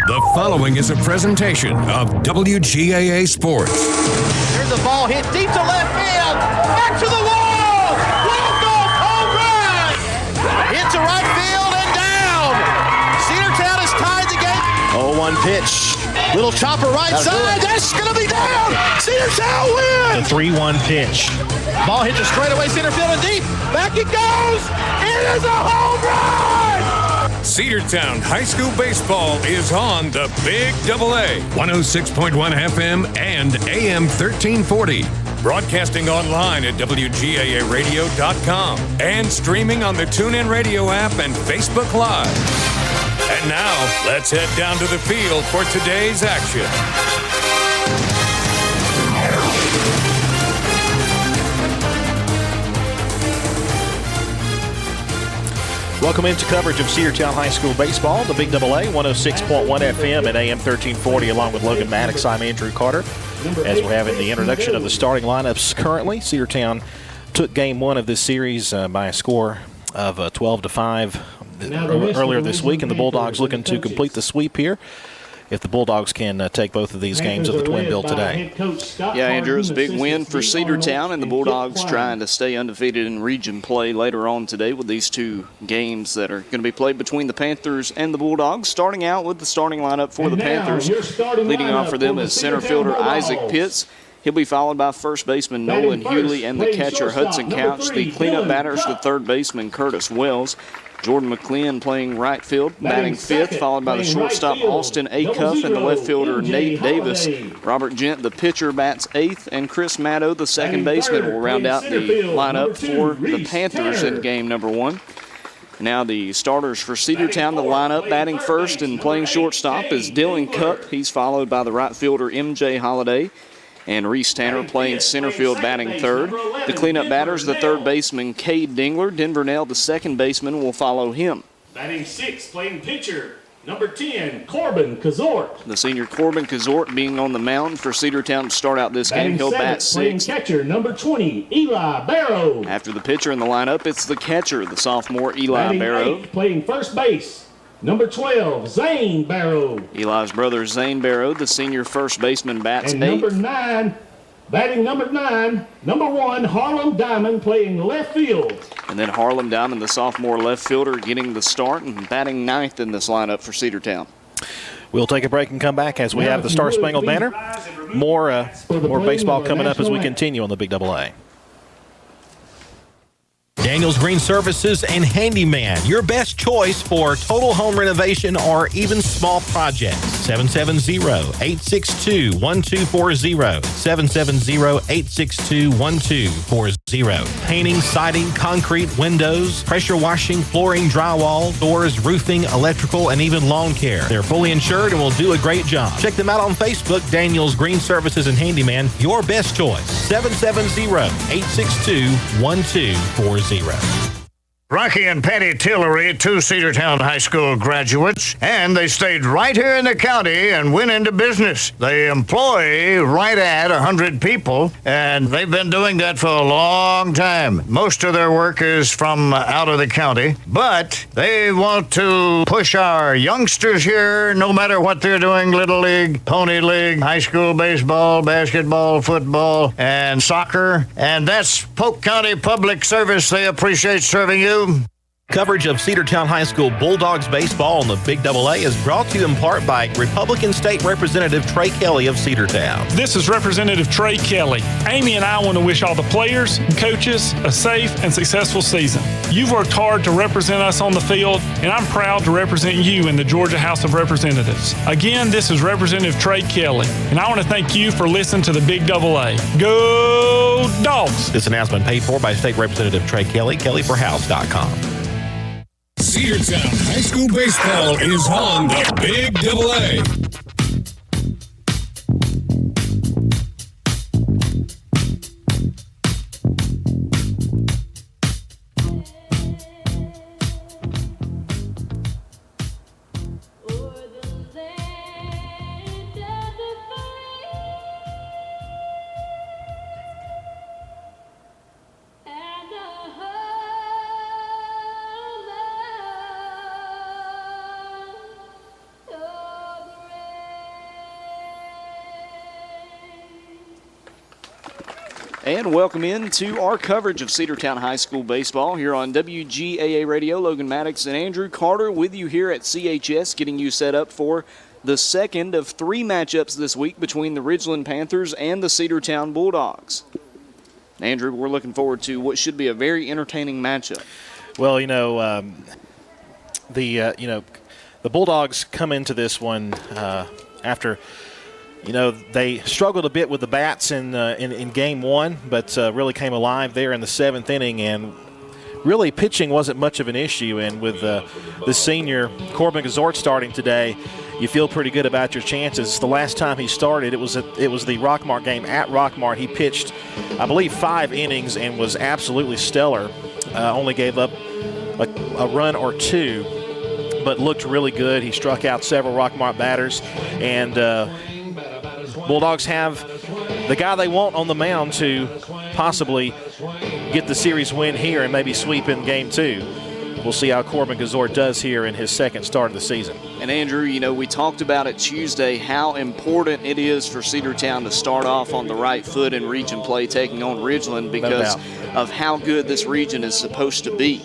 The following is a presentation of WGAA Sports. Here's the ball hit deep to left field. Back to the wall. Walk-off home run. Hit to right field and down. Cedartown has tied the game. 0-1 pitch. Little chopper right side. That's going to be down. Cedartown wins. The 3-1 pitch. Ball hits it straight away, center field and deep. Back it goes. It is a home run. Cedartown High School Baseball is on the Big AA, 106.1 FM and AM 1340. Broadcasting online at WGAAradio.com and streaming on the TuneIn Radio app and Facebook Live. And now, let's head down to the field for today's action. Welcome into coverage of Cedartown High School Baseball, the Big AA, 106.1 FM and AM 1340, along with Logan Maddox. I'm Andrew Carter. As we're having the introduction of the starting lineups currently, Cedartown took game one of this series by a score of 12-5 earlier this week, and the Bulldogs looking to complete the sweep here if the Bulldogs can take both of these games of the Twin Bill today. Yeah, Andrew, it's a big win for Cedartown, and the Bulldogs trying to stay undefeated in region play later on today with these two games that are going to be played between the Panthers and the Bulldogs. Starting out with the starting lineup for the Panthers. Leading off for them is center fielder Isaac Pitts. He'll be followed by first baseman Nolan Hewley and the catcher Hudson Couch. The cleanup batters, the third baseman Curtis Wells. Jordan McLean playing right field, batting fifth, followed by the shortstop Austin Acuff and the left fielder Nate Davis. Robert Gent, the pitcher, bats eighth, and Chris Maddow, the second baseman, will round out the lineup for the Panthers in game number one. Now the starters for Cedartown, the lineup batting first and playing shortstop is Dylan Cupp. He's followed by the right fielder MJ Holiday and Reese Tanner playing center field batting third. The cleanup batters, the third baseman Cade Dingler. Denver Nell, the second baseman, will follow him. Batting sixth, playing pitcher, number 10, Corbin Kazort. The senior Corbin Kazort being on the mound for Cedartown to start out this game. He'll bat sixth. Playing catcher, number 20, Eli Barrow. After the pitcher in the lineup, it's the catcher, the sophomore Eli Batting Barrow. eighth, playing first base, number 12, Zane Barrow. Eli's brother, Zane Barrow, the senior first baseman, bats and eighth. Batting number 9, number 1, Harlem Diamond playing left field. And then Harlem Diamond, the sophomore left fielder, getting the start and batting ninth in this lineup for Cedartown. We'll take a break and come back as we have the Star Spangled Banner. More baseball coming up as we continue on the Big AA. Daniels Green Services and Handyman, your best choice for total home renovation or even small projects. 770-862-1240. 770-862-1240. Painting, siding, concrete, windows, pressure washing, flooring, drywall, doors, roofing, electrical, and even lawn care. They're fully insured and will do a great job. Check them out on Facebook, Daniels Green Services and Handyman, your best choice. 770-862-1240. Rocky and Patty Tillery, two Cedartown High School graduates, and they stayed right here in the county and went into business. They employ right at 100 people, and they've been doing that for a long time. Most of their work is from out of the county, but they want to push our youngsters here, no matter what they're doing, Little League, Pony League, high school baseball, basketball, football, and soccer, and that's Polk County Public Service. They appreciate serving you. Coverage of Cedartown High School Bulldogs baseball on the Big AA is brought to you in part by Republican State Representative Trey Kelly of Cedartown. This is Representative Trey Kelly. Amy and I want to wish all the players and coaches a safe and successful season. You've worked hard to represent us on the field, and I'm proud to represent you in the Georgia House of Representatives. Again, this is Representative Trey Kelly, and I want to thank you for listening to the Big AA. Go Dogs! This announcement paid for by State Representative Trey Kelly, kellyforhouse.com. Cedartown High School Baseball is on the Big AA. And welcome into our coverage of Cedartown High School baseball here on WGAA Radio. Logan Maddox and Andrew Carter with you here at CHS, getting you set up for the second of 3 matchups this week between the Ridgeland Panthers and the Cedartown Bulldogs. Andrew, we're looking forward to what should be a very entertaining matchup. Well, the Bulldogs come into this one after. They struggled a bit with the bats in game 1, but really came alive there in the 7th inning, and really pitching wasn't much of an issue. And with the senior Corbin Gazort starting today, you feel pretty good about your chances. The last time he started, it was the Rockmart game at Rockmart. He pitched, I believe, 5 innings and was absolutely stellar. Only gave up a run or 2, but looked really good. He struck out several Rockmart batters, and Bulldogs have the guy they want on the mound to possibly get the series win here and maybe sweep in game 2. We'll see how Corbin Gazort does here in his second start of the season. And Andrew, we talked about it Tuesday, how important it is for Cedartown to start off on the right foot in region play, taking on Ridgeland because of how good this region is supposed to be.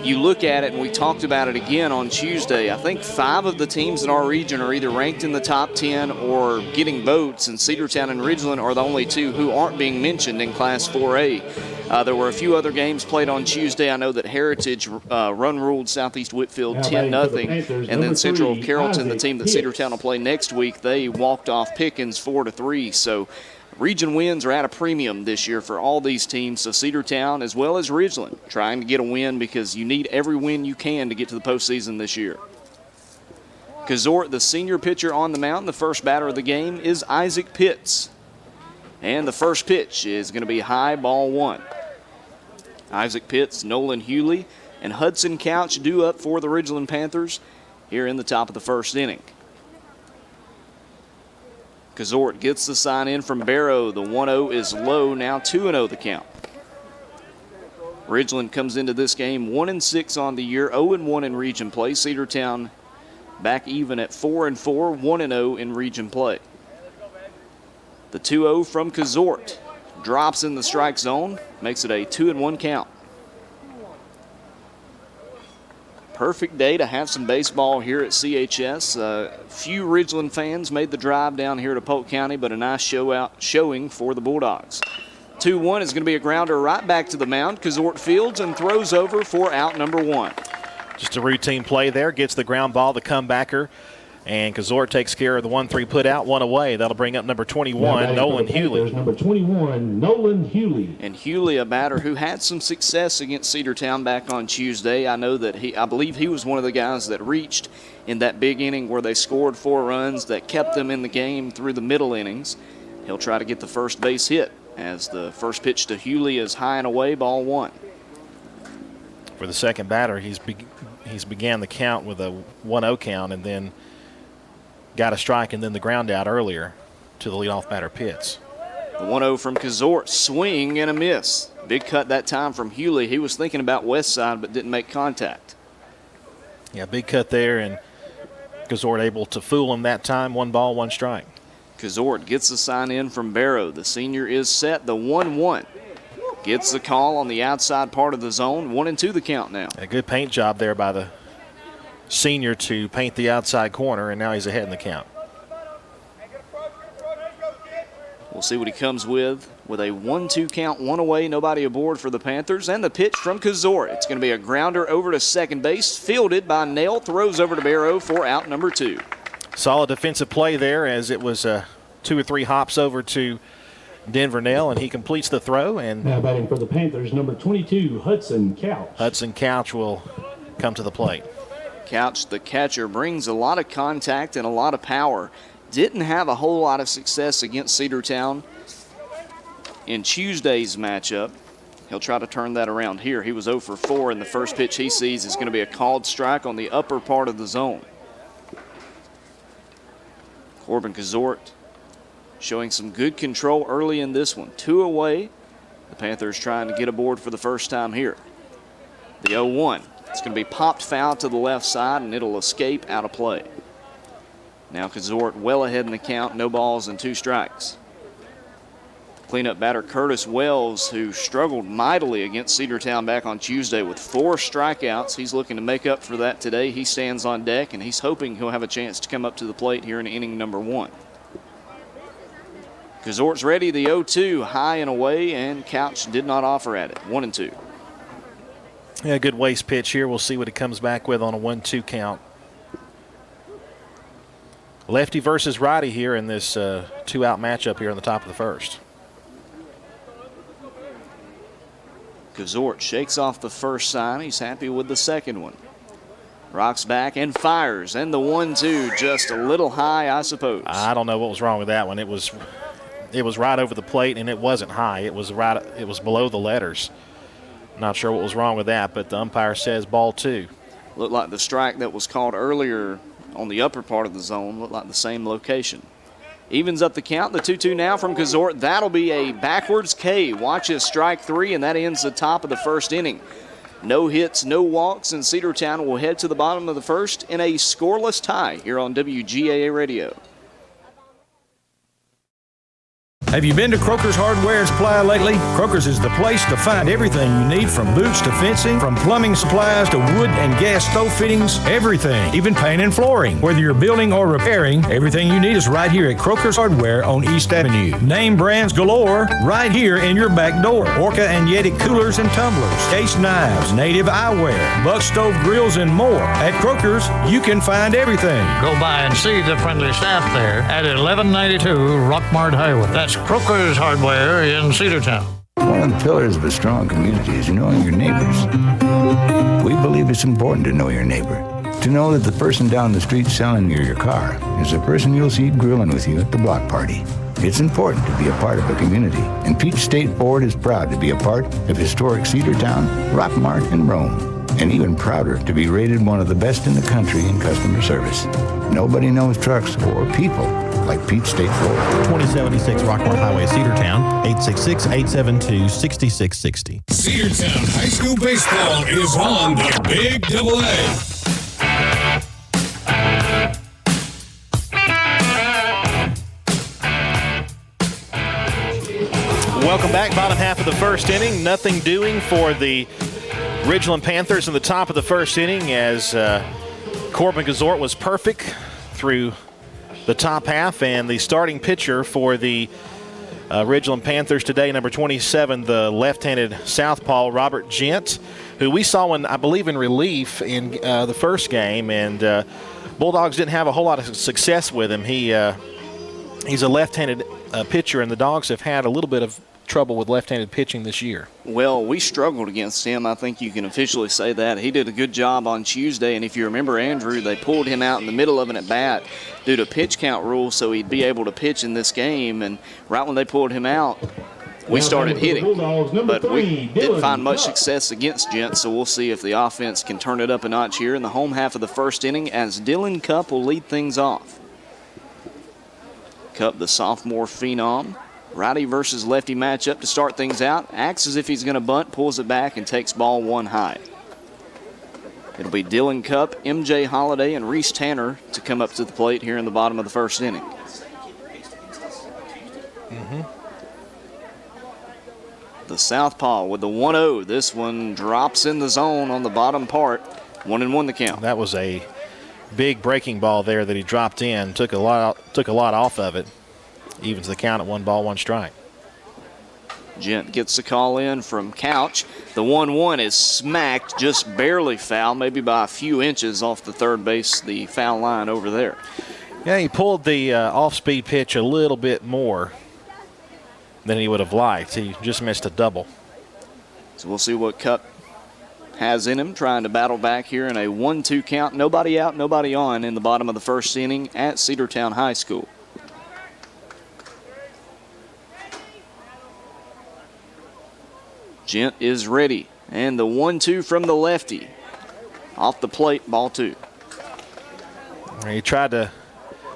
You look at it, and we talked about it again on Tuesday, I think 5 of the teams in our region are either ranked in the top 10 or getting votes, and Cedartown and Ridgeland are the only 2 who aren't being mentioned in Class 4A. There were a few other games played on Tuesday. I know that Heritage run-ruled Southeast Whitfield 10-0, and then Central Carrollton, the team that Cedartown will play next week, they walked off Pickens 4-3. So region wins are at a premium this year for all these teams, so Cedartown as well as Ridgeland trying to get a win because you need every win you can to get to the postseason this year. Gazort, the senior pitcher on the mound, the first batter of the game is Isaac Pitts. And the first pitch is going to be high, ball 1. Isaac Pitts, Nolan Hewley, and Hudson Couch due up for the Ridgeland Panthers here in the top of the first inning. Gazort gets the sign in from Barrow. The 1-0 is low, now 2-0 the count. Ridgeland comes into this game 1-6 on the year, 0-1 in region play. Cedartown back even at 4-4, 1-0 in region play. The 2-0 from Gazort drops in the strike zone, makes it a 2-1 count. Perfect day to have some baseball here at CHS. Few Ridgeland fans made the drive down here to Polk County, but a nice showing for the Bulldogs. 2-1 is going to be a grounder right back to the mound. Gazort fields and throws over for out number 1. Just a routine play there, gets the ground ball, the comebacker, and Gazort takes care of the 1-3 put out, 1 away. That'll bring up number 21, Nolan Hewley. Number 21, Nolan Hewley. And Hewley, a batter who had some success against Cedartown back on Tuesday. I know that I believe he was one of the guys that reached in that big inning where they scored 4 runs that kept them in the game through the middle innings. He'll try to get the first base hit as the first pitch to Hewley is high and away, ball 1. For the second batter, he's began the count with a 1-0 count and then got a strike and then the ground out earlier to the leadoff batter, Pitts. The 1-0 from Gazort, swing and a miss. Big cut that time from Hewley. He was thinking about west side but didn't make contact. Yeah, big cut there, and Gazort able to fool him that time. 1 ball, 1 strike. Gazort gets the sign in from Barrow. The senior is set, the 1-1. Gets the call on the outside part of the zone. 1-2 the count now. A good paint job there by the senior to paint the outside corner, and now he's ahead in the count. We'll see what he comes with a 1-2 count, 1 away, nobody aboard for the Panthers. And the pitch from Gazort. It's going to be a grounder over to second base, fielded by Nail, throws over to Barrow for out number 2. Solid defensive play there as it was 2 or 3 hops over to Denver Nail, and he completes the throw. And now batting for the Panthers, number 22, Hudson Couch. Hudson Couch will come to the plate. Couch, the catcher, brings a lot of contact and a lot of power. Didn't have a whole lot of success against Cedartown in Tuesday's matchup. He'll try to turn that around here. He was 0 for 4, and the first pitch he sees is going to be a called strike on the upper part of the zone. Corbin Gazort showing some good control early in this one. 2 away. The Panthers trying to get aboard for the first time here. The 0-1. It's going to be popped foul to the left side, and it'll escape out of play. Now Gazort well ahead in the count, no balls and 2 strikes. Cleanup batter Curtis Wells, who struggled mightily against Cedartown back on Tuesday with 4 strikeouts. He's looking to make up for that today. He stands on deck, and he's hoping he'll have a chance to come up to the plate here in inning number 1. Gazort's ready, the 0-2, high and away, and Couch did not offer at it. 1-2. Yeah, good waste pitch here. We'll see what he comes back with on a 1-2 count. Lefty versus righty here in this 2-out matchup here on the top of the first. Gazort shakes off the first sign. He's happy with the second one. Rocks back and fires, and the 1-2 just a little high, I suppose. I don't know what was wrong with that one. It was right over the plate, and it wasn't high. It was below the letters. Not sure what was wrong with that, but the umpire says ball 2. Looked like the strike that was called earlier on the upper part of the zone, looked like the same location. Evens up the count, the 2-2 now from Gazort. That'll be a backwards K. Watch his strike 3, and that ends the top of the first inning. No hits, no walks, and Cedartown will head to the bottom of the first in a scoreless tie here on WGAA Radio. Have you been to Croker's Hardware and Supply lately? Croker's is the place to find everything you need, from boots to fencing, from plumbing supplies to wood and gas stove fittings, everything, even paint and flooring. Whether you're building or repairing, everything you need is right here at Croker's Hardware on East Avenue. Name brands galore right here in your back door. Orca and Yeti coolers and tumblers, case knives, native eyewear, buck stove grills, and more. At Croker's, you can find everything. Go by and see the friendly staff there at 1192 Rockmart Highway. That's Croker's Hardware in Cedartown. One of the pillars of a strong community is knowing your neighbors. We believe it's important to know your neighbor. To know that the person down the street selling you your car is the person you'll see grilling with you at the block party. It's important to be a part of a community, and Peach State Ford is proud to be a part of historic Cedartown, Rockmart, and Rome, and even prouder to be rated one of the best in the country in customer service. Nobody knows trucks or people like Peach State Ford. 2076 Rockmart Highway, Cedartown, 866-872-6660. Cedartown High School Baseball is on the Big Double A. Welcome back. Bottom half of the first inning. Nothing doing for the Ridgeland Panthers in the top of the first inning, as Corbin Gazort was perfect through the top half, and the starting pitcher for the Ridgeland Panthers today, number 27, the left-handed southpaw Robert Gent, who we saw in, I believe, in relief in the first game, and Bulldogs didn't have a whole lot of success with him. He's a left-handed pitcher, and the Dogs have had a little bit of trouble with left-handed pitching this year. Well, we struggled against him. I think you can officially say that. He did a good job on Tuesday, and if you remember, Andrew, they pulled him out in the middle of an at-bat due to pitch count rules so he'd be able to pitch in this game, and right when they pulled him out, we started hitting, but we didn't find much success against Gent, so we'll see if the offense can turn it up a notch here in the home half of the first inning, as Dylan Cupp will lead things off. Cupp, the sophomore phenom. Righty versus lefty matchup to start things out. Acts as if he's going to bunt, pulls it back, and takes ball 1 high. It'll be Dylan Cupp, MJ Holiday, and Reese Tanner to come up to the plate here in the bottom of the first inning. The southpaw with the 1-0. This one drops in the zone on the bottom part. 1-1 the count. That was a big breaking ball there that he dropped in. Took a lot off of it. Evens the count at 1 ball, 1 strike. Gent gets the call in from Couch. The 1-1 is smacked, just barely foul, maybe by a few inches off the third base, the foul line over there. Yeah, he pulled the off-speed pitch a little bit more than he would have liked. He just missed a double. So we'll see what Cupp has in him, trying to battle back here in a 1-2 count. Nobody out, nobody on in the bottom of the first inning at Cedartown High School. Gent is ready, and the 1-2 from the lefty. Off the plate, ball 2. He tried to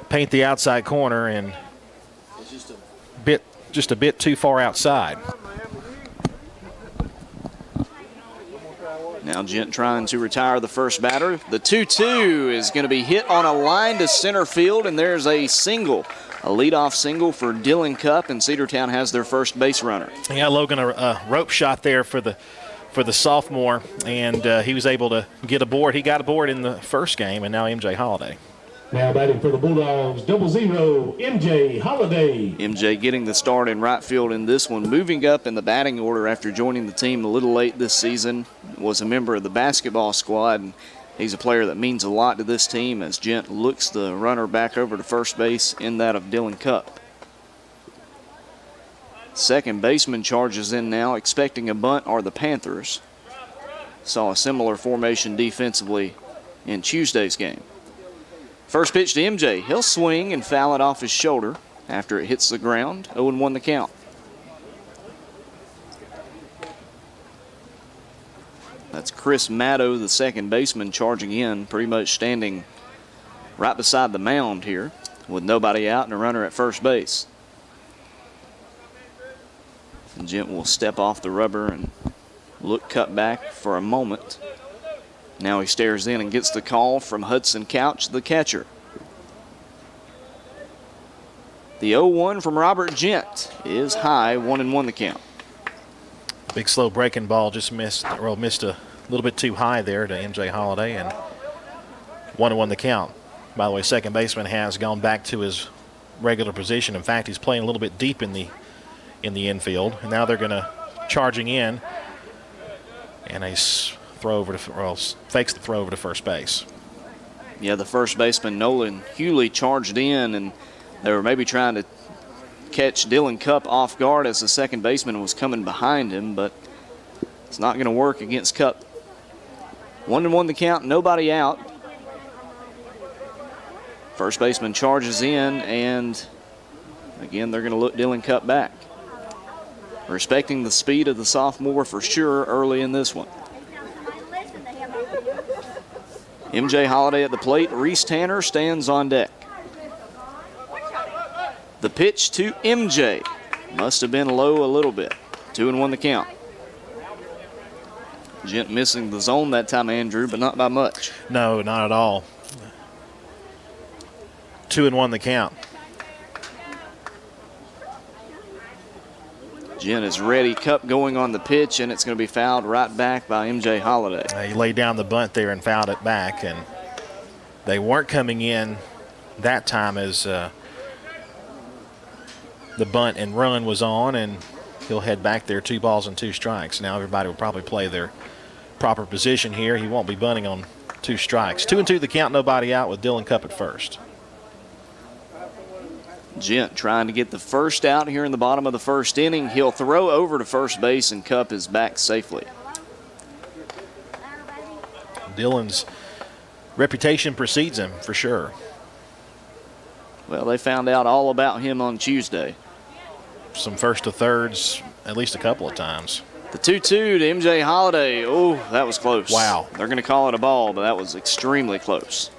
paint the outside corner, and just a bit too far outside. Now Gent trying to retire the first batter. The 2-2 is going to be hit on a line to center field, and there's a single A leadoff single for Dylan Cupp, and Cedartown has their first base runner. Yeah, Logan, a rope shot there for the sophomore, and he was able to get aboard. He got aboard in the first game, and now MJ Holiday. Now batting for the Bulldogs, 00, MJ Holiday. MJ getting the start in right field in this one, moving up in the batting order after joining the team a little late this season. Was a member of the basketball squad, and he's a player that means a lot to this team as Gent looks the runner back over to first base in that of Dylan Cupp. Second baseman charges in now, expecting a bunt are the Panthers. Saw a similar formation defensively in Tuesday's game. First pitch to MJ. He'll swing and foul it off his shoulder after it hits the ground. 0-1 the count. That's Chris Maddow, the second baseman, charging in, pretty much standing right beside the mound here with nobody out and a runner at first base. And Gent will step off the rubber and look cut back for a moment. Now he stares in and gets the call from Hudson Couch, the catcher. The 0-1 from Robert Gent is high, 1-1 the count. Big slow breaking ball just missed a little bit too high there to MJ Holiday, and 1-1 the count. By the way, second baseman has gone back to his regular position. In fact, he's playing a little bit deep in the infield, and now they're going to charging in, and a fakes the throw over to first base. Yeah, the first baseman Nolan Hewley charged in, and they were maybe trying to catch Dylan Cupp off guard as the second baseman was coming behind him, but it's not going to work against Cupp. 1-1 the count, nobody out. First baseman charges in, and again, they're going to look Dylan Cupp back. Respecting the speed of the sophomore for sure early in this one. MJ Holiday at the plate. Reese Tanner stands on deck. The pitch to MJ must have been low a little bit. 2-1 the count. Gent missing the zone that time, Andrew, but not by much. No, not at all. 2-1 the count. Gent is ready. Cupp going on the pitch, and it's going to be fouled right back by MJ Holiday. He laid down the bunt there and fouled it back, and they weren't coming in that time as the bunt and run was on, and he'll head back there, 2 balls and 2 strikes. Now everybody will probably play their proper position here. He won't be bunting on 2 strikes. 2-2 the count, nobody out with Dylan Cupp at first. Gent trying to get the first out here in the bottom of the first inning. He'll throw over to first base, and Cupp is back safely. Dylan's reputation precedes him for sure. Well, they found out all about him on Tuesday. Some first to thirds at least a couple of times. The 2-2 to MJ Holiday. Oh, that was close. Wow. They're going to call it a ball, but that was extremely close.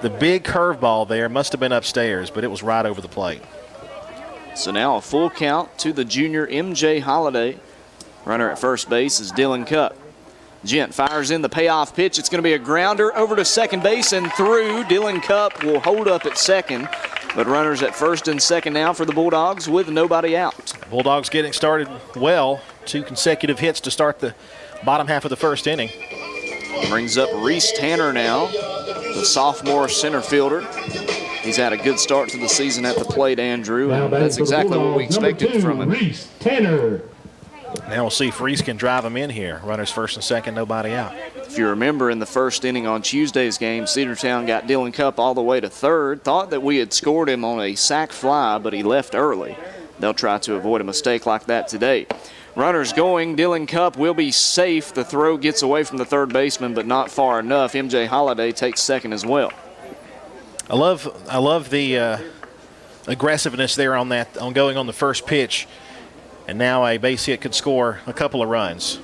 The big curveball there must have been upstairs, but it was right over the plate. So now a full count to the junior MJ Holiday. Runner at first base is Dylan Cupp. Gent fires in the payoff pitch. It's going to be a grounder over to second base and through. Dylan Cupp will hold up at second, but runners at first and second now for the Bulldogs with nobody out. Bulldogs getting started well. 2 consecutive hits to start the bottom half of the first inning. Brings up Reese Tanner now, the sophomore center fielder. He's had a good start to the season at the plate, Andrew, and that's exactly what we expected from him. Reese Tanner. Now we'll see if Reese can drive him in here. Runners first and second, nobody out. If you remember in the first inning on Tuesday's game, Cedartown got Dylan Cupp all the way to third. Thought that we had scored him on a sac fly, but he left early. They'll try to avoid a mistake like that today. Runners going. Dylan Cupp will be safe. The throw gets away from the third baseman, but not far enough. MJ Holiday takes second as well. I love the aggressiveness there on going on the first pitch. And now a base hit could score a couple of runs.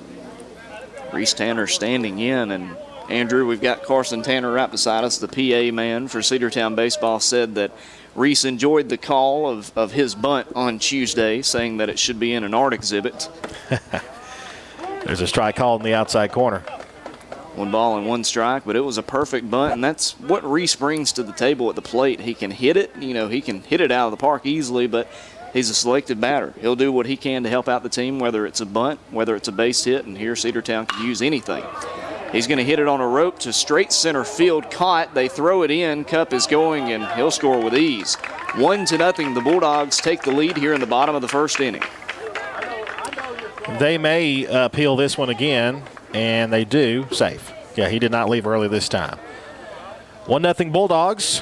Reese Tanner standing in, and Andrew, we've got Carson Tanner right beside us. The PA man for Cedartown Baseball said that Reese enjoyed the call of his bunt on Tuesday, saying that it should be in an art exhibit. There's a strike called in the outside corner. 1 ball and 1 strike, but it was a perfect bunt, and that's what Reese brings to the table at the plate. He can hit it, he can hit it out of the park easily, but he's a selected batter. He'll do what he can to help out the team, whether it's a bunt, whether it's a base hit, and here Cedartown can use anything. He's going to hit it on a rope to straight center field, caught. They throw it in. Cup is going, and he'll score with ease. 1-0. The Bulldogs take the lead here in the bottom of the first inning. They may appeal this one again, and they do. Safe. Yeah, he did not leave early this time. 1-0 Bulldogs,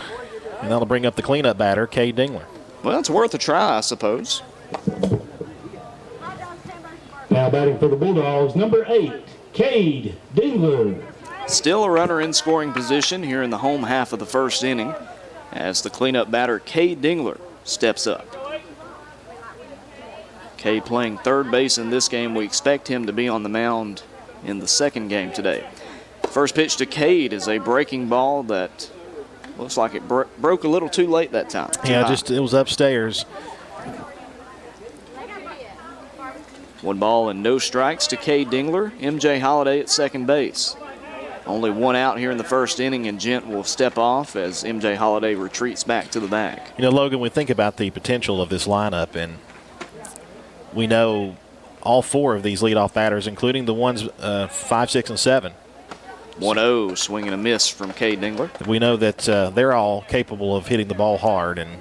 and that'll bring up the cleanup batter, Cade Dingler. Well, it's worth a try, I suppose. Now batting for the Bulldogs, number 8, Cade Dingler. Still a runner in scoring position here in the home half of the first inning as the cleanup batter, Cade Dingler, steps up. Cade playing third base in this game. We expect him to be on the mound in the second game today. First pitch to Cade is a breaking ball that looks like it broke a little too late that time. Yeah, it was upstairs. 1 ball and no strikes to Cade Dingler. MJ Holiday at second base. Only 1 out here in the first inning, and Gent will step off as MJ Holiday retreats back to the bag. Logan, we think about the potential of this lineup, and we know all 4 of these leadoff batters, including the ones 5, 6, and 7. 1-0, swing and a miss from Cade Dingler. We know that they're all capable of hitting the ball hard, and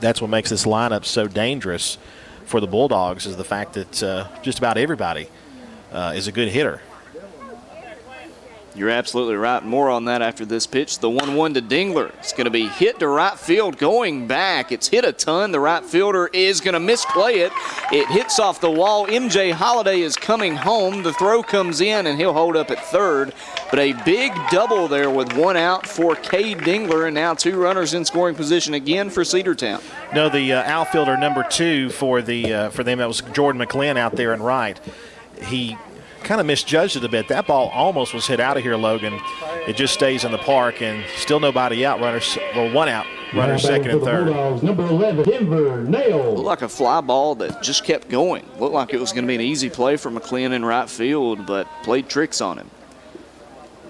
that's what makes this lineup so dangerous for the Bulldogs, is the fact that just about everybody is a good hitter. You're absolutely right. More on that after this pitch. The 1-1 to Dingler. It's going to be hit to right field, going back. It's hit a ton. The right fielder is going to misplay it. It hits off the wall. MJ Holiday is coming home. The throw comes in, and he'll hold up at third. But a big double there with 1 out for Cade Dingler, and now 2 runners in scoring position again for Cedartown. No, the outfielder number 2 for them, that was Jordan McClin out there in right. He kind of misjudged it a bit. That ball almost was hit out of here, Logan. It just stays in the park, and still nobody out. 1 out. Runners second and third. Bulldogs, number 11, Denver Nail. Looked like a fly ball that just kept going. Looked like it was going to be an easy play for McClin in right field, but played tricks on him.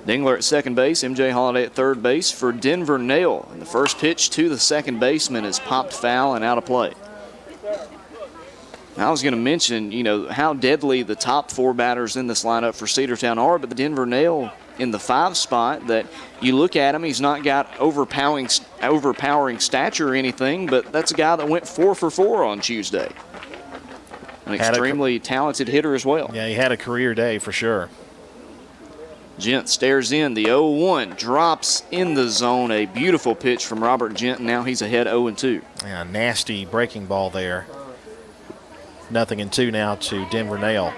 Dingler at second base, MJ Holiday at third base for Denver Nail. And the first pitch to the second baseman is popped foul and out of play. I was going to mention, how deadly the top 4 batters in this lineup for Cedartown are, but the Denver Nail in the 5 spot, that you look at him, he's not got overpowering stature or anything, but that's a guy that went 4 for 4 on Tuesday. An extremely talented hitter as well. Yeah, he had a career day for sure. Gent stares in. The 0-1 drops in the zone. A beautiful pitch from Robert Gent. Now he's ahead 0-2. Yeah, nasty breaking ball there. 0-2 now to Denver Nail.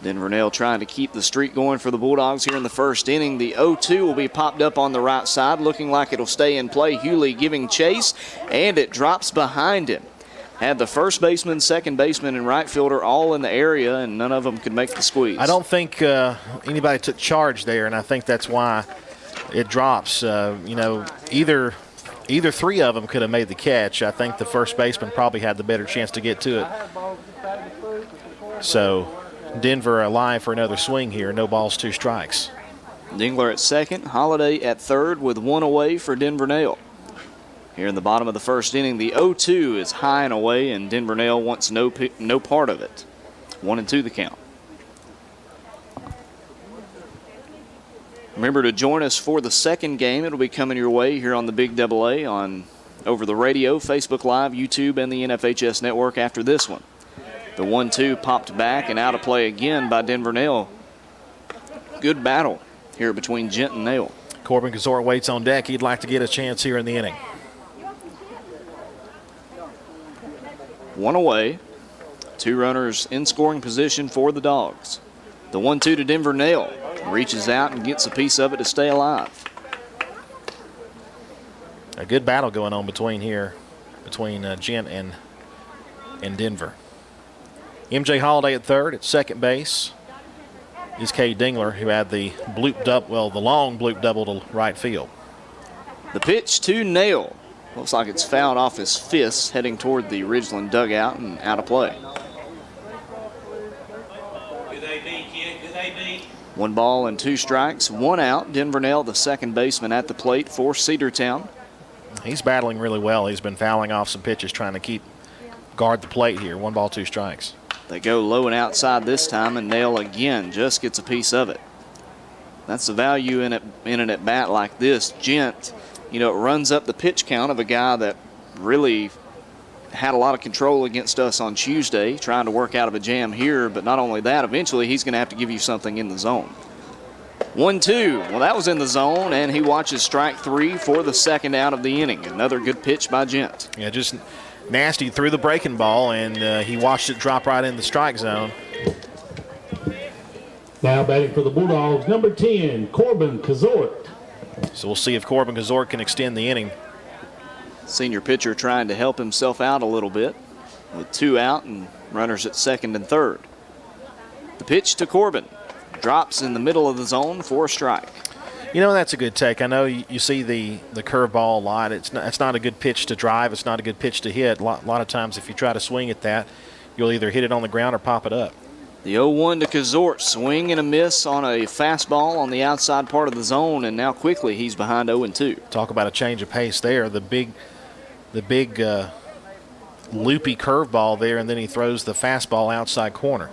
Denver Nail trying to keep the streak going for the Bulldogs here in the first inning. The 0-2 will be popped up on the right side, looking like it'll stay in play. Hewley giving chase, and it drops behind him. Had the first baseman, second baseman, and right fielder all in the area, and none of them could make the squeeze. I don't think anybody took charge there, and I think that's why it drops. Either 3 of them could have made the catch. I think the first baseman probably had the better chance to get to it. So Denver alive for another swing here. No balls, 2 strikes. Dingler at second, Holiday at third with 1 away for Denver Nail. Here in the bottom of the first inning, the 0-2 is high and away, and Denver Nail wants no part of it. 1-2 the count. Remember to join us for the second game. It'll be coming your way here on the Big AA over the radio, Facebook Live, YouTube, and the NFHS network after this one. The 1-2 popped back and out of play again by Denver Nail. Good battle here between Gent and Nail. Corbin Kazor waits on deck. He'd like to get a chance here in the inning. 1 away. 2 runners in scoring position for the Dogs. The 1-2 to Denver Nail. Reaches out and gets a piece of it to stay alive. A good battle going on between Gent and Denver. MJ Holiday at third. At second base is Cade Dingler, who had the long bloop double to right field. The pitch to Nail. Looks like it's fouled off his fist, heading toward the Ridgeland dugout and out of play. 1 ball and 2 strikes, 1 out. Denver Nell, the second baseman at the plate for Cedartown. He's battling really well. He's been fouling off some pitches trying to guard the plate here. 1 ball, 2 strikes. They go low and outside this time, and Nell again just gets a piece of it. That's the value in an at-bat like this. Gent, it runs up the pitch count of a guy that really had a lot of control against us on Tuesday, trying to work out of a jam here. But not only that, eventually he's going to have to give you something in the zone. 1-2. Well, that was in the zone, and he watches strike 3 for the second out of the inning. Another good pitch by Gent. Yeah, just nasty through the breaking ball, and he watched it drop right in the strike zone. Now batting for the Bulldogs, number 10, Corbin Kazort. So we'll see if Corbin Kazort can extend the inning. Senior pitcher trying to help himself out a little bit with 2 out and runners at second and third. The pitch to Corbin. Drops in the middle of the zone for a strike. That's a good take. I know you see the curveball a lot. It's not a good pitch to drive. It's not a good pitch to hit. A lot of times if you try to swing at that, you'll either hit it on the ground or pop it up. The 0-1 to Kazort. Swing and a miss on a fastball on the outside part of the zone, and now quickly he's behind 0-2. Talk about a change of pace there. The big loopy curveball there, and then he throws the fastball outside corner.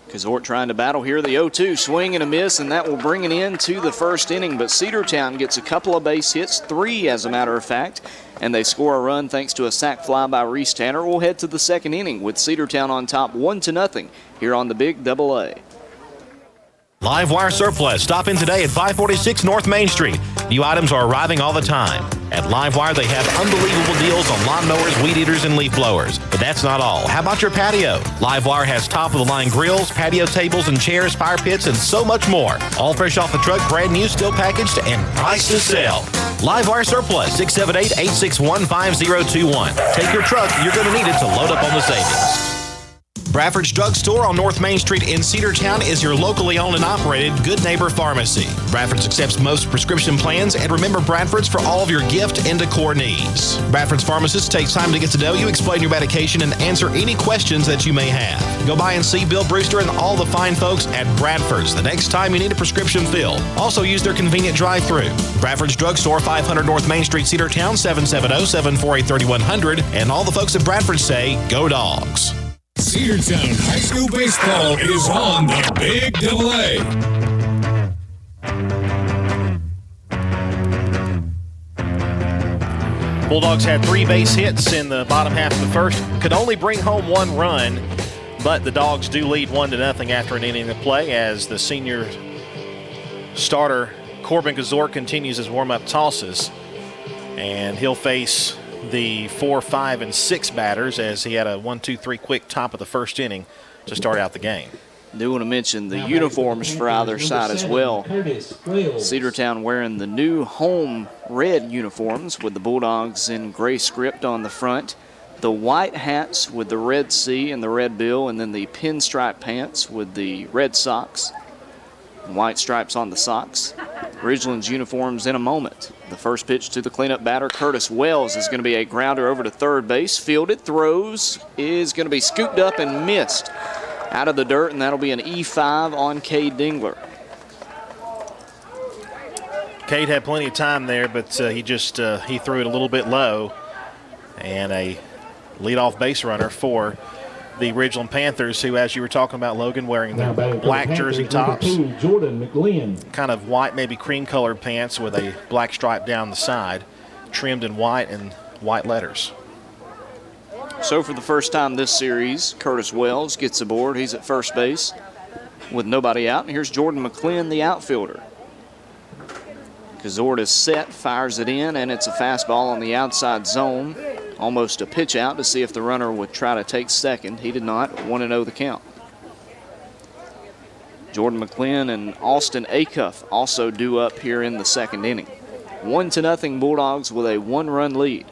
Kazort trying to battle here. The 0-2 swing and a miss, and that will bring it into the first inning. But Cedartown gets a couple of base hits, 3 as a matter of fact, and they score a run thanks to a sac fly by Reese Tanner. We'll head to the second inning with Cedartown on top 1-0 here on the Big Double A. Live Wire Surplus. Stop in today at 546 North Main Street. New items are arriving all the time. At Live Wire, they have unbelievable deals on lawnmowers, weed eaters, and leaf blowers. But that's not all. How about your patio? Live Wire has top-of-the-line grills, patio tables and chairs, fire pits, and so much more. All fresh off the truck, brand new, still packaged, and price to sell. Live Wire Surplus, 678-861-5021. Take your truck. You're going to need it to load up on the savings. Bradford's Drug Store on North Main Street in Cedartown is your locally owned and operated Good Neighbor Pharmacy. Bradford's accepts most prescription plans, and remember Bradford's for all of your gift and decor needs. Bradford's pharmacist takes time to get to know you, explain your medication, and answer any questions that you may have. Go by and see Bill Brewster and all the fine folks at Bradford's the next time you need a prescription filled. Also use their convenient drive-thru. Bradford's Drug Store, 500 North Main Street, Cedartown, 770-748-3100. And all the folks at Bradford say, go Dogs. Cedartown High School Baseball is on the Big Double A. Bulldogs had 3 base hits in the bottom half of the first. Could only bring home 1 run, but the Dogs do lead 1-0 after an inning of play as the senior starter Corbin Kazort continues his warm-up tosses, and he'll face the 4, 5, and 6 batters as he had a 1-2-3 quick top of the first inning to start out the game. I do want to mention the uniforms for either side as well. Cedartown wearing the new home red uniforms with the Bulldogs in gray script on the front. The white hats with the red C and the red bill, and then the pinstripe pants with the red socks and white stripes on the socks. Ridgeland's uniforms in a moment. The first pitch to the cleanup batter, Curtis Wells, is going to be a grounder over to third base. Fielded, throws, is going to be scooped up and missed out of the dirt, and that'll be an E5 on Cade Dingler. Cade had plenty of time there, but he threw it a little bit low, and a leadoff base runner for the Ridgeland Panthers, who, as you were talking about, Logan, wearing the black jersey tops, Jordan McGlynn, kind of white, maybe cream-colored pants with a black stripe down the side, trimmed in white and white letters. So for the first time this series, Curtis Wells gets aboard. He's at first base with nobody out. And here's Jordan McGlynn, the outfielder. Kazort is set, fires it in, and it's a fastball on the outside zone. Almost a pitch out to see if the runner would try to take second. He did not. 1-0 the count. Jordan McGlynn and Austin Acuff also due up here in the second inning. 1-0 Bulldogs with a 1-run lead.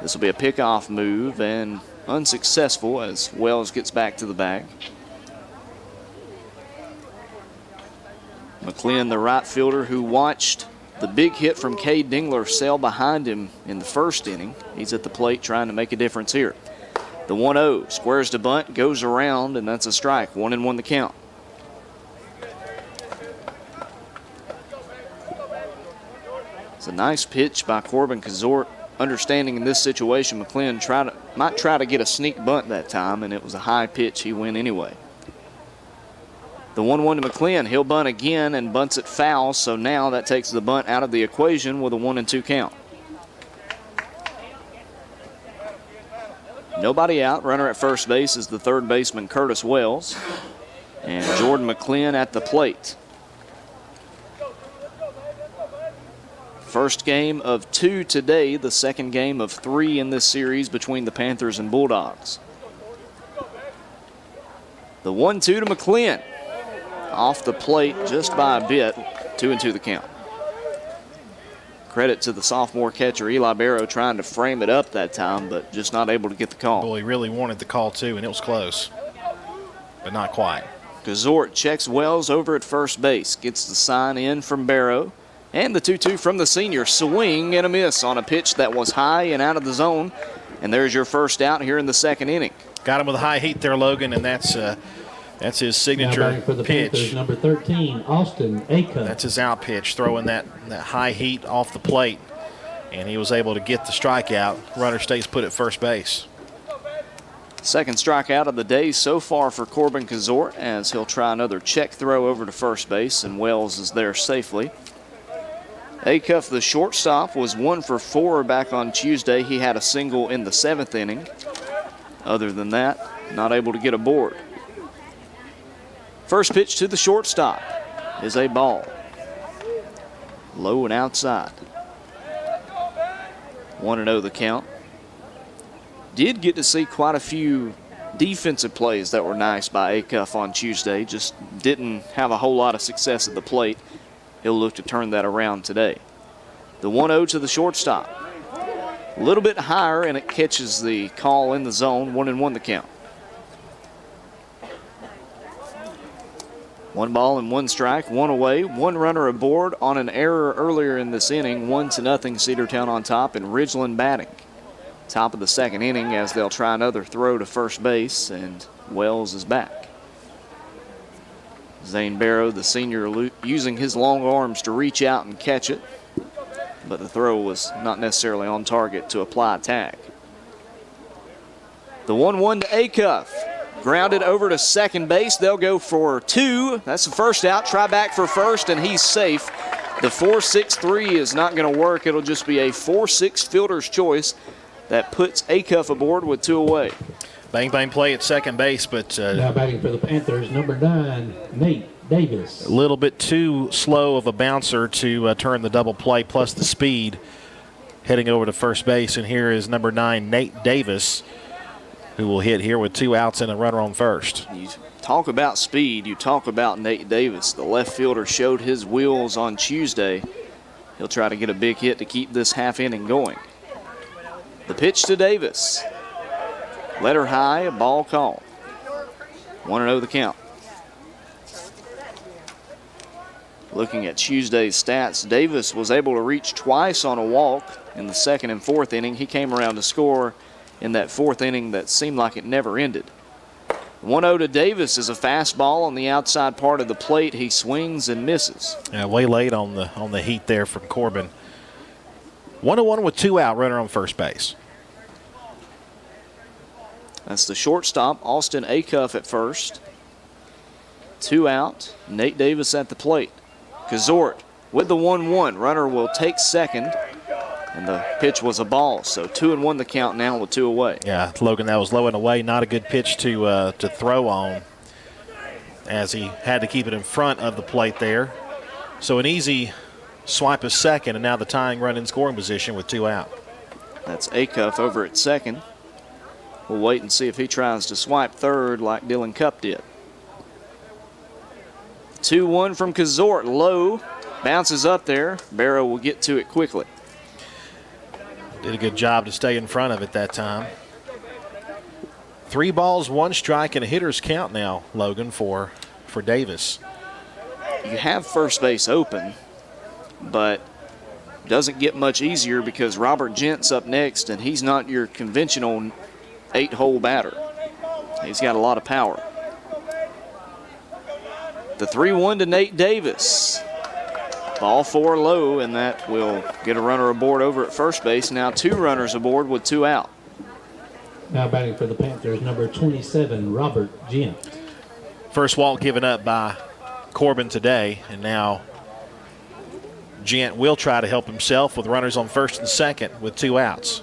This will be a pickoff move and unsuccessful as Wells gets back to the bag. McGlynn, the right fielder who watched the big hit from Cade Dingler sail behind him in the first inning. He's at the plate trying to make a difference here. The 1-0 squares to bunt, goes around, and that's a strike. 1-1 the count. It's a nice pitch by Corbin Kazort. Understanding in this situation, McClellan might try to get a sneak bunt that time, and it was a high pitch. He went anyway. The 1-1 to McClellan. He'll bunt again and bunts it foul, so now that takes the bunt out of the equation with a 1-2 count. Nobody out. Runner at first base is the third baseman, Curtis Wells. And Jordan McClellan at the plate. First game of 2 today, the second game of 3 in this series between the Panthers and Bulldogs. The 1-2 to McClellan. Off the plate just by a bit. 2-2 the count. Credit to the sophomore catcher, Eli Barrow, trying to frame it up that time, but just not able to get the call. Well, he really wanted the call, too, and it was close, but not quite. Kazort checks Wells over at first base. Gets the sign in from Barrow. And the 2-2 from the senior. Swing and a miss on a pitch that was high and out of the zone. And there's your first out here in the second inning. Got him with a high heat there, Logan, and that's his signature for the pitch. Panthers, number 13, Austin Acuff. That's his out pitch, throwing that high heat off the plate. And he was able to get the strikeout. Runner stays put at first base. Second strikeout of the day so far for Corbin Kazort, as he'll try another check throw over to first base, and Wells is there safely. Acuff, the shortstop, was 1 for 4 back on Tuesday. He had a single in the 7th inning. Other than that, not able to get aboard. First pitch to the shortstop is a ball. Low and outside. 1-0 the count. Did get to see quite a few defensive plays that were nice by Acuff on Tuesday. Just didn't have a whole lot of success at the plate. He'll look to turn that around today. The 1-0 to the shortstop. A little bit higher, and it catches the call in the zone. 1-1 the count. 1 ball and 1 strike, 1 away, 1 runner aboard on an error earlier in this inning. 1-0 Cedartown on top, and Ridgeland batting. Top of the second inning as they'll try another throw to first base, and Wells is back. Zane Barrow, the senior, using his long arms to reach out and catch it, but the throw was not necessarily on target to apply a tag. The 1-1 to Acuff. Grounded over to second base. They'll go for 2. That's the first out. Try back for first, and he's safe. The 4-6-3 is not going to work. It'll just be a 4-6 fielder's choice that puts Acuff aboard with 2 away. Bang, bang play at second base, but Now batting for the Panthers, number 9, Nate Davis. a little bit too slow of a bouncer to turn the double play, plus the speed heading over to first base. And here is number 9, Nate Davis, who will hit here with 2 outs and a runner on first. You talk about speed, you talk about Nate Davis. The left fielder showed his wheels on Tuesday. He'll try to get a big hit to keep this half inning going. The pitch to Davis. Letter high, a ball call. 1-0 the count. Looking at Tuesday's stats, Davis was able to reach twice on a walk in the 2nd and 4th inning. He came around to score in that 4th inning that seemed like it never ended. 1-0 to Davis is a fastball on the outside part of the plate. He swings and misses. Yeah, way late on the heat there from Corbin. 1-1 with 2 out, runner on first base. That's the shortstop, Austin Acuff at first. 2 out, Nate Davis at the plate. Kazort with the 1-1. Runner will take second, and the pitch was a ball. So 2-1 the count now with 2 away. Yeah, Logan, that was low and away. Not a good pitch to throw on, as he had to keep it in front of the plate there. So an easy swipe of second, and now the tying run in scoring position with 2 out. That's Acuff over at second. We'll wait and see if he tries to swipe third like Dylan Cupp did. 2-1 from Kazort. Low. Bounces up there. Barrow will get to it quickly. Did a good job to stay in front of it that time. 3 balls, 1 strike, and a hitter's count now, Logan, for Davis. You have first base open, but doesn't get much easier because Robert Gent's up next, and he's not your conventional 8-hole batter. He's got a lot of power. The 3-1 to Nate Davis. Ball 4 low, and that will get a runner aboard over at first base. Now 2 runners aboard with 2 out. Now batting for the Panthers, number 27, Robert Gent. First walk given up by Corbin today, and now Gent will try to help himself with runners on first and second with 2 outs.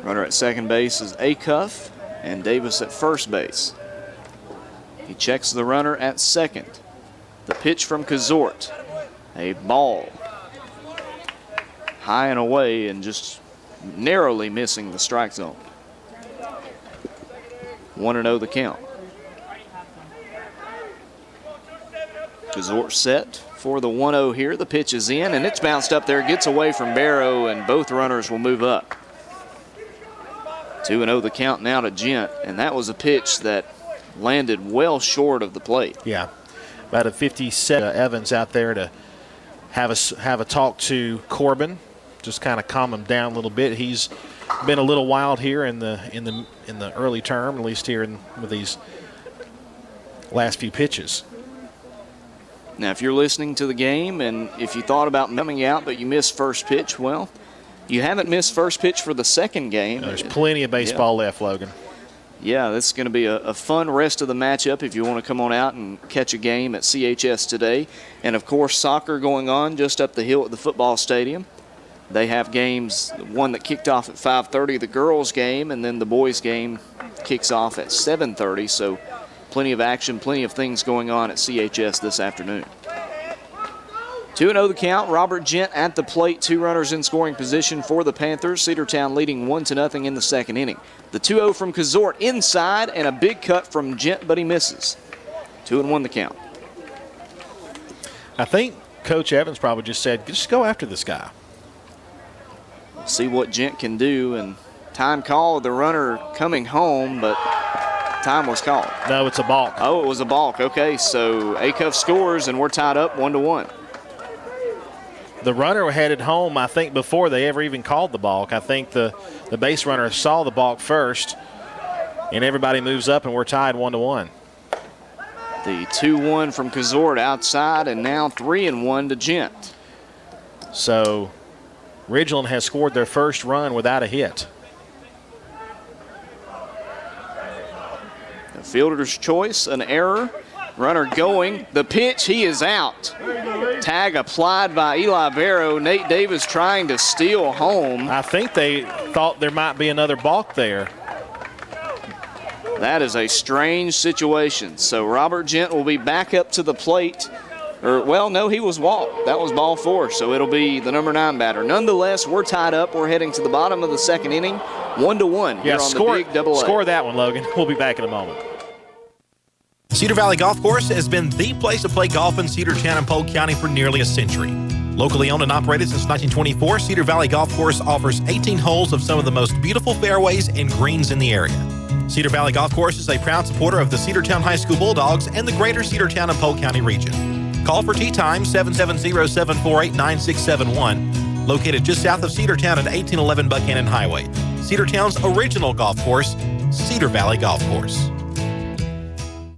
Runner at second base is Acuff, and Davis at first base. He checks the runner at second. The pitch from Kazort. A ball. High and away and just narrowly missing the strike zone. 1-0 the count. Kazort set for the 1-0 here. The pitch is in, and it's bounced up there. Gets away from Barrow, and both runners will move up. 2-0 the count now to Gent, and that was a pitch that landed well short of the plate. Yeah, about a 57. Evans out there to have a talk to Corbin, just kind of calm him down a little bit. He's been a little wild here in the early term, at least here with these last few pitches. Now, if you're listening to the game and if you thought about coming out but you missed first pitch, well, you haven't missed first pitch for the second game. There's plenty of baseball left, Logan. Yeah, this is going to be a fun rest of the matchup if you want to come on out and catch a game at CHS today. And, of course, soccer going on just up the hill at the football stadium. They have games, one that kicked off at 5:30, the girls' game, and then the boys' game kicks off at 7:30. So plenty of action, plenty of things going on at CHS this afternoon. 2-0 the count. Robert Gent at the plate. 2 runners in scoring position for the Panthers. Cedartown leading 1-0 in the second inning. The 2-0 from Kazort inside, and a big cut from Gent, but he misses. 2-1 the count. I think Coach Evans probably just said, just go after this guy. See what Gent can do, and time called. The runner coming home, but time was called. No, it's a balk. Oh, it was a balk. Okay, so Acuff scores, and we're tied up 1-1. The runner headed home, I think, before they ever even called the balk. I think the base runner saw the balk first, and everybody moves up, and we're tied 1-1. The 2-1 from Kazort outside, and now 3-1 to Gent. So Ridgeland has scored their first run without a hit. The fielder's choice, an error. Runner going. The pitch, he is out. Tag applied by Eli Barrow. Nate Davis trying to steal home. I think they thought there might be another balk there. That is a strange situation. So Robert Gent will be back up to the plate. Well, no, he was walked. That was ball 4, so it'll be the number 9 batter. Nonetheless, we're tied up. We're heading to the bottom of the second inning. 1-1 here on the Big Double A. Score that one, Logan. We'll be back in a moment. Cedar Valley Golf Course has been the place to play golf in Cedartown and Polk County for nearly a century. Locally owned and operated since 1924, Cedar Valley Golf Course offers 18 holes of some of the most beautiful fairways and greens in the area. Cedar Valley Golf Course is a proud supporter of the Cedartown High School Bulldogs and the greater Cedartown and Polk County region. Call for tee time 770-748-9671, located just south of Cedartown at 1811 Buchanan Highway. Cedartown's original golf course, Cedar Valley Golf Course.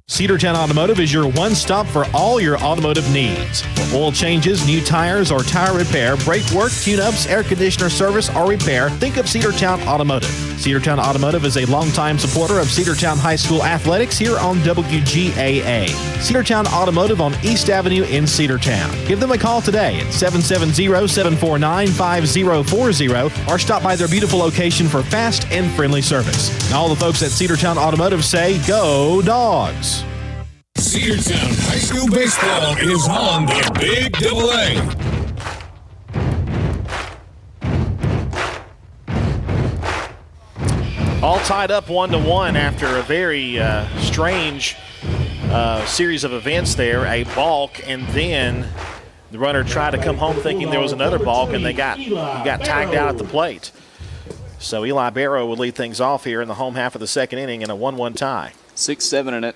Cedartown Automotive is your one-stop for all your automotive needs. For oil changes, new tires, or tire repair, brake work, tune-ups, air conditioner service, or repair, think of Cedartown Automotive. Cedartown Automotive is a longtime supporter of Cedartown High School athletics here on WGAA. Cedartown Automotive on East Avenue in Cedartown. Give them a call today at 770-749-5040 or stop by their beautiful location for fast and friendly service. And all the folks at Cedartown Automotive say, go Dogs! Cedartown High School Baseball is on the Big Double A. All tied up 1-1 after a very strange series of events there. A balk, and then the runner tried to come home thinking there was another balk, and he got tagged out at the plate. So Eli Barrow will lead things off here in the home half of the second inning in a 1-1 tie. 6, 7, and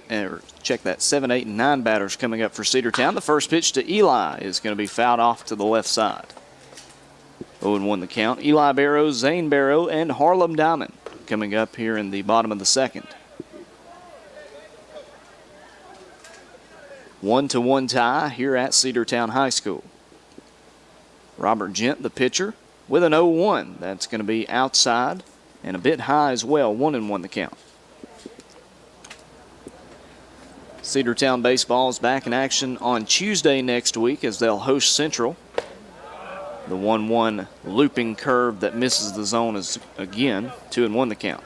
7, 8, and 9 batters coming up for Cedartown. The first pitch to Eli is going to be fouled off to the left side. 0-1 the count. Eli Barrow, Zane Barrow, and Harlem Diamond coming up here in the bottom of the second. 1-1 tie here at Cedartown High School. Robert Gent, the pitcher, with an 0-1. That's going to be outside and a bit high as well. 1-1 the count. Cedartown baseball is back in action on Tuesday next week as they'll host Central. The 1-1 looping curve that misses the zone is again 2-1 the count.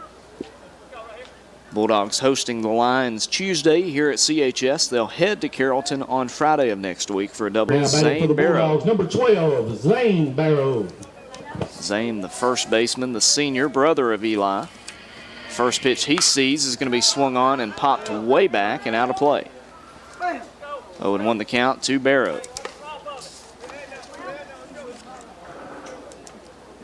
Bulldogs hosting the Lions Tuesday here at CHS. They'll head to Carrollton on Friday of next week for a double. Zane Barrow. Number 12, Zane Barrow. Zane, the first baseman, the senior, brother of Eli. First pitch he sees is going to be swung on and popped way back and out of play. 0-1 the count to Barrow.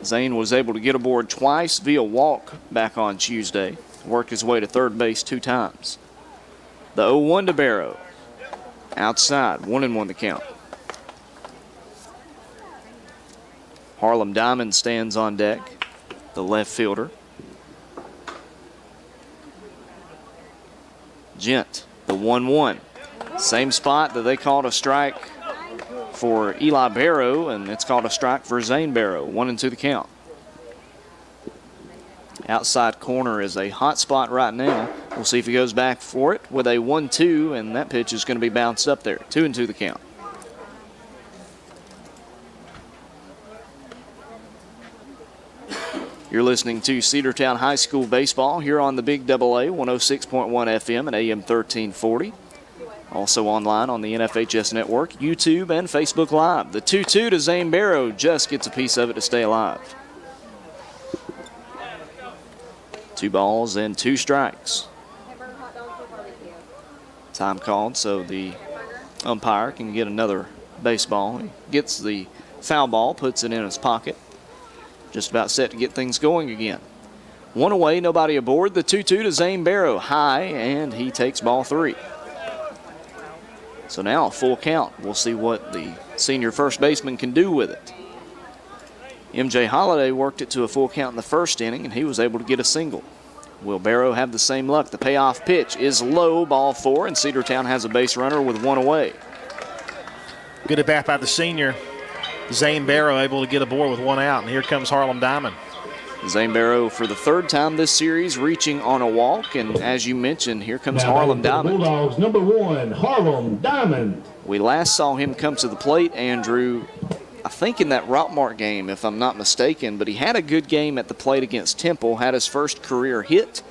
Zane was able to get aboard twice via walk back on Tuesday. Worked his way to third base 2 times. The 0-1 to Barrow. Outside, 1-1 the count. Harlem Diamond stands on deck, the left fielder. Gent, the 1-1. Same spot that they called a strike for Eli Barrow, and it's called a strike for Zane Barrow. 1-2 the count. Outside corner is a hot spot right now. We'll see if he goes back for it with a 1-2, and that pitch is going to be bounced up there. 2-2 the count. You're listening to Cedartown High School baseball here on the Big AA, 106.1 FM and AM 1340. Also online on the NFHS Network, YouTube, and Facebook Live. The 2-2 to Zane Barrow just gets a piece of it to stay alive. 2 balls and 2 strikes. Time called so the umpire can get another baseball. He gets the foul ball, puts it in his pocket. Just about set to get things going again. 1 away, nobody aboard. The 2-2 to Zane Barrow, high, and he takes ball 3. So now a full count. We'll see what the senior first baseman can do with it. MJ Holliday worked it to a full count in the first inning, and he was able to get a single. Will Barrow have the same luck? The payoff pitch is low, ball 4, and Cedartown has a base runner with 1 away. Good at bat by the senior. Zane Barrow able to get aboard with 1 out, and here comes Harlem Diamond. Zane Barrow for the 3rd time this series reaching on a walk, and as you mentioned, here comes Harlem Diamond. Bulldogs number 1, Harlem Diamond. We last saw him come to the plate, Andrew, I think in that Rockmart game, if I'm not mistaken, but he had a good game at the plate against Temple, had his first career hit.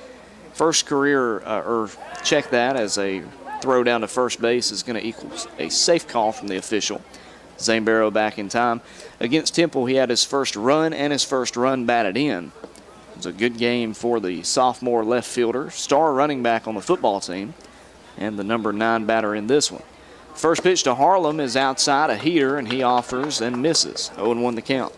First career, or check that as a throw down to first base is going to equal a safe call from the official. Zane Barrow back in time. Against Temple, he had his first run and his first run batted in. It was a good game for the sophomore left fielder, star running back on the football team, and the number 9 batter in this one. First pitch to Harlem is outside, a heater, and he offers and misses. 0-1 the count.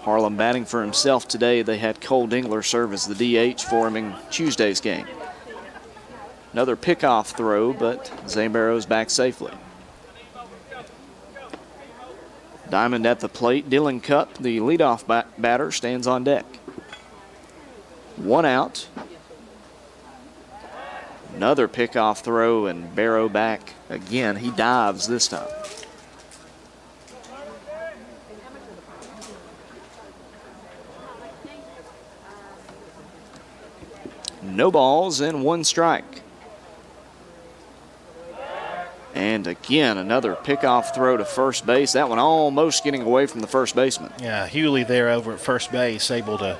Harlem batting for himself today. They had Cole Dingler serve as the DH for him in Tuesday's game. Another pickoff throw, but Zane Barrow's back safely. Diamond at the plate. Dylan Cupp, the leadoff batter, stands on deck. 1 out. Another pickoff throw, and Barrow back again. He dives this time. No balls and 1 strike. And again, another pickoff throw to first base. That one almost getting away from the first baseman. Yeah, Hewley there over at first base, able to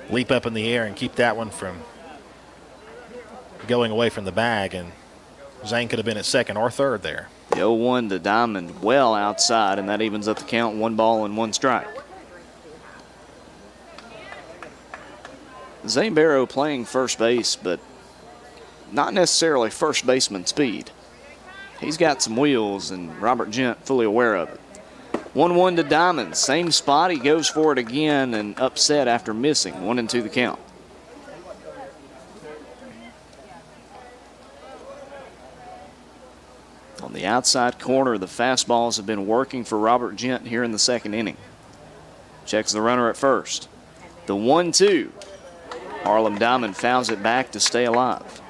leap up in the air and keep that one from going away from the bag. And Zane could have been at second or third there. The 0-1 to Diamond well outside, and that evens up the count. 1 ball and 1 strike. Zane Barrow playing first base, but not necessarily first baseman speed. He's got some wheels, and Robert Gent fully aware of it. 1-1 to Diamond. Same spot. He goes for it again and upset after missing. 1-2 the count. On the The outside corner, the fastballs have been working for Robert Gent here in the second inning. Checks the runner at first. The 1-2. Harlem Diamond fouls it back to stay alive.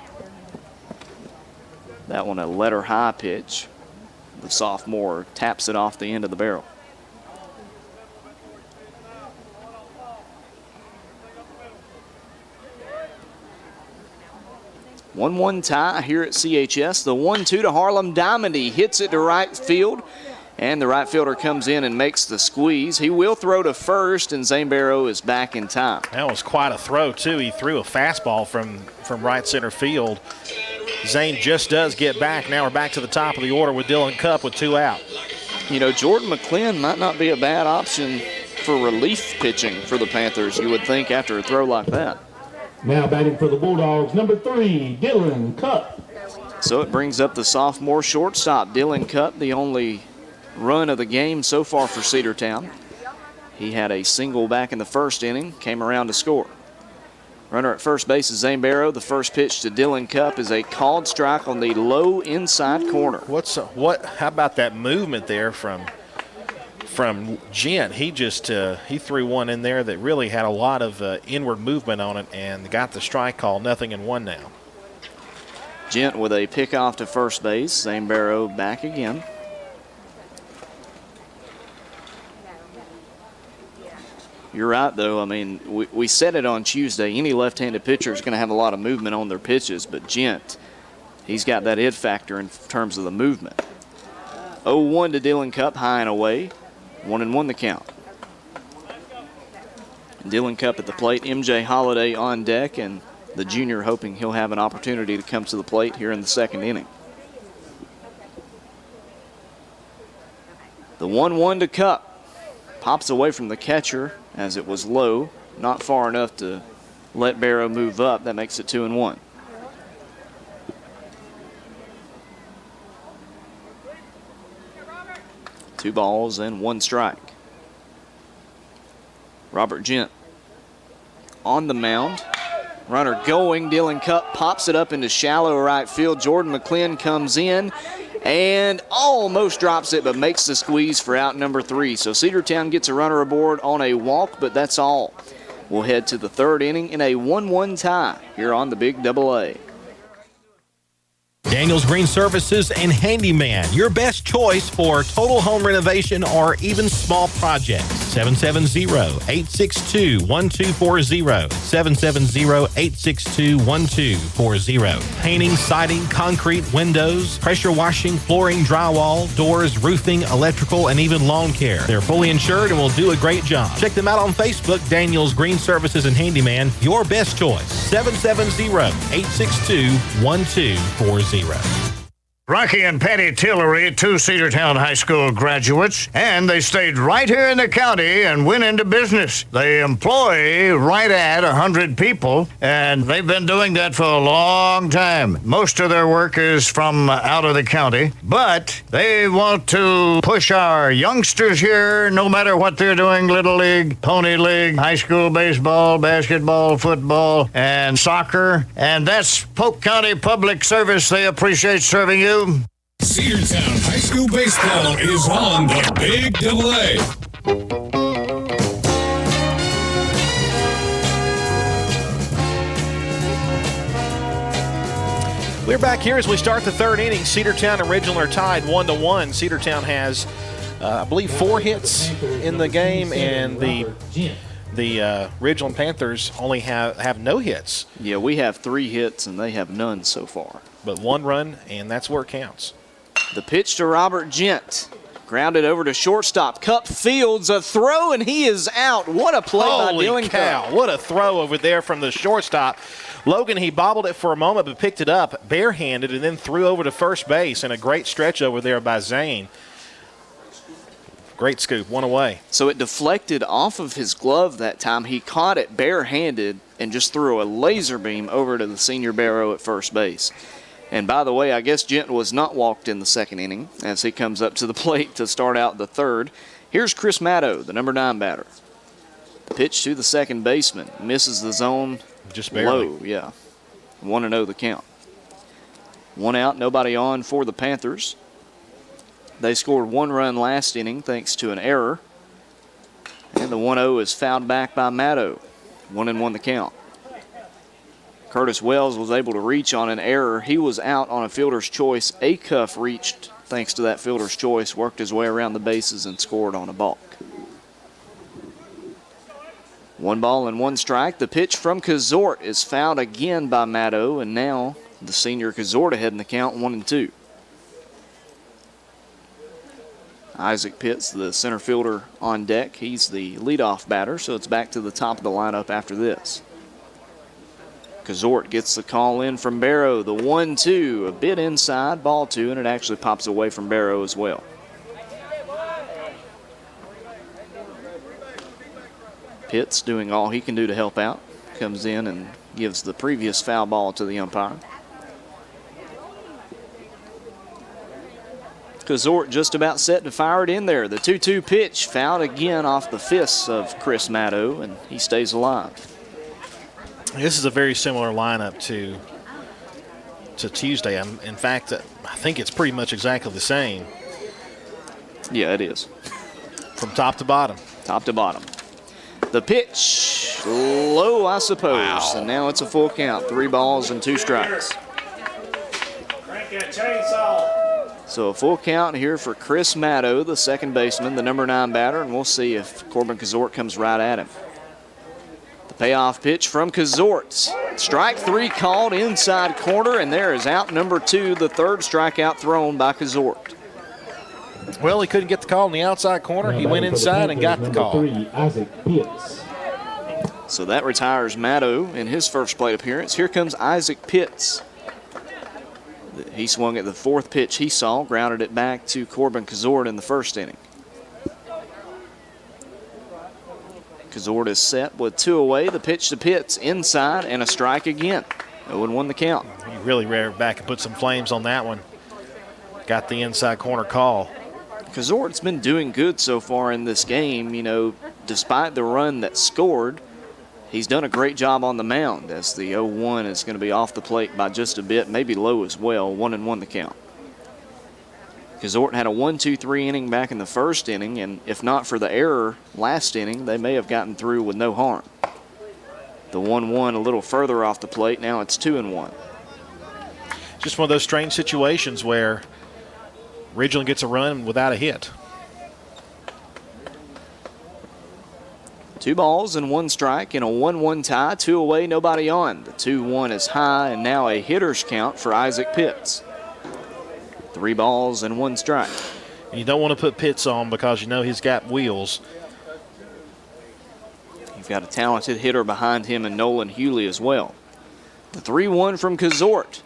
That one a letter high pitch. The sophomore taps it off the end of the barrel. One tie here at CHS. The 1-2 to Harlem Diamond. He hits it to right field, and the right fielder comes in and makes the squeeze. He will throw to first, and Zane Barrow is back in time. That was quite a throw, too. He threw a fastball from right center field. Zane just does get back. Now we're back to the top of the order with Dylan Cupp with 2 out. You know, Jordan McClin might not be a bad option for relief pitching for the Panthers, you would think, after a throw like that. Now batting for the Bulldogs, number 3, Dylan Cupp. So it brings up the sophomore shortstop, Dylan Cupp, the only run of the game so far for Cedartown. He had a single back in the first inning, came around to score. Runner at first base is Zane Barrow. The first pitch to Dylan Cupp is a called strike on the low inside corner. How about that movement there from Gent? He just he threw one in there that really had a lot of inward movement on it and got the strike call. 0-1 now. Gent with a pickoff to first base. Zane Barrow back again. You're right, though. I mean, we said it on Tuesday. Any left-handed pitcher is going to have a lot of movement on their pitches, but Gent, he's got that it factor in terms of the movement. 0-1 to Dylan Cupp, high and away. 1-1 the count. Dylan Cupp at the plate. MJ Holiday on deck, and the junior hoping he'll have an opportunity to come to the plate here in the second inning. The 1-1 to Cupp. Pops away from the catcher as it was low, not far enough to let Barrow move up. That makes it 2-1. Two balls and one strike. Robert Gent on the mound. Runner going. Dylan Cupp pops it up into shallow right field. Jordan McClin comes in and almost drops it, but makes the squeeze for out number 3. So Cedartown gets a runner aboard on a walk, but that's all. We'll head to the third inning in a 1-1 tie here on the Big Double A. Daniels Green Services and Handyman, your best choice for total home renovation or even small projects. 770-862-1240. 770-862-1240. Painting, siding, concrete, windows, pressure washing, flooring, drywall, doors, roofing, electrical, and even lawn care. They're fully insured and will do a great job. Check them out on Facebook, Daniels Green Services and Handyman, your best choice. 770-862-1240. Rocky and Patty Tillery, 2 Cedartown High School graduates, and they stayed right here in the county and went into business. They employ right at 100 people, and they've been doing that for a long time. Most of their work is from out of the county, but they want to push our youngsters here, no matter what they're doing, Little League, Pony League, high school baseball, basketball, football, and soccer, and that's Polk County Public Service. They appreciate serving you. Cedartown High School Baseball is on the Big Double A. We're back here as we start the third inning. Cedartown and Ridgeland are tied 1-1. Cedartown has, I believe, 4 hits in the game, and the Ridgeland Panthers only have no hits. Yeah, we have 3 hits, and they have none so far. But 1 run, and that's where it counts. The pitch to Robert Gent. Grounded over to shortstop. Cupp fields a throw, and he is out. What a play by Dylan Cupp. What a throw over there from the shortstop. Logan, he bobbled it for a moment, but picked it up barehanded and then threw over to first base, and a great stretch over there by Zane. Great scoop, 1 away. So it deflected off of his glove that time. He caught it barehanded and just threw a laser beam over to the senior Barrow at first base. And by the way, I guess Gent was not walked in the second inning as he comes up to the plate to start out the third. Here's Chris Maddow, the number 9 batter. Pitch to the second baseman. Misses the zone just barely. Low, yeah. 1-0 the count. 1 out, nobody on for the Panthers. They scored 1 run last inning thanks to an error. And the 1-0 is fouled back by Maddow. 1-1 the count. Curtis Wells was able to reach on an error. He was out on a fielder's choice. Acuff reached thanks to that fielder's choice, worked his way around the bases and scored on a balk. 1 ball and 1 strike. The pitch from Kazort is fouled again by Maddow, and now the senior Kazort ahead in the count, 1-2. Isaac Pitts, the center fielder, on deck. He's the leadoff batter, so it's back to the top of the lineup after this. Kazort gets the call in from Barrow. The 1-2, a bit inside, ball 2, and it actually pops away from Barrow as well. Pitts doing all he can do to help out. Comes in and gives the previous foul ball to the umpire. Kazort just about set to fire it in there. The 2-2 pitch fouled again off the fists of Chris Maddow, and he stays alive. This is a very similar lineup to Tuesday. In fact, I think it's pretty much exactly the same. Yeah, it is. From top to bottom. Top to bottom. The pitch, low, I suppose. Wow. And now it's a full count. 3 balls and 2 strikes. Crank that chainsaw. So a full count here for Chris Maddow, the second baseman, the number 9 batter, and we'll see if Corbin Kazort comes right at him. The payoff pitch from Kazort. Strike 3 called inside corner, and there is out number 2, the third strikeout thrown by Kazort. Well, he couldn't get the call in the outside corner. He went inside and got the call. 3, Isaac Pitts. So that retires Maddow in his first plate appearance. Here comes Isaac Pitts. He swung at the 4th pitch he saw, grounded it back to Corbin Kazort in the first inning. Kazort is set with 2 away. The pitch to Pitts inside and a strike again. 0-1 the count. He really reared back and put some flames on that one. Got the inside corner call. Kazort's been doing good so far in this game. You know, despite the run that scored, he's done a great job on the mound as the 0-1 is going to be off the plate by just a bit, maybe low as well. 1-1 the count. Kazort had a 1-2-3 inning back in the first inning, and if not for the error last inning, they may have gotten through with no harm. The 1-1 a little further off the plate. Now it's 2-1. Just one of those strange situations where Ridgeland gets a run without a hit. 2 balls and 1 strike in a 1-1 tie. 2 away, nobody on. The 2-1 is high, and now a hitter's count for Isaac Pitts. 3 balls and 1 strike. And you don't want to put Pitts on because you know he's got wheels. You've got a talented hitter behind him in Nolan Hewley as well. The 3-1 from Kazort.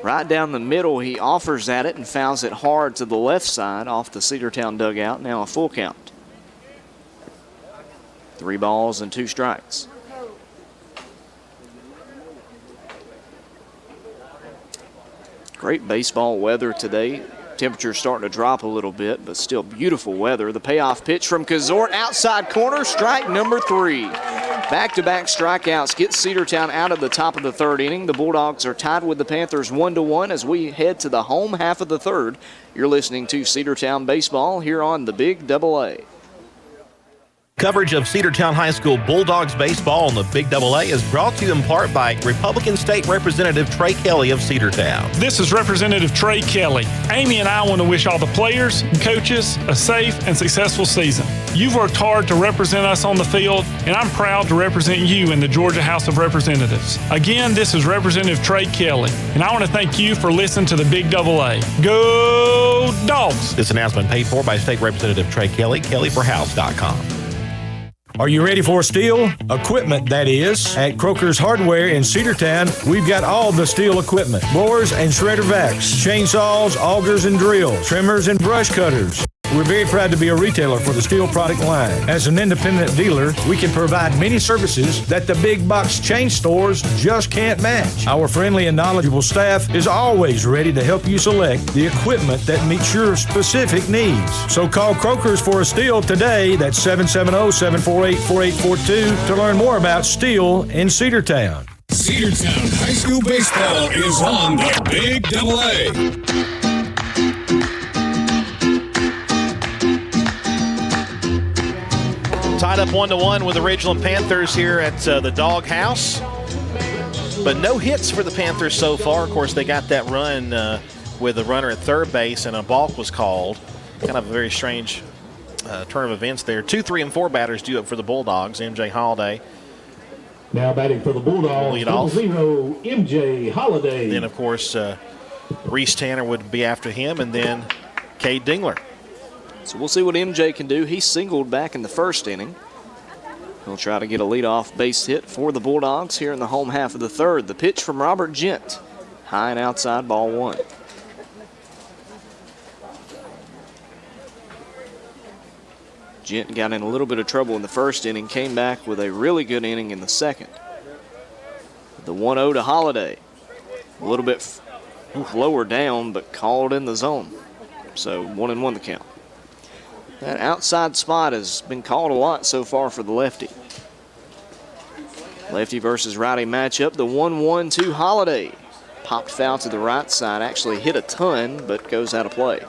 Right down the middle, he offers at it and fouls it hard to the left side off the Cedartown dugout. Now a full count. 3 balls and 2 strikes. Great baseball weather today. Temperature's starting to drop a little bit, but still beautiful weather. The payoff pitch from Kazort, outside corner, strike number 3. Back-to-back strikeouts get Cedartown out of the top of the 3rd inning. The Bulldogs are tied with the Panthers 1-1 as we head to the home half of the 3rd. You're listening to Cedartown Baseball here on the Big Double A. Coverage of Cedartown High School Bulldogs baseball on the Big Double A is brought to you in part by Republican State Representative Trey Kelly of Cedartown. This is Representative Trey Kelly. Amy and I want to wish all the players and coaches a safe and successful season. You've worked hard to represent us on the field, and I'm proud to represent you in the Georgia House of Representatives. Again, this is Representative Trey Kelly, and I want to thank you for listening to the Big Double A. Go Dogs! This announcement paid for by State Representative Trey Kelly, kellyforhouse.com. Are you ready for steel? Equipment, that is. At Croker's Hardware in Cedartown, we've got all the steel equipment. Blowers and shredder vacs, chainsaws, augers and drills, trimmers and brush cutters. We're very proud to be a retailer for the steel product line. As an independent dealer, we can provide many services that the big box chain stores just can't match. Our friendly and knowledgeable staff is always ready to help you select the equipment that meets your specific needs. So call Croker's for a steel today. That's 770-748-4842 to learn more about steel in Cedartown. Cedartown High School Baseball is on the Big Double A. Tied up 1-1 with the Ridgeland Panthers here at the Dog House. But no hits for the Panthers so far. Of course, they got that run with a runner at third base, and a balk was called. Kind of a very strange turn of events there. 2, 3, and 4 batters due up for the Bulldogs. MJ Holiday. Now batting for the Bulldogs, Lead off. 0, MJ Holiday. Then, of course, Reese Tanner would be after him, and then Cade Dingler. So we'll see what MJ can do. He singled back in the first inning. He'll try to get a leadoff base hit for the Bulldogs here in the home half of the third. The pitch from Robert Gent. High and outside, ball 1. Gent got in a little bit of trouble in the first inning, came back with a really good inning in the second. The 1-0 to Holiday. A little bit lower down, but called in the zone. So 1-1 the count. That outside spot has been called a lot so far for the lefty. Lefty versus righty matchup. The 1-1 to Holiday. Popped foul to the right side. Actually hit a ton, but goes out of play.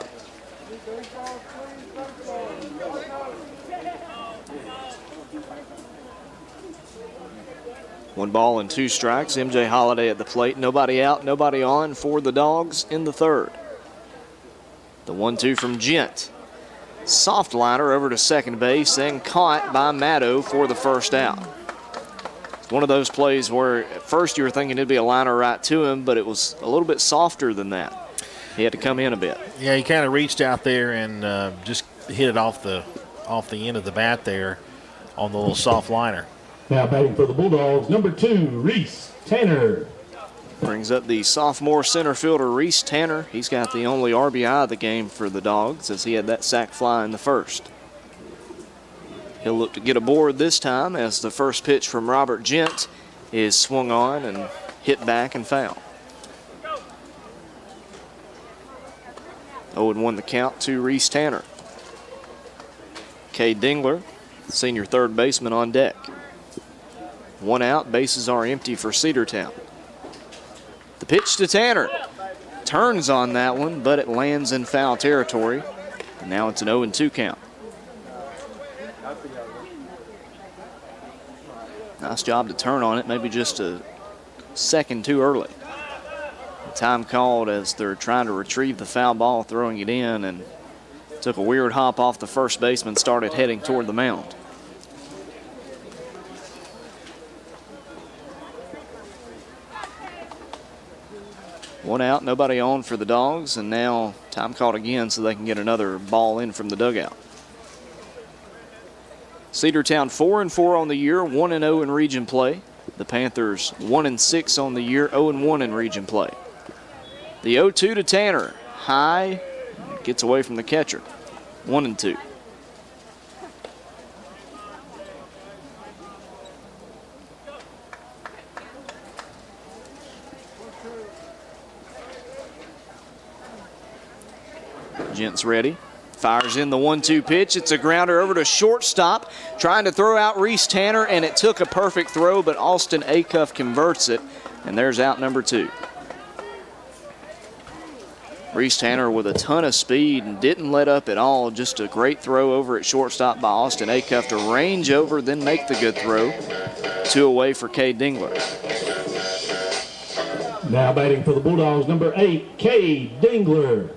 One ball and 2 strikes. MJ Holiday at the plate. Nobody out, nobody on for the Dogs in the third. The 1-2 from Gent. Soft liner over to second base and caught by Maddow for the first out. It's one of those plays where at first you were thinking it'd be a liner right to him, but it was a little bit softer than that. He had to come in a bit. Yeah, he kind of reached out there and just hit it off the end of the bat there on the little soft liner. Now batting for the Bulldogs, number 2, Reese Tanner. Brings up the sophomore center fielder, Reese Tanner. He's got the only RBI of the game for the Dogs as he had that sac fly in the first. He'll look to get aboard this time as the first pitch from Robert Gent is swung on and hit back and foul. 0-1 the count to Reese Tanner. Cade Dingler, senior third baseman, on deck. 1 out, bases are empty for Cedartown. The pitch to Tanner. Turns on that one, but it lands in foul territory. And now it's an 0-2 count. Nice job to turn on it, maybe just a second too early. Time called as they're trying to retrieve the foul ball, throwing it in, and took a weird hop off the first baseman, started heading toward the mound. One out, nobody on for the Dogs, and now time called again so they can get another ball in from the dugout. Cedartown 4-4 on the year, 1-0 in region play. The Panthers 1-6 on the year, 0-1 in region play. The 0-2 to Tanner, high, gets away from the catcher, 1-2. Gent's ready. Fires in the 1-2 pitch. It's a grounder over to shortstop, trying to throw out Reese Tanner, and it took a perfect throw, but Austin Acuff converts it, and there's out number 2. Reese Tanner with a ton of speed and didn't let up at all. Just a great throw over at shortstop by Austin Acuff to range over, then make the good throw. 2 away for Cade Dingler. Now batting for the Bulldogs, number 8, Cade Dingler.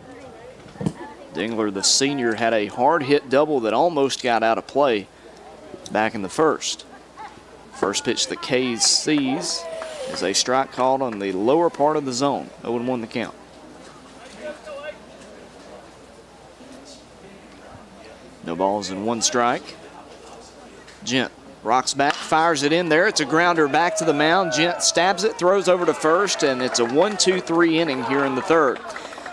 Dingler, the senior, had a hard hit double that almost got out of play back in the first. First pitch that Cade sees is a strike called on the lower part of the zone. 0-1 the count. No balls and 1 strike. Gent rocks back, fires it in there. It's a grounder back to the mound. Gent stabs it, throws over to first, and it's a 1-2-3 inning here in the third.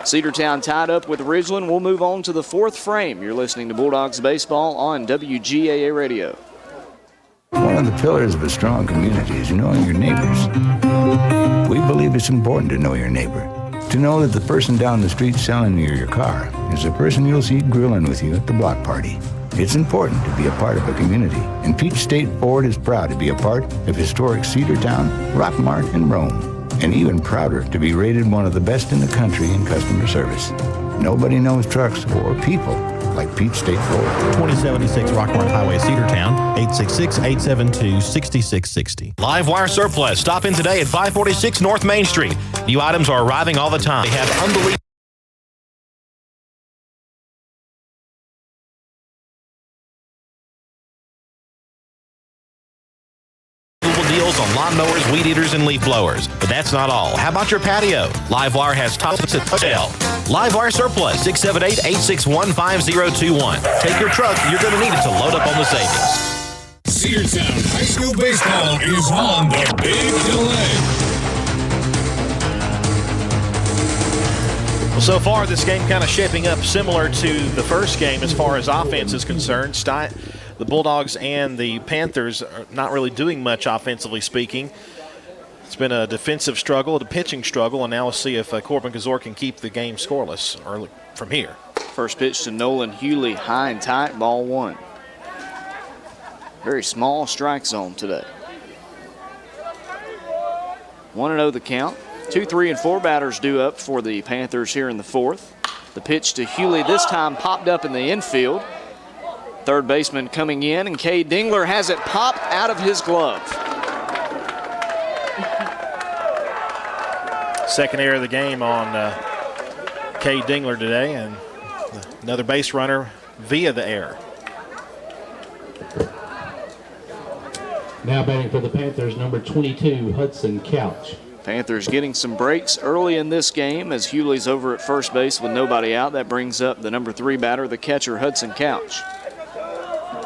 Cedartown tied up with Ridgeland. We'll move on to the 4th frame. You're listening to Bulldogs Baseball on WGAA Radio. One of the pillars of a strong community is knowing your neighbors. We believe it's important to know your neighbor. To know that the person down the street selling you your car is the person you'll see grilling with you at the block party. It's important to be a part of a community, and Peach State Ford is proud to be a part of historic Cedartown, Rockmart, and Rome, and even prouder to be rated one of the best in the country in customer service. Nobody knows trucks or people like Pete State Ford. 2076 Rockmart Highway, Cedartown, 866-872-6660. Livewire Surplus. Stop in today at 546 North Main Street. New items are arriving all the time. They have unbelievable deals on lawnmowers, weed eaters, and leaf blowers. But that's not all. How about your patio? Livewire has tops at sale. Livewire Surplus, 678-861-5021. Take your truck. You're going to need it to load up on the savings. Cedartown High School Baseball is on the Big Delay. Well, so far, this game kind of shaping up similar to the first game as far as offense is concerned. The Bulldogs and the Panthers are not really doing much offensively speaking. It's been a defensive struggle, a pitching struggle, and now we'll see if Corbin Kazor can keep the game scoreless early from here. First pitch to Nolan Hewley, high and tight, ball one. Very small strike zone today. 1-0 the count. 2, 3, and 4 batters due up for the Panthers here in the fourth. The pitch to Hewley this time popped up in the infield. Third baseman coming in, and Cade Dingler has it popped out of his glove. Second error of the game on Cade Dingler today, and another base runner via the error. Now batting for the Panthers, number 22, Hudson Couch. Panthers getting some breaks early in this game as Hewley's over at first base with nobody out. That brings up the number 3 batter, the catcher, Hudson Couch.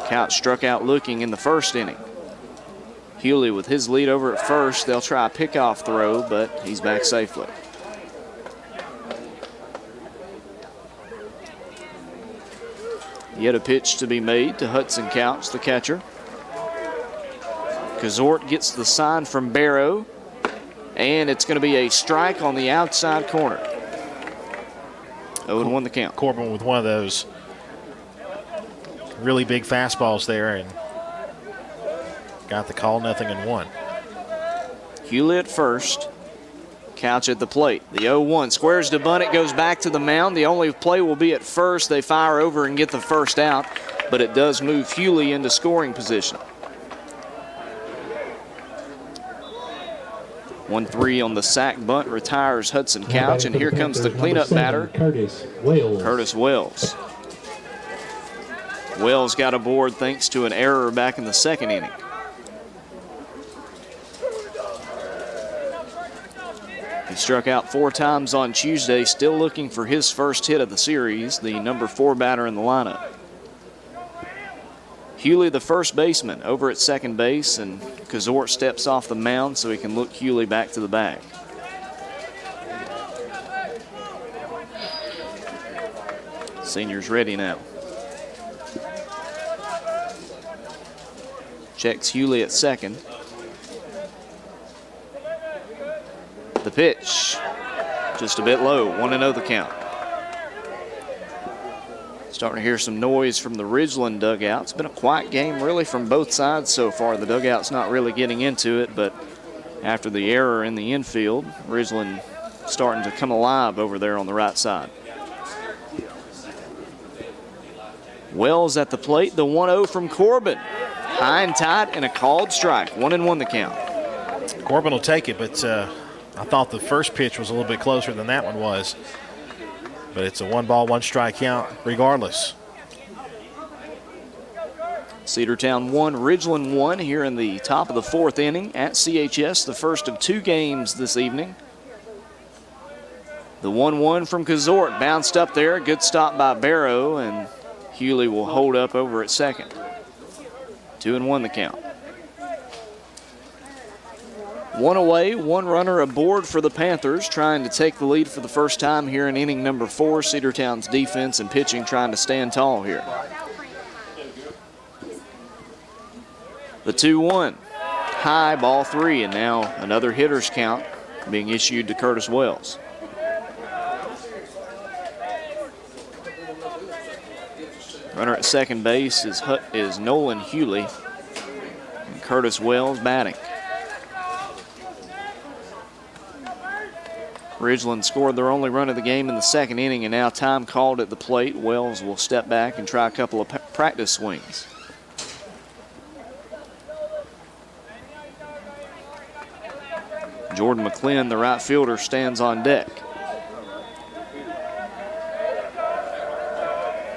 Couch struck out looking in the first inning. Hewley with his lead over at first. They'll try a pickoff throw, but he's back safely. Yet a pitch to be made to Hudson Couch, the catcher. Kazort gets the sign from Barrow, and it's going to be a strike on the outside corner. 0-1 the count. Corbin with one of those really big fastballs there and got the call, 0-1. Hewley at first. Couch at the plate. The 0-1 squares to bunt. It goes back to the mound. The only play will be at first. They fire over and get the first out, but it does move Hewley into scoring position. 1-3 on the sack bunt retires Hudson Couch, and here comes the cleanup batter, Curtis Wells. Wells got aboard thanks to an error back in the second inning. He struck out 4 times on Tuesday, still looking for his first hit of the series, the number 4 batter in the lineup. Hewley, the first baseman, over at second base, and Kazort steps off the mound so he can look Hewley back to the bag. Senior's ready now. Checks Hewley at second. The pitch, just a bit low, 1-0 the count. Starting to hear some noise from the Ridgeland dugout. It's been a quiet game really from both sides so far. The dugout's not really getting into it, but after the error in the infield, Ridgeland starting to come alive over there on the right side. Wells at the plate, the 1-0 from Corbin. High and tight and a called strike. 1-1 the count. Corbin will take it, but I thought the first pitch was a little bit closer than that one was. But it's a 1-ball, 1-strike count regardless. Cedartown 1, Ridgeland 1 here in the top of the 4th inning at CHS, the first of 2 games this evening. The 1-1 from Kazort bounced up there. Good stop by Barrow, and Hewley will hold up over at second. 2-1 the count. 1 away, 1 runner aboard for the Panthers, trying to take the lead for the first time here in inning number 4. Cedartown's defense and pitching trying to stand tall here. The 2-1, high, ball 3, and now another hitter's count being issued to Curtis Wells. Runner at second base is Nolan Hewley, and Curtis Wells batting. Ridgeland scored their only run of the game in the second inning, and now time called at the plate. Wells will step back and try a couple of practice swings. Jordan McClin, the right fielder, stands on deck.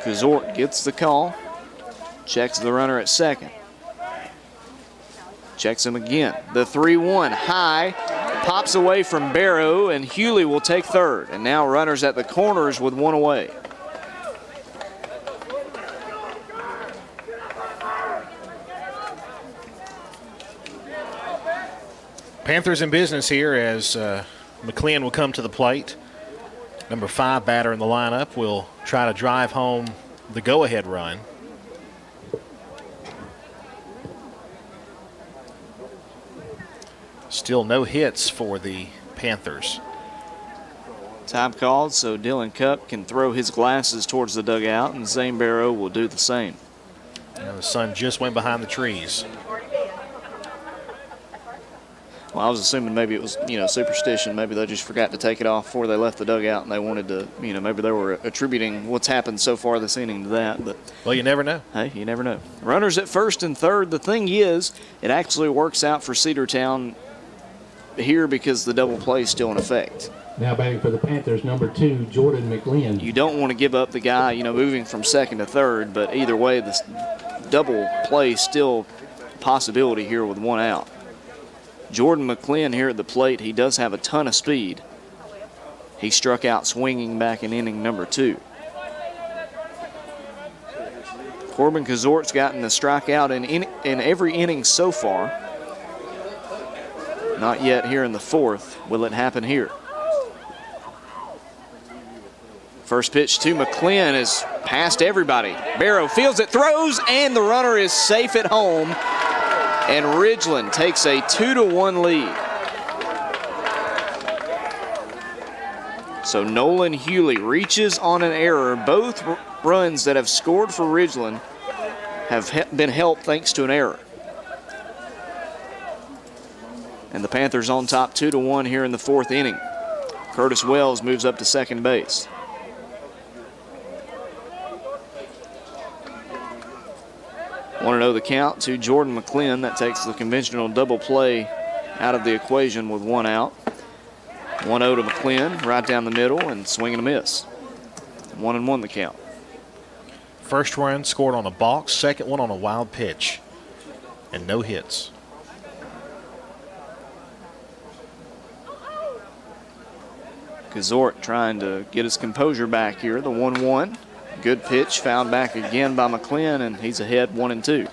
Kazort gets the call, checks the runner at second. Checks him again. The 3-1 high, pops away from Barrow, and Hewley will take third. And now runners at the corners with one away. Panthers in business here as McLean will come to the plate. Number 5 batter in the lineup will try to drive home the go-ahead run. Still no hits for the Panthers. Time called, so Dylan Cup can throw his glasses towards the dugout, and Zane Barrow will do the same. And the sun just went behind the trees. Well, I was assuming maybe it was, superstition. Maybe they just forgot to take it off before they left the dugout, and they wanted to, maybe they were attributing what's happened so far this inning to that. But well, you never know. Hey, you never know. Runners at first and third. The thing is, it actually works out for Cedartown here because the double play is still in effect. Now batting for the Panthers, number 2, Jordan McLean. You don't want to give up the guy, moving from second to third, but either way, this double play still a possibility here with one out. Jordan McLean here at the plate, he does have a ton of speed. He struck out swinging back in inning number 2. Corbin Kazort's gotten a strikeout in every inning so far. Not yet here in the 4th. Will it happen here? First pitch to McLean is past everybody. Barrow fields it, throws, and the runner is safe at home. And Ridgeland takes a 2-1 lead. So Nolan Hewley reaches on an error. Both runs that have scored for Ridgeland have been helped thanks to an error. And the Panthers on top 2-1 here in the 4th inning. Curtis Wells moves up to second base. Want to know the count to Jordan McLean. That takes the conventional double play out of the equation with one out. 1-0 to McLean, right down the middle, and swing and a miss. 1-1 the count. First run scored on a balk, second one on a wild pitch, and no hits. Kazort trying to get his composure back here. The 1-1. Good pitch, found back again by McLean, and he's ahead 1-2.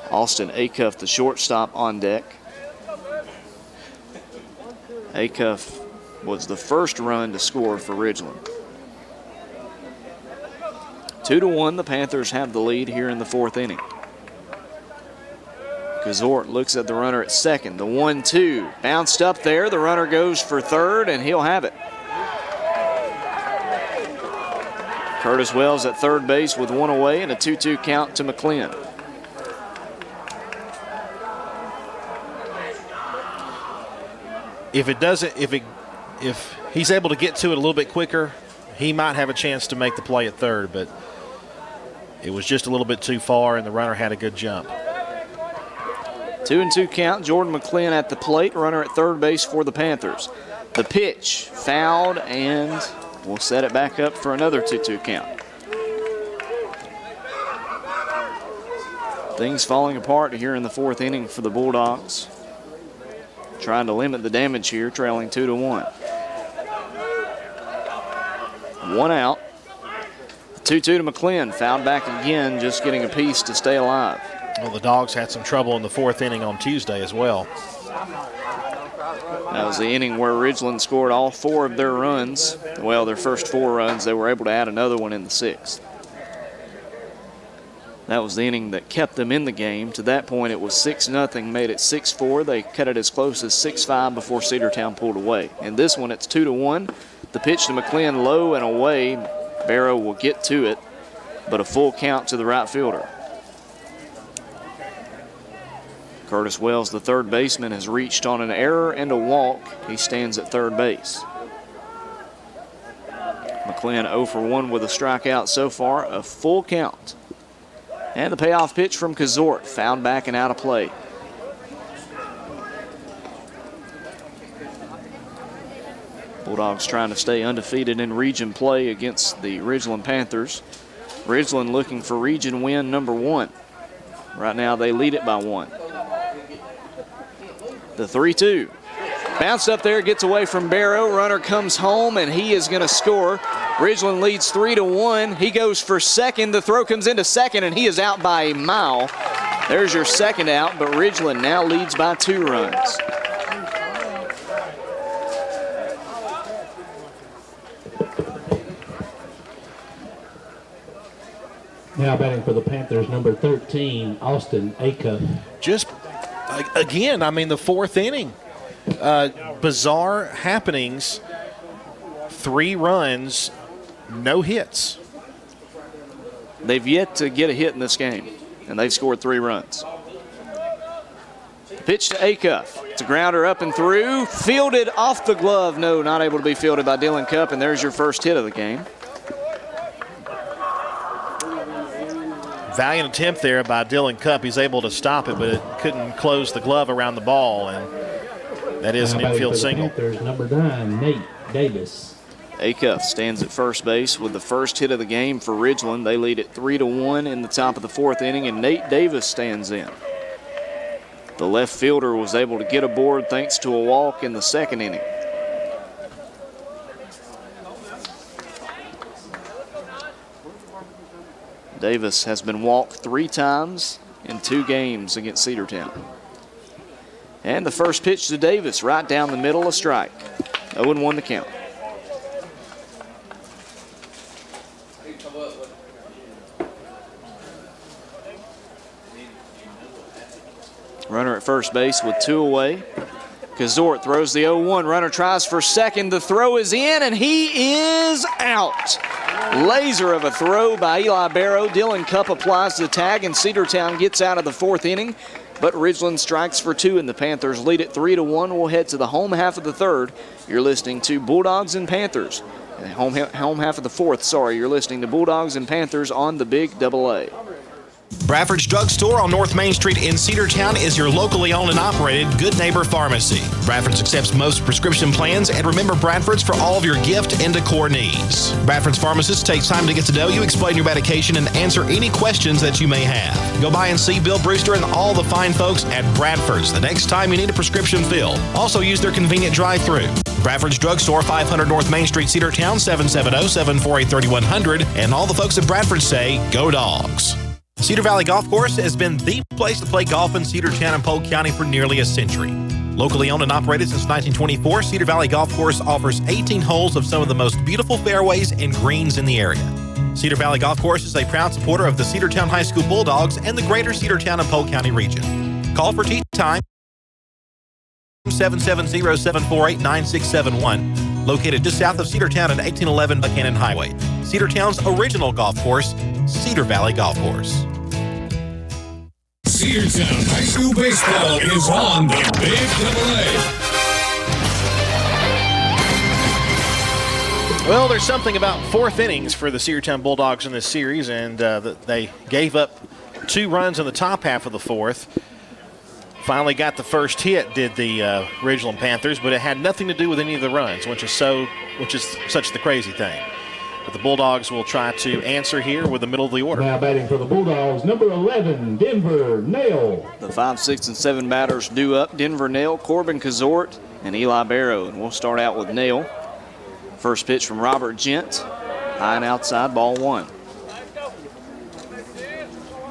Austin Acuff, the shortstop, on deck. Acuff was the first run to score for Ridgeland. 2-1, the Panthers have the lead here in the 4th inning. Kazort looks at the runner at second. The 1-2 bounced up there. The runner goes for third, and he'll have it. Curtis Wells at third base with one away and a 2-2 count to McLean. If he's able to get to it a little bit quicker, he might have a chance to make the play at third, but it was just a little bit too far, and the runner had a good jump. 2-2 count. Jordan McLean at the plate. Runner at third base for the Panthers. The pitch fouled, and we'll set it back up for another 2-2 count. Things falling apart here in the 4th inning for the Bulldogs. Trying to limit the damage here, trailing 2-1. One out. 2-2 to McLean. Fouled back again, just getting a piece to stay alive. Well, the Dogs had some trouble in the 4th inning on Tuesday as well. That was the inning where Ridgeland scored all 4 of their runs. Well, their first 4 runs. They were able to add another one in the 6th. That was the inning that kept them in the game. To that point, it was 6-0, made it 6-4. They cut it as close as 6-5 before Cedartown pulled away. In this one, it's 2-1. The pitch to McLean, low and away. Barrow will get to it, but a full count to the right fielder. Curtis Wells, the third baseman, has reached on an error and a walk. He stands at third base. McClin 0 for 1 with a strikeout so far, a full count. And the payoff pitch from Kazort, fouled back and out of play. Bulldogs trying to stay undefeated in region play against the Ridgeland Panthers. Ridgeland looking for region win number 1. Right now they lead it by 1. The 3-2. Bounced up there, gets away from Barrow. Runner comes home, and he is going to score. Ridgeland leads 3-1. He goes for second. The throw comes into second, and he is out by a mile. There's your second out, but Ridgeland now leads by 2 runs. Now batting for the Panthers, number 13, Austin Acuff. Just, again, I mean, the 4th inning. Bizarre happenings. 3 runs, no hits. They've yet to get a hit in this game, and they've scored 3 runs. Pitch to Acuff. It's a grounder up and through. Fielded off the glove. No, not able to be fielded by Dylan Cupp, and there's your first hit of the game. Valiant attempt there by Dylan Cupp. He's able to stop it, but it couldn't close the glove around the ball, and that is an infield single. Panthers, number 9, Nate Davis. Acuff stands at first base with the first hit of the game for Ridgeland. They lead it 3-1 in the top of the 4th inning, and Nate Davis stands in. The left fielder was able to get aboard thanks to a walk in the 2nd inning. Davis has been walked 3 times in 2 games against Cedartown. And the first pitch to Davis, right down the middle, a strike. 0-1 the count. Runner at first base with 2 away. Kazort throws the 0-1. Runner tries for second. The throw is in, and he is out. Laser of a throw by Eli Barrow. Dylan Cupp applies the tag, and Cedartown gets out of the 4th inning. But Ridgeland strikes for 2, and the Panthers lead it 3-1. We'll head to the home half of the 3rd. You're listening to Bulldogs and Panthers. And home half of the 4th, sorry. You're listening to Bulldogs and Panthers on the Big AA. Bradford's Drugstore on North Main Street in Cedartown is your locally owned and operated Good Neighbor Pharmacy. Bradford's accepts most prescription plans, and remember Bradford's for all of your gift and decor needs. Bradford's pharmacist takes time to get to know you, explain your medication, and answer any questions that you may have. Go by and see Bill Brewster and all the fine folks at Bradford's the next time you need a prescription filled. Also use their convenient drive-thru. Bradford's Drugstore, 500 North Main Street, Cedartown, 770-748-3100. And all the folks at Bradford say, go Dogs. Cedar Valley Golf Course has been the place to play golf in Cedartown and Polk County for nearly a century. Locally owned and operated since 1924, Cedar Valley Golf Course offers 18 holes of some of the most beautiful fairways and greens in the area. Cedar Valley Golf Course is a proud supporter of the Cedartown High School Bulldogs and the greater Cedartown and Polk County region. Call for tee time 770-748-9671, located just south of Cedartown at 1811 Buchanan Highway. Cedartown's original golf course, Cedar Valley Golf Course. Cedartown High School Baseball is on the Big AA. Well, there's something about 4th innings for the Cedartown Bulldogs in this series, and they gave up 2 runs in the top half of the 4th. Finally got the first hit, did the Ridgeland Panthers, but it had nothing to do with any of the runs, which is such the crazy thing. But the Bulldogs will try to answer here with the middle of the order. Now batting for the Bulldogs, number 11, Denver Nail. The 5, 6, and 7 batters due up. Denver Nail, Corbin Kazort, and Eli Barrow. And we'll start out with Nail. First pitch from Robert Gent. High and outside, ball 1.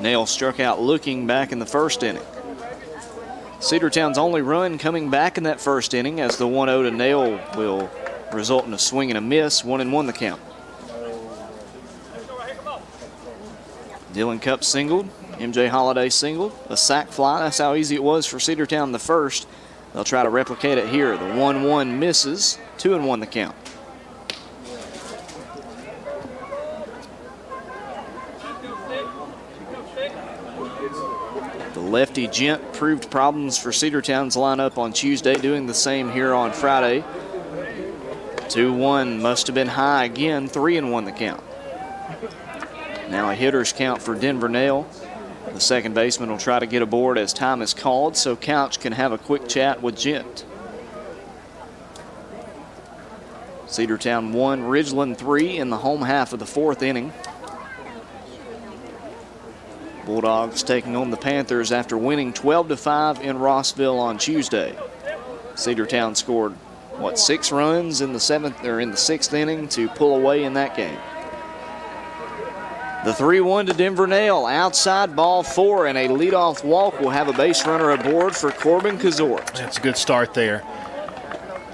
Nail struck out looking back in the 1st inning. Cedartown's only run coming back in that 1st inning, as the 1-0 to Nail will result in a swing and a miss. 1-1 the count. Dylan Cupp singled. MJ Holiday singled. A sac fly. That's how easy it was for Cedartown in the 1st. They'll try to replicate it here. The 1-1 misses. 2-1 the count. The lefty Gent proved problems for Cedartown's lineup on Tuesday, doing the same here on Friday. 2-1 must have been high again, 3-1 the count. Now a hitter's count for Denver Nail. The second baseman will try to get aboard as time is called so Couch can have a quick chat with Gent. Cedartown 1, Ridgeland 3 in the home half of the fourth inning. Bulldogs taking on the Panthers after winning 12-5 in Rossville on Tuesday. Cedartown scored, 6 runs in the sixth inning to pull away in that game. The 3-1 to Denver Nail, outside ball 4, and a leadoff walk will have a base runner aboard for Corbin Kazort. That's a good start there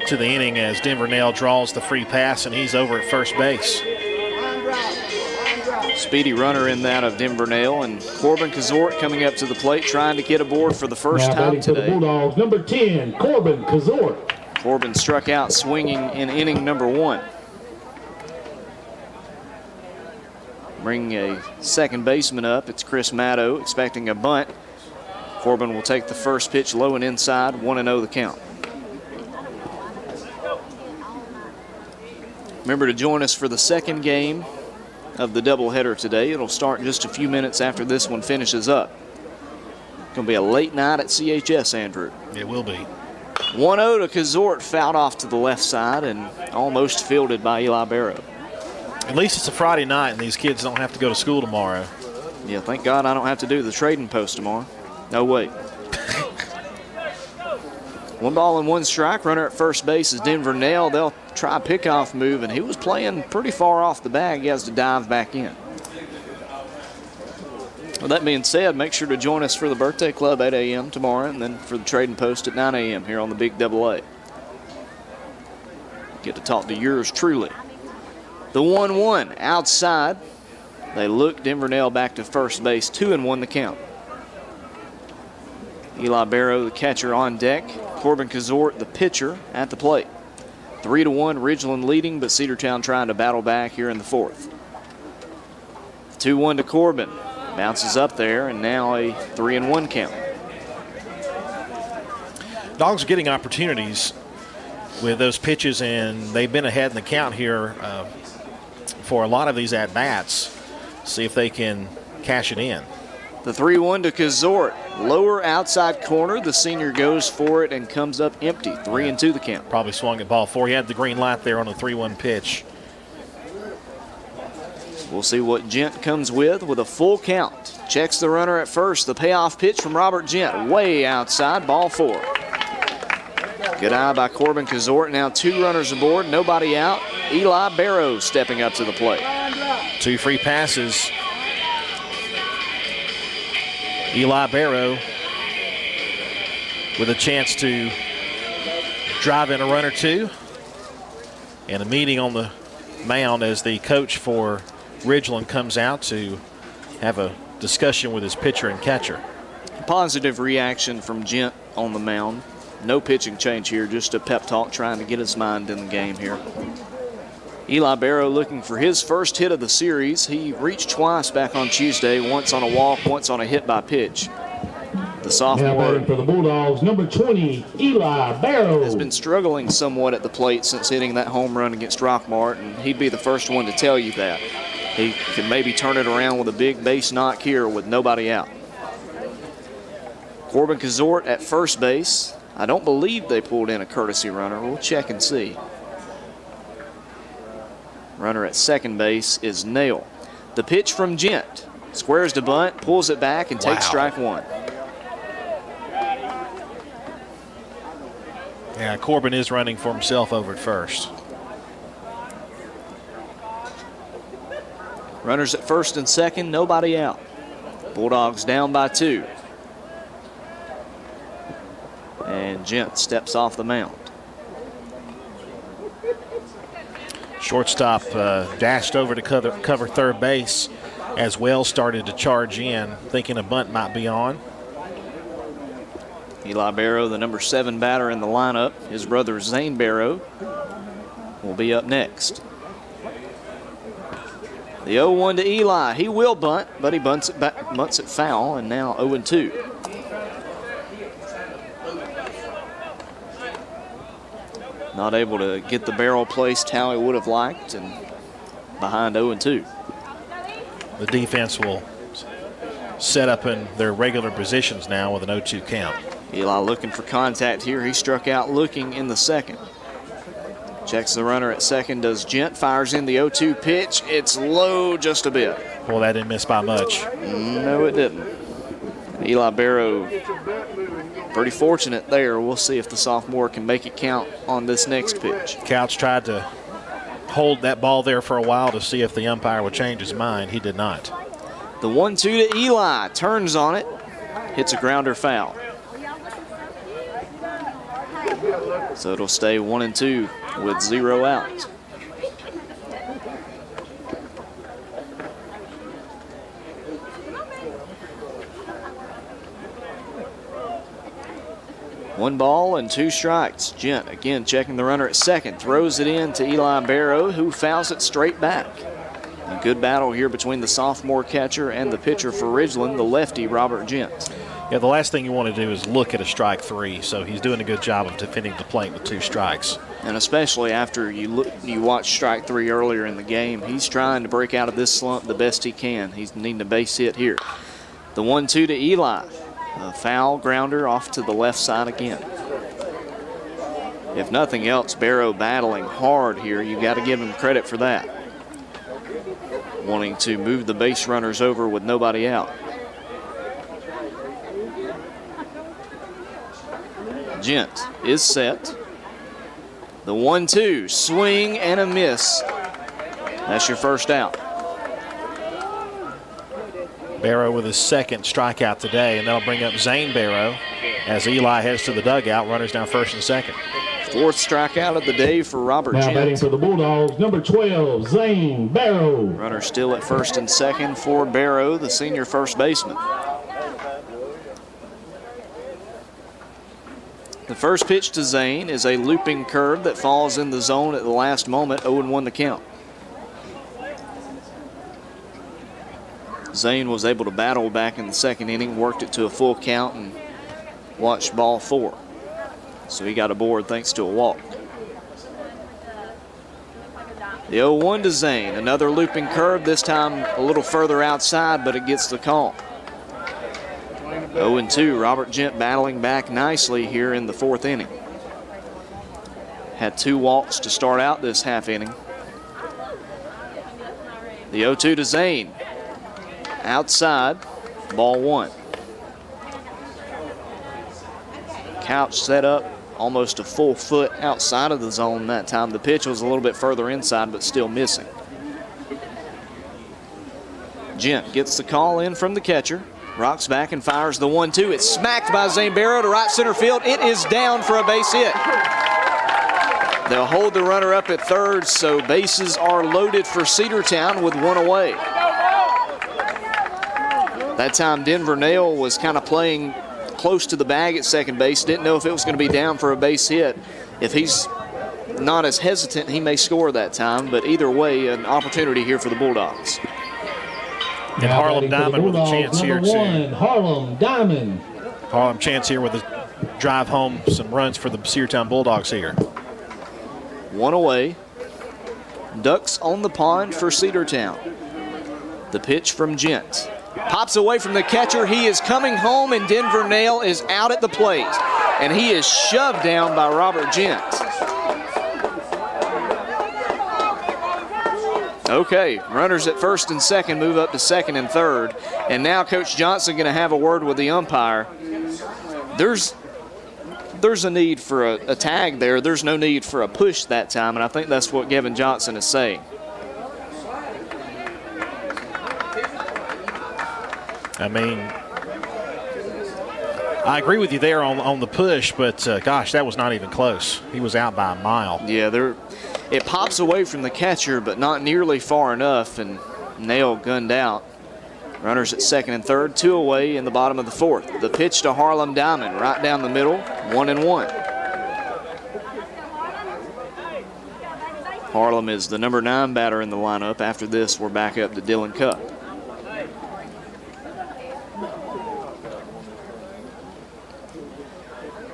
to the inning as Denver Nail draws the free pass, and he's over at first base. Speedy runner in that of Denver Nail, and Corbin Kazort coming up to the plate trying to get aboard for the first time today. For the Bulldogs, number 10, Corbin Kazort. Corbin struck out swinging in inning number 1. Bringing a second baseman up, it's Chris Maddow expecting a bunt. Corbin will take the first pitch low and inside, 1-0 the count. Remember to join us for the second game of the doubleheader today. It'll start just a few minutes after this one finishes up. Going to be a late night at CHS, Andrew. It will be. 1-0 to Kazort, fouled off to the left side and almost fielded by Eli Barrow. At least it's a Friday night and these kids don't have to go to school tomorrow. Yeah, thank God I don't have to do the trading post tomorrow. No, wait. 1 ball and 1 strike. Runner at first base is Denver Nail. They'll try a pickoff move, and he was playing pretty far off the bag. He has to dive back in. Well, that being said, make sure to join us for the birthday club at 8 a.m. tomorrow, and then for the trading post at 9 a.m. here on the Big AA. Get to talk to yours truly. The 1-1 outside. They look Denver Nail back to first base. 2-1 the count. Eli Barrow, the catcher, on deck. Corbin Kazort, the pitcher, at the plate. 3-1, Ridgeland leading, but Cedartown trying to battle back here in the fourth. 2-1 to Corbin. Bounces up there, and now a 3-1 count. Dogs are getting opportunities with those pitches, and they've been ahead in the count here for a lot of these at-bats. See if they can cash it in. The 3-1 to Kazort. Lower outside corner. The senior goes for it and comes up empty. 3-2 the count. Probably swung at ball 4. He had the green light there on the 3-1 pitch. We'll see what Gent comes with a full count. Checks the runner at first. The payoff pitch from Robert Gent. Way outside. Ball 4. Good eye by Corbin Kazort. Now 2 runners aboard. Nobody out. Eli Barrow stepping up to the plate. 2 free passes. Eli Barrow with a chance to drive in a run or 2. And a meeting on the mound as the coach for Ridgeland comes out to have a discussion with his pitcher and catcher. Positive reaction from Gent on the mound. No pitching change here, just a pep talk trying to get his mind in the game here. Eli Barrow looking for his first hit of the series. He reached twice back on Tuesday, once on a walk, once on a hit by pitch. The sophomore for the Bulldogs, number 20, Eli Barrow. has been struggling somewhat at the plate since hitting that home run against Rockmart, and he'd be the first one to tell you that. He can maybe turn it around with a big base knock here with nobody out. Corbin Kazort at first base. I don't believe they pulled in a courtesy runner. We'll check and see. Runner at second base is Nail. The pitch from Gent. Squares to bunt, pulls it back, and takes strike 1. Yeah, Corbin is running for himself over at first. Runners at first and second, nobody out. Bulldogs down by 2. And Gent steps off the mound. Shortstop dashed over to cover third base as Wells started to charge in, thinking a bunt might be on. Eli Barrow, the number 7 batter in the lineup. His brother Zane Barrow will be up next. The 0-1 to Eli. He will bunt, but he bunts it foul, and now 0-2. Not able to get the barrel placed how he would have liked, and behind 0-2. The defense will set up in their regular positions now with an 0-2 count. Eli looking for contact here. He struck out looking in the second. Checks the runner at second, does Gent, fires in the 0-2 pitch. It's low just a bit. Well, that didn't miss by much. No, it didn't. Eli Barrow, pretty fortunate there. We'll see if the sophomore can make it count on this next pitch. Couch tried to hold that ball there for a while to see if the umpire would change his mind. He did not. The 1-2 to Eli, turns on it, hits a grounder foul. So it'll stay 1-2 with 0 outs. One ball and 2 strikes. Gent again checking the runner at second, throws it in to Eli Barrow, who fouls it straight back. A good battle here between the sophomore catcher and the pitcher for Ridgeland, the lefty Robert Gent. Yeah, the last thing you want to do is look at a strike 3, so he's doing a good job of defending the plate with 2 strikes. And especially after you watch strike 3 earlier in the game, he's trying to break out of this slump the best he can. He's needing a base hit here. The 1-2 to Eli. A foul grounder off to the left side again. If nothing else, Barrow battling hard here. You got to give him credit for that. Wanting to move the base runners over with nobody out. Gent is set. The 1-2, swing and a miss. That's your first out. Barrow with his second strikeout today, and that'll bring up Zane Barrow as Eli heads to the dugout. Runners down first and second. 4th strikeout of the day for Robert Now Gent. batting for the Bulldogs, number 12, Zane Barrow. Runner still at first and second for Barrow, the senior first baseman. The first pitch to Zane is a looping curve that falls in the zone at the last moment, 0-1 the count. Zane was able to battle back in the second inning, worked it to a full count, and watched ball 4. So he got aboard thanks to a walk. The 0-1 to Zane, another looping curve, this time a little further outside, but it gets the call. 0-2, Robert Gent battling back nicely here in the 4th inning. Had 2 walks to start out this half inning. The 0-2 to Zane. Outside, ball 1. Couch set up almost a full foot outside of the zone that time. The pitch was a little bit further inside, but still missing. Gent gets the call in from the catcher. Rocks back and fires the 1-2. It's smacked by Zane Barrow to right center field. It is down for a base hit. They'll hold the runner up at third, so bases are loaded for Cedartown with 1 away. That time Denver Nail was kind of playing close to the bag at second base. Didn't know if it was going to be down for a base hit. If he's not as hesitant, he may score that time. But either way, an opportunity here for the Bulldogs. And Harlem Diamond with a chance here too. Harlem Diamond. Harlem chance here with a drive home some runs for the Cedartown Bulldogs here. 1 away. Ducks on the pond for Cedartown. The pitch from Gent. Pops away from the catcher. He is coming home, and Denver Nail is out at the plate. And he is shoved down by Robert Gent. Okay, runners at first and second move up to second and third. And now Coach Johnson going to have a word with the umpire. There's a need for a tag there. There's no need for a push that time, and I think that's what Kevin Johnson is saying. I mean, I agree with you there on the push, but gosh, that was not even close. He was out by a mile. Yeah, it pops away from the catcher, but not nearly far enough, and Nail gunned out. Runners at second and third, 2 away in the bottom of the 4th. The pitch to Harlem Diamond, right down the middle, 1-1. Harlem is the number 9 batter in the lineup. After this, we're back up to Dylan Cupp.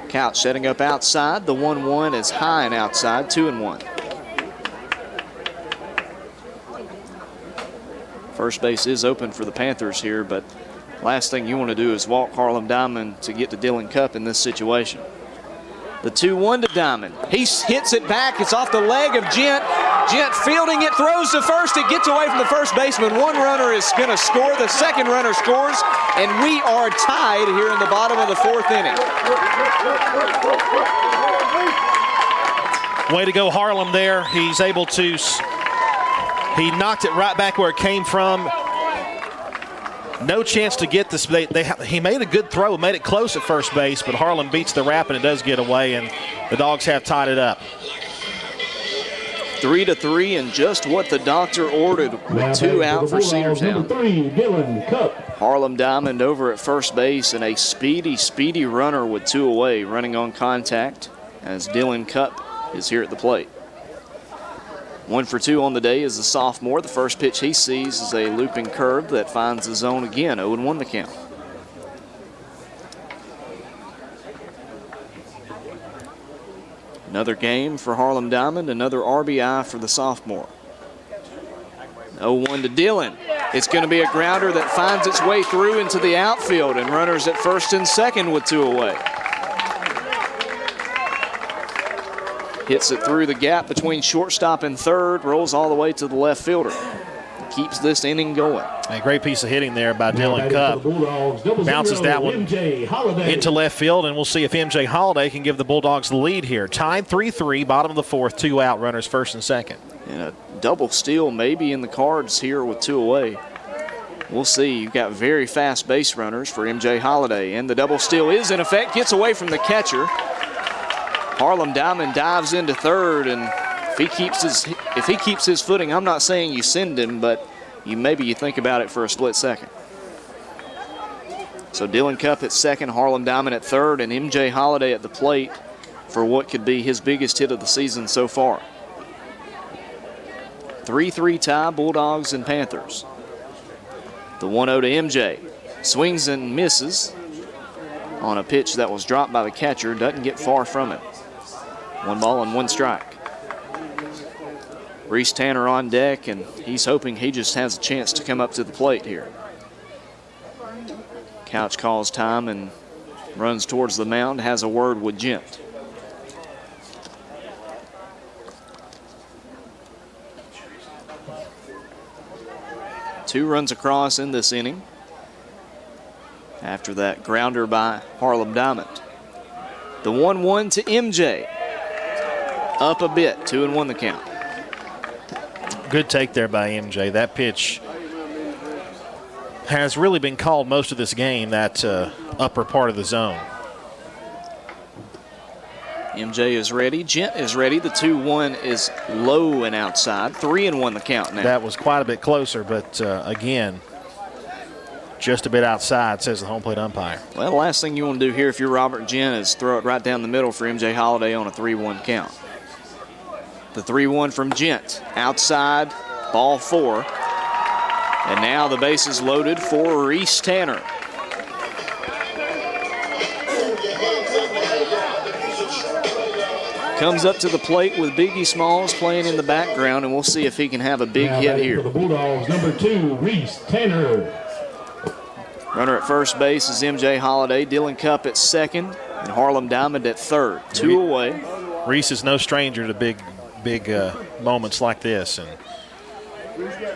Couch setting up outside. The 1-1 is high and outside, 2-1. First base is open for the Panthers here, but last thing you want to do is walk Harlem Diamond to get to Dylan Cupp in this situation. The 2-1 to Diamond. He hits it back. It's off the leg of Gent. Gent fielding it, throws to first. It gets away from the first baseman. One runner is going to score. The second runner scores, and we are tied here in the bottom of the 4th inning. Way to go, Harlem there. He's able to, he knocked it right back where it came from. No chance to get this. He made a good throw, made it close at first base, but Harlem beats the wrap and it does get away, and the Dogs have tied it up. 3-3, and just what the doctor ordered with 2 out for Cedartown. Number 3, Dylan Cupp. Harlem Diamond over at first base, and a speedy runner with 2 away, running on contact as Dylan Cupp is here at the plate. 1 for 2 on the day is the sophomore. The first pitch he sees is a looping curve that finds the zone again. 0-1 the count. Another game for Harlem Diamond, another RBI for the sophomore. 0-1 to Dylan. It's going to be a grounder that finds its way through into the outfield, and runners at first and second with 2 away. Hits it through the gap between shortstop and third, rolls all the way to the left fielder. Keeps this inning going. A great piece of hitting there by Dylan Cupp. Bounces that one into left field, and we'll see if MJ Holiday can give the Bulldogs the lead here. Tied 3-3, bottom of the 4th, 2 out, runners first and second. And a double steal maybe in the cards here with 2 away. We'll see. You've got very fast base runners for MJ Holiday, and the double steal is in effect, gets away from the catcher. Harlem Diamond dives into third, and if he keeps his footing, I'm not saying you send him, but maybe you think about it for a split second. So Dylan Cupp at second, Harlem Diamond at third, and MJ Holiday at the plate for what could be his biggest hit of the season so far. 3-3 tie, Bulldogs and Panthers. The 1-0 to MJ. Swings and misses on a pitch that was dropped by the catcher. Doesn't get far from it. 1 ball and 1 strike. Reese Tanner on deck, and he's hoping he just has a chance to come up to the plate here. Couch calls time and runs towards the mound, has a word with Gent. Two runs across in this inning after that grounder by Harlem Diamond. The 1-1 to MJ. Up a bit, 2-1 the count. Good take there by MJ. That pitch has really been called most of this game, that upper part of the zone. MJ is ready. Gent is ready. The 2-1 is low and outside. 3-1 the count now. That was quite a bit closer, but again, just a bit outside, says the home plate umpire. Well, the last thing you want to do here if you're Robert Gent is throw it right down the middle for MJ Holiday on a 3-1 count. The 3-1 from Gent. Outside, ball 4. And now the base is loaded for Reese Tanner. Comes up to the plate with Biggie Smalls playing in the background, and we'll see if he can have a big hit here. For the Bulldogs, number 2, Reese Tanner. Runner at first base is MJ Holiday. Dylan Cupp at second, and Harlem Diamond at third. 2 away. Reese is no stranger to big moments like this, and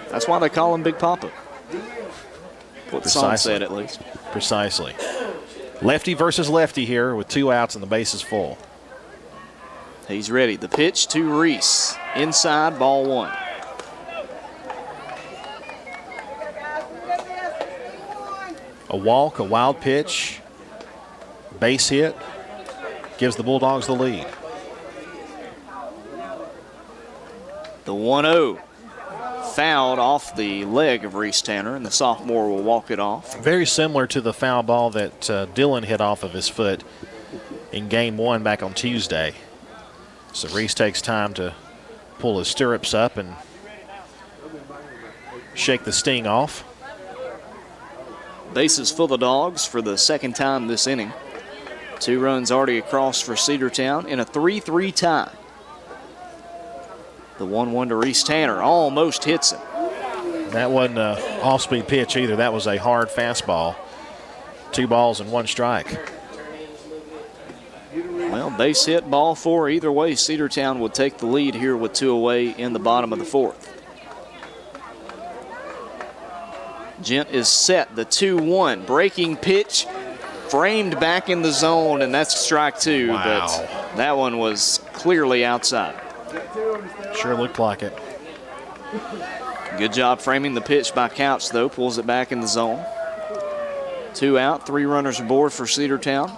that's why they call him Big Papa. What the song said, at least. Precisely. Lefty versus lefty here with 2 outs and the base is full. He's ready. The pitch to Reese. Inside, ball 1. A walk, a wild pitch, base hit, gives the Bulldogs the lead. The 1-0 fouled off the leg of Reese Tanner, and the sophomore will walk it off. Very similar to the foul ball that Dylan hit off of his foot in game 1 back on Tuesday. So Reese takes time to pull his stirrups up and shake the sting off. Bases for the Dogs for the second time this inning. 2 runs already across for Cedartown in a 3-3 tie. The 1-1 to Reese Tanner almost hits him. That wasn't an off-speed pitch either. That was a hard fastball. 2 balls and 1 strike. Well, base hit, ball 4. Either way, Cedartown would take the lead here with 2 away in the bottom of the 4th. Gent is set, the 2-1. Breaking pitch, framed back in the zone, and that's strike 2. Wow. But that one was clearly outside. Sure looked like it. Good job framing the pitch by Couch, though. Pulls it back in the zone. 2 out, 3 runners aboard for Cedartown.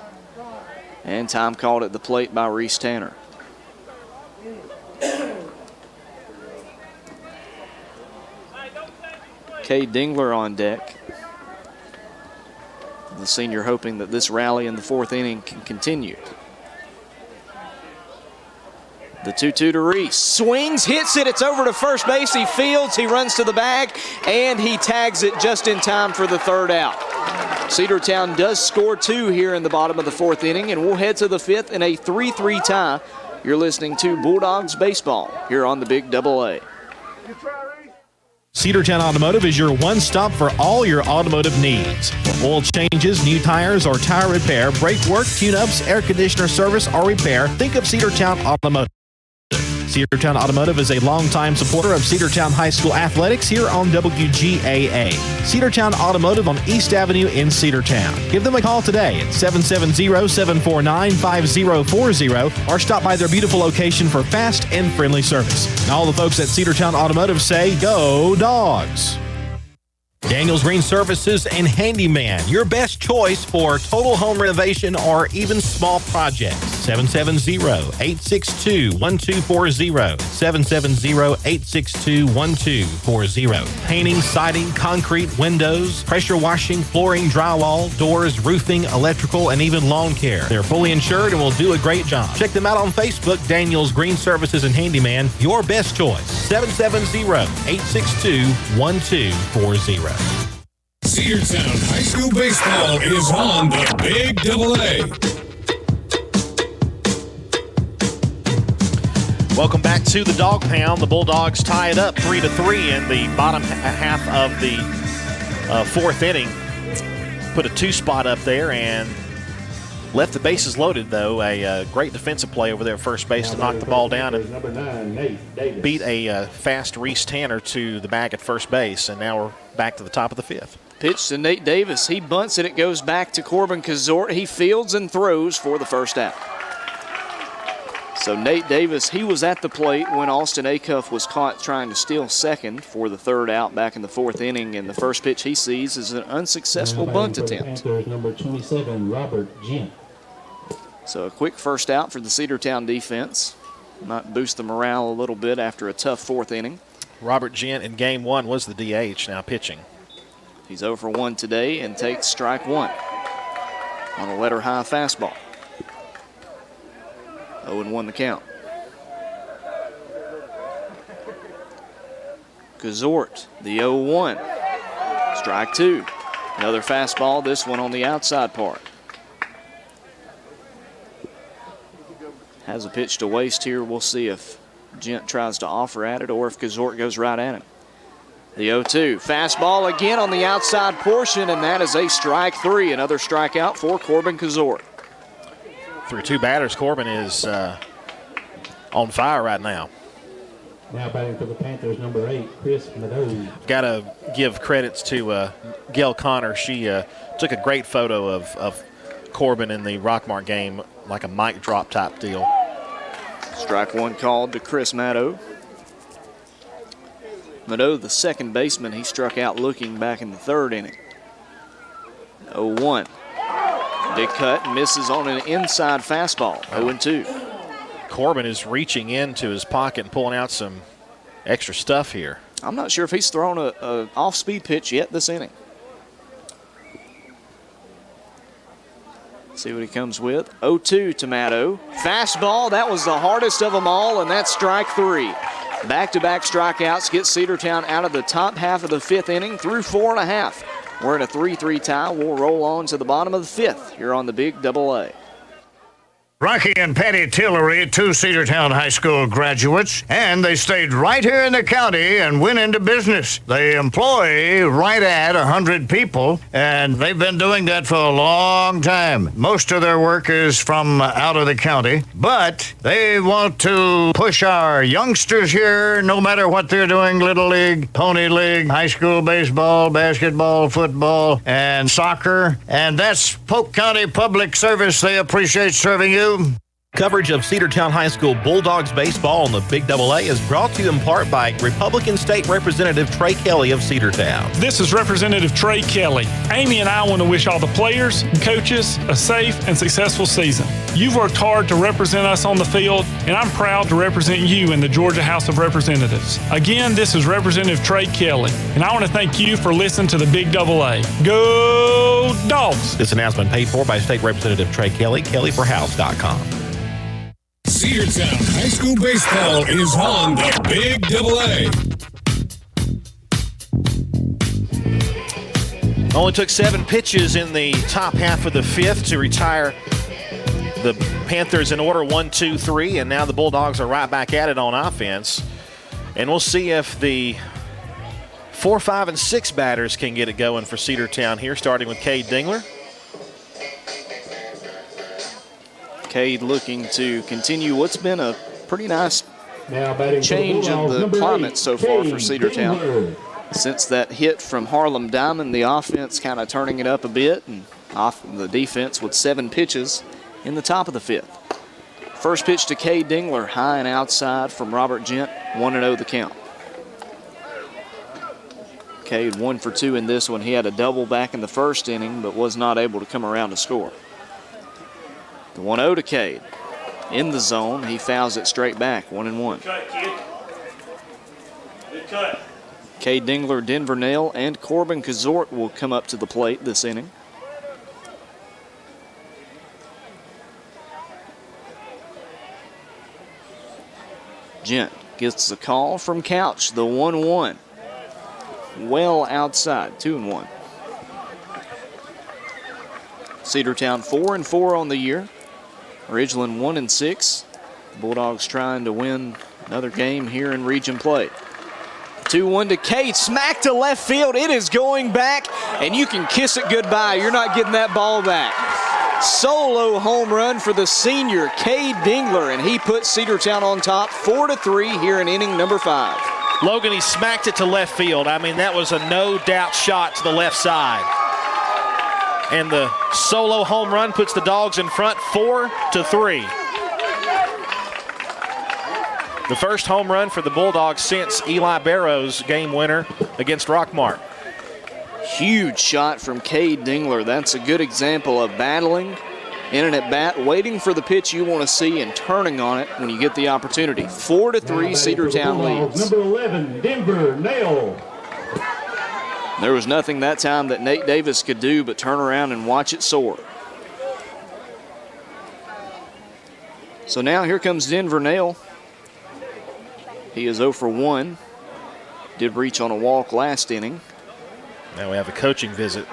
And time called at the plate by Reese Tanner. Cade Dingler on deck. The senior hoping that this rally in the 4th inning can continue. The 2-2 to Reese. Swings, hits it, it's over to first base. He fields, he runs to the bag, and he tags it just in time for the 3rd out. Cedartown does score 2 here in the bottom of the 4th inning, and we'll head to the 5th in a 3-3 tie. You're listening to Bulldogs Baseball here on the Big Double A. Cedartown Automotive is your one-stop for all your automotive needs. For oil changes, new tires, or tire repair, brake work, tune-ups, air conditioner service, or repair, think of Cedartown Automotive. Cedartown Automotive is a longtime supporter of Cedartown High School athletics here on WGAA. Cedartown Automotive on East Avenue in Cedartown. Give them a call today at 770-749-5040 or stop by their beautiful location for fast and friendly service. And all the folks at Cedartown Automotive say, go Dogs! Daniel's Green Services and Handyman, your best choice for total home renovation or even small projects. 770-862-1240. 770-862-1240. Painting, siding, concrete, windows, pressure washing, flooring, drywall, doors, roofing, electrical, and even lawn care. They're fully insured and will do a great job. Check them out on Facebook, Daniel's Green Services and Handyman, your best choice. 770-862-1240. Cedartown High School Baseball is on the Big Double A. Welcome back to the Dog Pound. The Bulldogs tie it up 3-3 in the bottom half of the 4th inning. Put a 2 spot up there and left the bases loaded, though. A great defensive play over there at first base to knock the ball down and beat a fast Reese Tanner to the bag at first base. And now we're back to the top of the 5th. Pitch to Nate Davis. He bunts it. It goes back to Corbin Kazort. He fields and throws for the 1st out. So Nate Davis, he was at the plate when Austin Acuff was caught trying to steal second for the 3rd out back in the 4th inning. And the first pitch he sees is an unsuccessful bunt attempt. Panthers, number 27, Robert Gent. So a quick 1st out for the Cedartown defense. Might boost the morale a little bit after a tough 4th inning. Robert Gent in game 1 was the DH, now pitching. He's 0 for 1 today and takes strike 1 on a letter-high fastball. 0-1 the count. Kazort, the 0-1. Strike 2. Another fastball, this one on the outside part. Has a pitch to waste here. We'll see if Gent tries to offer at it or if Kazort goes right at him. The 0-2. Fastball again on the outside portion, and that is a strike 3. Another strikeout for Corbin Kazort. Through 2 batters, Corbin is on fire right now. Now batting for the Panthers, number 8, Chris Meadows. Got to give credits to Gail Connor. She took a great photo of Corbin in the Rockmart game, like a mic drop type deal. Strike 1 called to Chris Maddow. Maddow, the second baseman, he struck out looking back in the 3rd inning. 0-1. Big cut, misses on an inside fastball. 0-2. Corbin is reaching into his pocket and pulling out some extra stuff here. I'm not sure if he's thrown a off-speed pitch yet this inning. See what he comes with. 0-2 to Maddow. Fastball, that was the hardest of them all, and that's strike 3. Back-to-back strikeouts get Cedartown out of the top half of the 5th inning through 4 1/2. We're in a 3-3 tie. We'll roll on to the bottom of the 5th here on the Big Double A. Rocky and Patty Tillery, 2 Cedartown High School graduates, and they stayed right here in the county and went into business. They employ right at 100 people, and they've been doing that for a long time. Most of their work is from out of the county, but they want to push our youngsters here, no matter what they're doing, Little League, Pony League, high school baseball, basketball, football, and soccer, and that's Polk County Public Service. They appreciate serving you. Coverage of Cedartown High School Bulldogs baseball on the Big Double A is brought to you in part by Republican State Representative Trey Kelly of Cedartown. This is Representative Trey Kelly. Amy and I want to wish all the players and coaches a safe and successful season. You've worked hard to represent us on the field, and I'm proud to represent you in the Georgia House of Representatives. Again, this is Representative Trey Kelly, and I want to thank you for listening to the Big Double A. Go Dogs! This announcement paid for by State Representative Trey Kelly, kellyforhouse.com. Cedartown High School baseball is on the Big Double A. Only took 7 pitches in the top half of the 5th to retire the Panthers in order 1, 2, 3, and now the Bulldogs are right back at it on offense. And we'll see if the 4, 5, and 6 batters can get it going for Cedartown here, starting with Cade Dingler. Cade looking to continue what's been a pretty nice change in of the climate so far for Cedartown. Since that hit from Harlem Diamond, the offense kind of turning it up a bit, and off the defense with 7 pitches in the top of the 5th. First pitch to Cade Dingler, high and outside from Robert Gent, 1-0 the count. Cade 1 for 2 in this one. He had a double back in the first inning, but was not able to come around to score. The 1-0 to Cade. In the zone, he fouls it straight back, 1-1. Cut, kid. Good cut. Cade Dingler, Denver Nail, and Corbin Kazort will come up to the plate this inning. Gent gets the call from Couch, the 1-1. Well outside, 2-1. Cedartown 4-4 on the year. Ridgeland 1-6. Bulldogs trying to win another game here in region play. 2-1 to Cade, smack to left field. It is going back, and you can kiss it goodbye. You're not getting that ball back. Solo home run for the senior, Cade Dingler, and he puts Cedartown on top 4-3 here in inning number 5. Logan, he smacked it to left field. I mean, that was a no-doubt shot to the left side. And the solo home run puts the Dogs in front 4-3. The first home run for the Bulldogs since Eli Barrow's game winner against Rockmart. Huge shot from Cade Dingler. That's a good example of battling in an at-bat, waiting for the pitch you want to see and turning on it when you get the opportunity. 4-3 Cedartown leads. Number 11, Denver Nail. There was nothing that time that Nate Davis could do but turn around and watch it soar. So now here comes Denver Nail. He is 0 for 1. Did reach on a walk last inning. Now we have a coaching visit.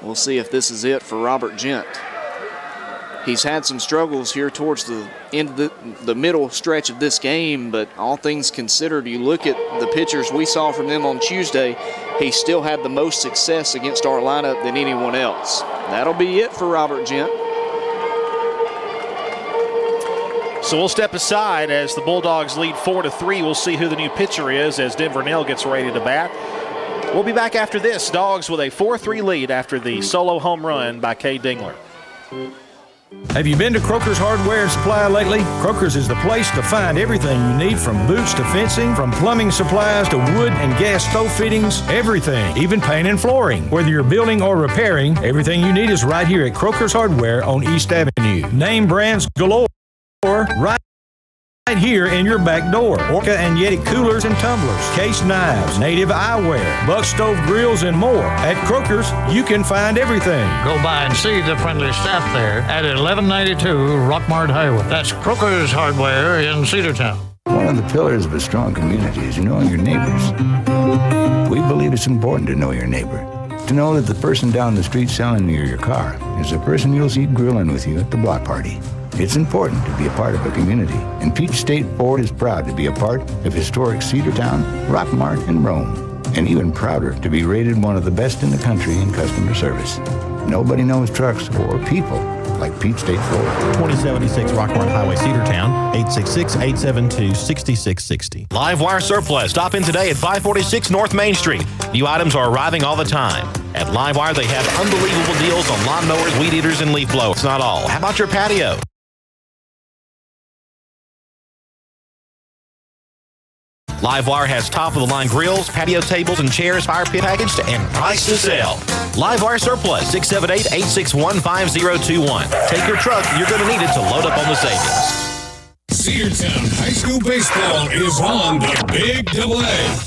We'll see if this is it for Robert Gent. He's had some struggles here towards the end of the middle stretch of this game, but all things considered, you look at the pitchers we saw from them on Tuesday, he still had the most success against our lineup than anyone else. That'll be it for Robert Gent. So we'll step aside as the Bulldogs lead 4-3. We'll see who the new pitcher is as Denver Nail gets ready to bat. We'll be back after this. Dogs with a 4-3 lead after the solo home run by Cade Dingler. Have you been to Croker's Hardware and Supply lately? Croker's is the place to find everything you need, from boots to fencing, from plumbing supplies to wood and gas stove fittings, everything, even paint and flooring. Whether you're building or repairing, everything you need is right here at Croker's Hardware on East Avenue. Name brands galore, right here in your back door. Orca and Yeti coolers and tumblers, case knives, native eyewear, buck stove grills, and more. At Croker's, you can find everything. Go by and see the friendly staff there at 1192 Rockmart Highway. That's Croker's Hardware in Cedartown. One of the pillars of a strong community is knowing your neighbors. We believe it's important to know your neighbor. To know that the person down the street selling you your car is the person you'll see grilling with you at the block party. It's important to be a part of a community, and Peach State Ford is proud to be a part of historic Cedartown, Rockmart, and Rome, and even prouder to be rated one of the best in the country in customer service. Nobody knows trucks or people like Peach State Ford. 2076 Rockmart Highway, Cedartown, 866-872-6660. Livewire Surplus. Stop in today at 546 North Main Street. New items are arriving all the time. At Livewire, they have unbelievable deals on lawnmowers, weed eaters, and leaf blowers. It's not all. How about your patio? Livewire has top-of-the-line grills, patio tables, and chairs, fire pit packaged, and price to sell. Livewire Surplus, 678-861-5021. Take your truck. You're going to need it to load up on the savings. Cedartown High School Baseball is on the Big Double A.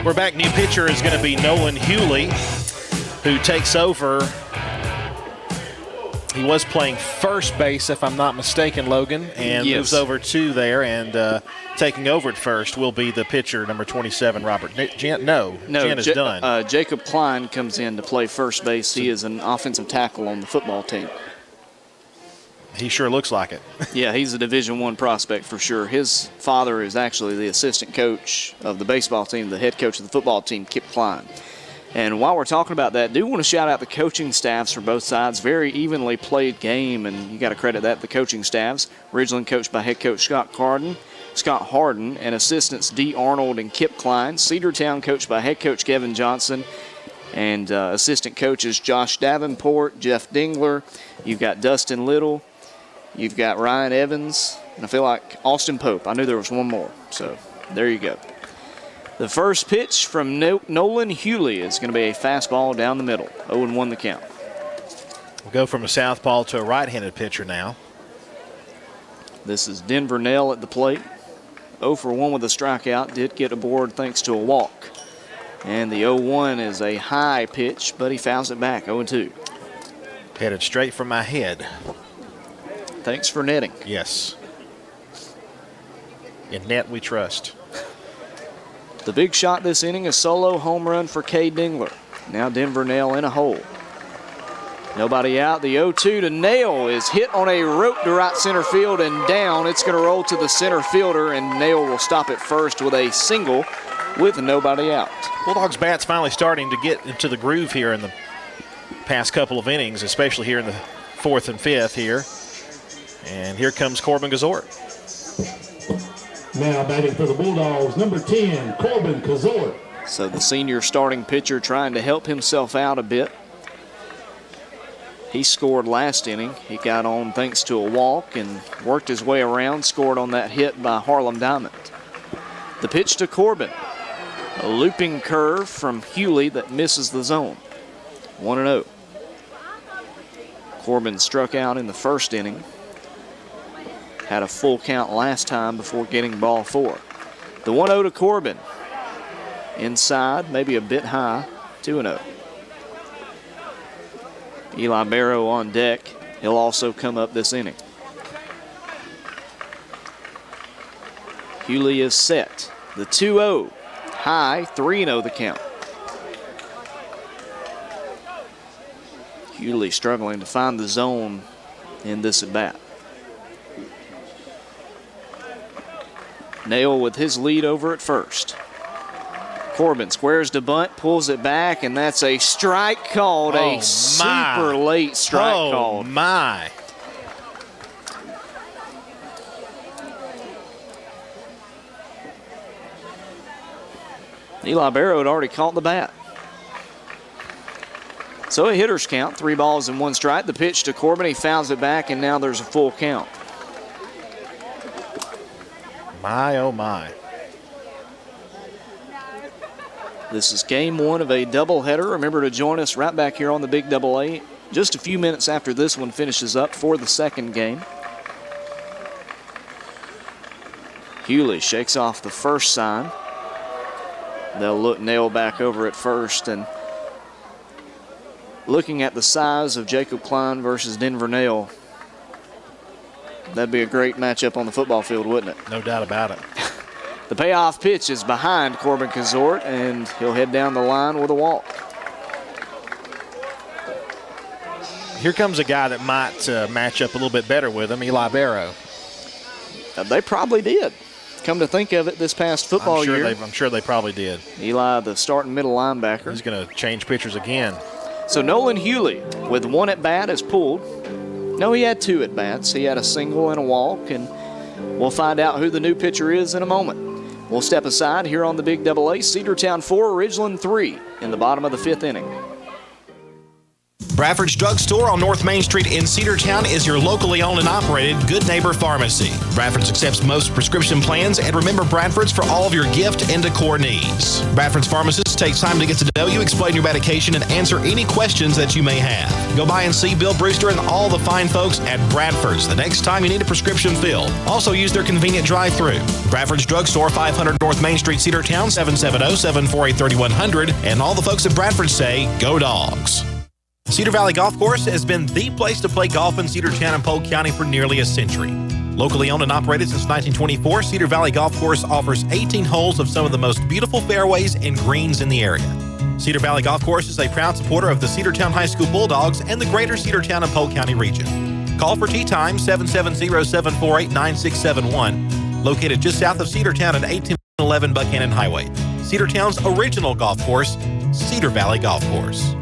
We're back. New pitcher is going to be Nolan Hewley, who takes over. He was playing first base, if I'm not mistaken, Logan, and moves over to there, and taking over at first will be the pitcher, number 27, Robert. Jen is done. Jacob Klein comes in to play first base. He is an offensive tackle on the football team. He sure looks like it. Yeah, he's a Division I prospect for sure. His father is actually the assistant coach of the baseball team, the head coach of the football team, Kip Klein. And while we're talking about that, I do want to shout out the coaching staffs for both sides. Very evenly played game, and you got to credit that to the coaching staffs. Ridgeland coached by head coach Scott Harden, and assistants D. Arnold and Kip Klein. Cedartown coached by head coach Kevin Johnson, and assistant coaches Josh Davenport, Jeff Dingler. You've got Dustin Little. You've got Ryan Evans, and I feel like Austin Pope. I knew there was one more, so there you go. The first pitch from Nolan Hewley is going to be a fastball down the middle. 0-1 the count. We'll go from a southpaw to a right-handed pitcher now. This is Denver Nell at the plate. 0 for 1 with a strikeout. Did get aboard thanks to a walk. And the 0-1 is a high pitch, but he fouls it back. 0-2. Headed straight from my head. Thanks for netting. Yes. In net we trust. The big shot this inning, a solo home run for Cade Dingler. Now Denver Nell in a hole. Nobody out. The 0-2 to Nail is hit on a rope to right center field and down. It's going to roll to the center fielder, and Nail will stop at first with a single with nobody out. Bulldogs bat's finally starting to get into the groove here in the past couple of innings, especially here in the 4th and 5th here. And here comes Corbin Gazort. Now batting for the Bulldogs, number 10, Corbin Gazort. So the senior starting pitcher trying to help himself out a bit. He scored last inning. He got on thanks to a walk and worked his way around, scored on that hit by Harlem Diamond. The pitch to Corbin. A looping curve from Hewley that misses the zone. 1-0. Corbin struck out in the first inning. Had a full count last time before getting ball 4. The 1-0 to Corbin. Inside, maybe a bit high, 2-0. Eli Barrow on deck. He'll also come up this inning. Hewley is set. The 2-0. High, 3-0 the count. Hewley struggling to find the zone in this at bat. Nail with his lead over at first. Corbin squares to bunt, pulls it back, and that's a strike called. A super late strike called. Oh, my. Eli Barrow had already caught the bat. So a hitter's count, 3 balls and 1 strike. The pitch to Corbin, he fouls it back, and now there's a full count. My, oh, my. This is game 1 of a doubleheader. Remember to join us right back here on the Big Double A just a few minutes after this one finishes up for the second game. Hewley shakes off the first sign. They'll look Nail back over at first, and looking at the size of Jacob Klein versus Denver Nail, that'd be a great matchup on the football field, wouldn't it? No doubt about it. The payoff pitch is behind Corbin Kazort, and he'll head down the line with a walk. Here comes a guy that might match up a little bit better with him, Eli Barrow. They probably did. Come to think of it, this past football year. I'm sure they probably did. Eli, the starting middle linebacker. He's going to change pitchers again. So Nolan Hewley, with one at bat, is pulled. No, he had two at bats. He had a single and a walk, and we'll find out who the new pitcher is in a moment. We'll step aside here on the Big Double A. Cedartown 4, Ridgeland 3 in the bottom of the 5th inning. Bradford's Drugstore on North Main Street in Cedartown is your locally owned and operated Good Neighbor Pharmacy. Bradford's accepts most prescription plans, and remember Bradford's for all of your gift and decor needs. Bradford's pharmacist takes time to get to know you, explain your medication, and answer any questions that you may have. Go by and see Bill Brewster and all the fine folks at Bradford's the next time you need a prescription filled. Also use their convenient drive-thru. Bradford's Drugstore, 500 North Main Street, Cedartown, 770-748-3100, and all the folks at Bradford say, go Dogs. Cedar Valley Golf Course has been the place to play golf in Cedartown and Polk County for nearly a century. Locally owned and operated since 1924, Cedar Valley Golf Course offers 18 holes of some of the most beautiful fairways and greens in the area. Cedar Valley Golf Course is a proud supporter of the Cedartown High School Bulldogs and the greater Cedartown and Polk County region. Call for tee time 770-748-9671, located just south of Cedartown at 1811 Buchanan Highway. Cedartown's original golf course, Cedar Valley Golf Course.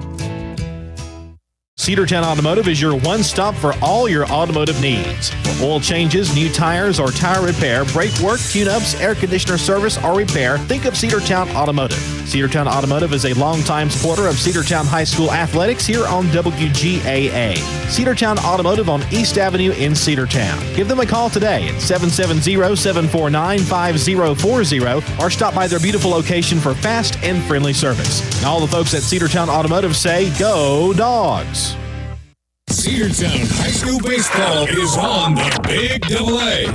Cedartown Automotive is your one-stop for all your automotive needs. For oil changes, new tires, or tire repair, brake work, tune-ups, air conditioner service, or repair, think of Cedartown Automotive. Cedartown Automotive is a longtime supporter of Cedartown High School athletics here on WGAA. Cedartown Automotive on East Avenue in Cedartown. Give them a call today at 770-749-5040 or stop by their beautiful location for fast and friendly service. And all the folks at Cedartown Automotive say, go Dogs! Cedartown High School Baseball is on the Big Double A.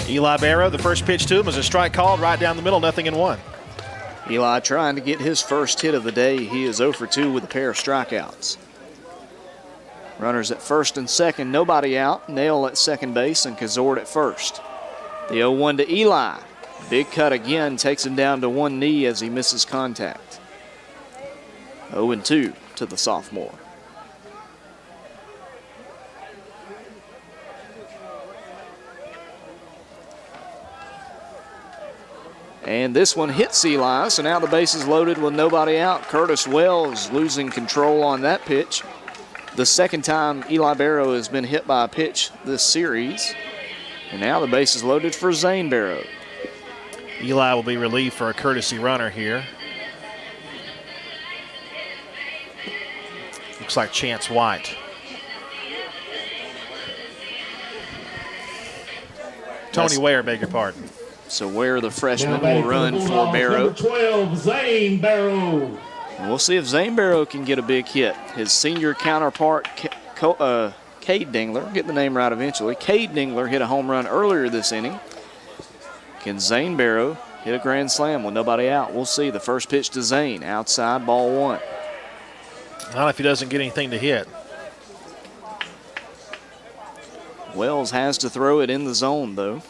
Eli Barrow, the first pitch to him was a strike called right down the middle, 0-1. Eli trying to get his first hit of the day. He is 0 for 2 with a pair of strikeouts. Runners at first and second, nobody out. Nail at second base and Kazort at first. The 0-1 to Eli. Big cut again, takes him down to one knee as he misses contact. 0-2 to the sophomore. And this one hits Eli, so now the base is loaded with nobody out. Curtis Wells losing control on that pitch. The second time Eli Barrow has been hit by a pitch this series. And now the base is loaded for Zane Barrow. Eli will be relieved for a courtesy runner here. Looks like Chance White. Tony Ware, beg your pardon. So Ware, the freshman, will run for Barrow. Number 12, Zane Barrow. And we'll see if Zane Barrow can get a big hit. His senior counterpart, Cade Dingler, get the name right eventually. Cade Dingler hit a home run earlier this inning. Can Zane Barrow hit a grand slam with nobody out? We'll see. The first pitch to Zane, outside, ball one. Not if he doesn't get anything to hit. Wells has to throw it in the zone, though.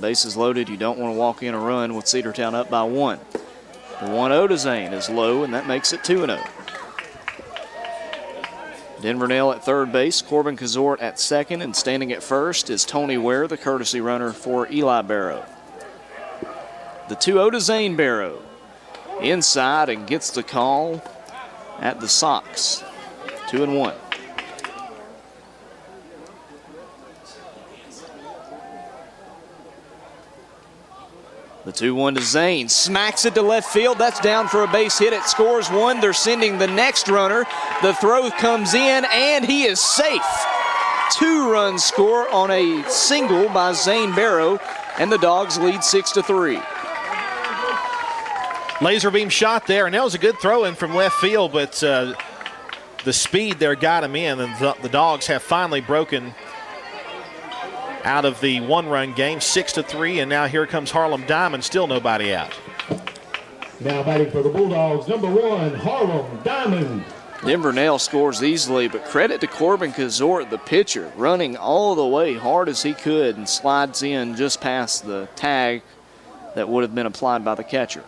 Bases loaded. You don't want to walk in a run with Cedartown up by one. The 1-0 to Zane is low, and that makes it 2-0. Denver Nail at third base, Corbin Kazort at second, and standing at first is Tony Ware, the courtesy runner for Eli Barrow. The 2-0 to Zane Barrow. Inside and gets the call at the Sox. 2-1. The 2-1 to Zane, smacks it to left field. That's down for a base hit. It scores one. They're sending the next runner. The throw comes in, and he is safe. 2-run score on a single by Zane Barrow, and the Dogs lead 6-3. Laser beam shot there, and that was a good throw in from left field, but the speed there got him in, and the Dogs have finally broken out of the one-run game, 6-3, and now here comes Harlem Diamond, still nobody out. Now batting for the Bulldogs, number 1, Harlem Diamond. Denver Nail scores easily, but credit to Corbin Kazort, the pitcher, running all the way hard as he could and slides in just past the tag that would have been applied by the catcher.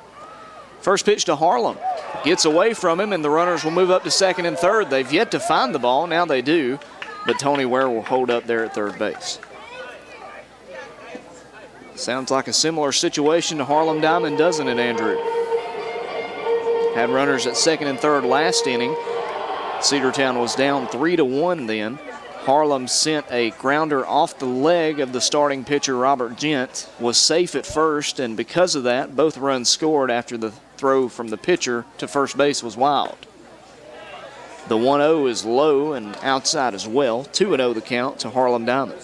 First pitch to Harlem. Gets away from him, and the runners will move up to second and third. They've yet to find the ball. Now they do, but Tony Ware will hold up there at third base. Sounds like a similar situation to Harlem Diamond, doesn't it, Andrew? Had runners at second and third last inning. Cedartown was down 3-1 then. Harlem sent a grounder off the leg of the starting pitcher, Robert Gent, was safe at first, and because of that, both runs scored after the throw from the pitcher to first base was wild. The 1-0 is low and outside as well. 2-0 the count to Harlem Diamond.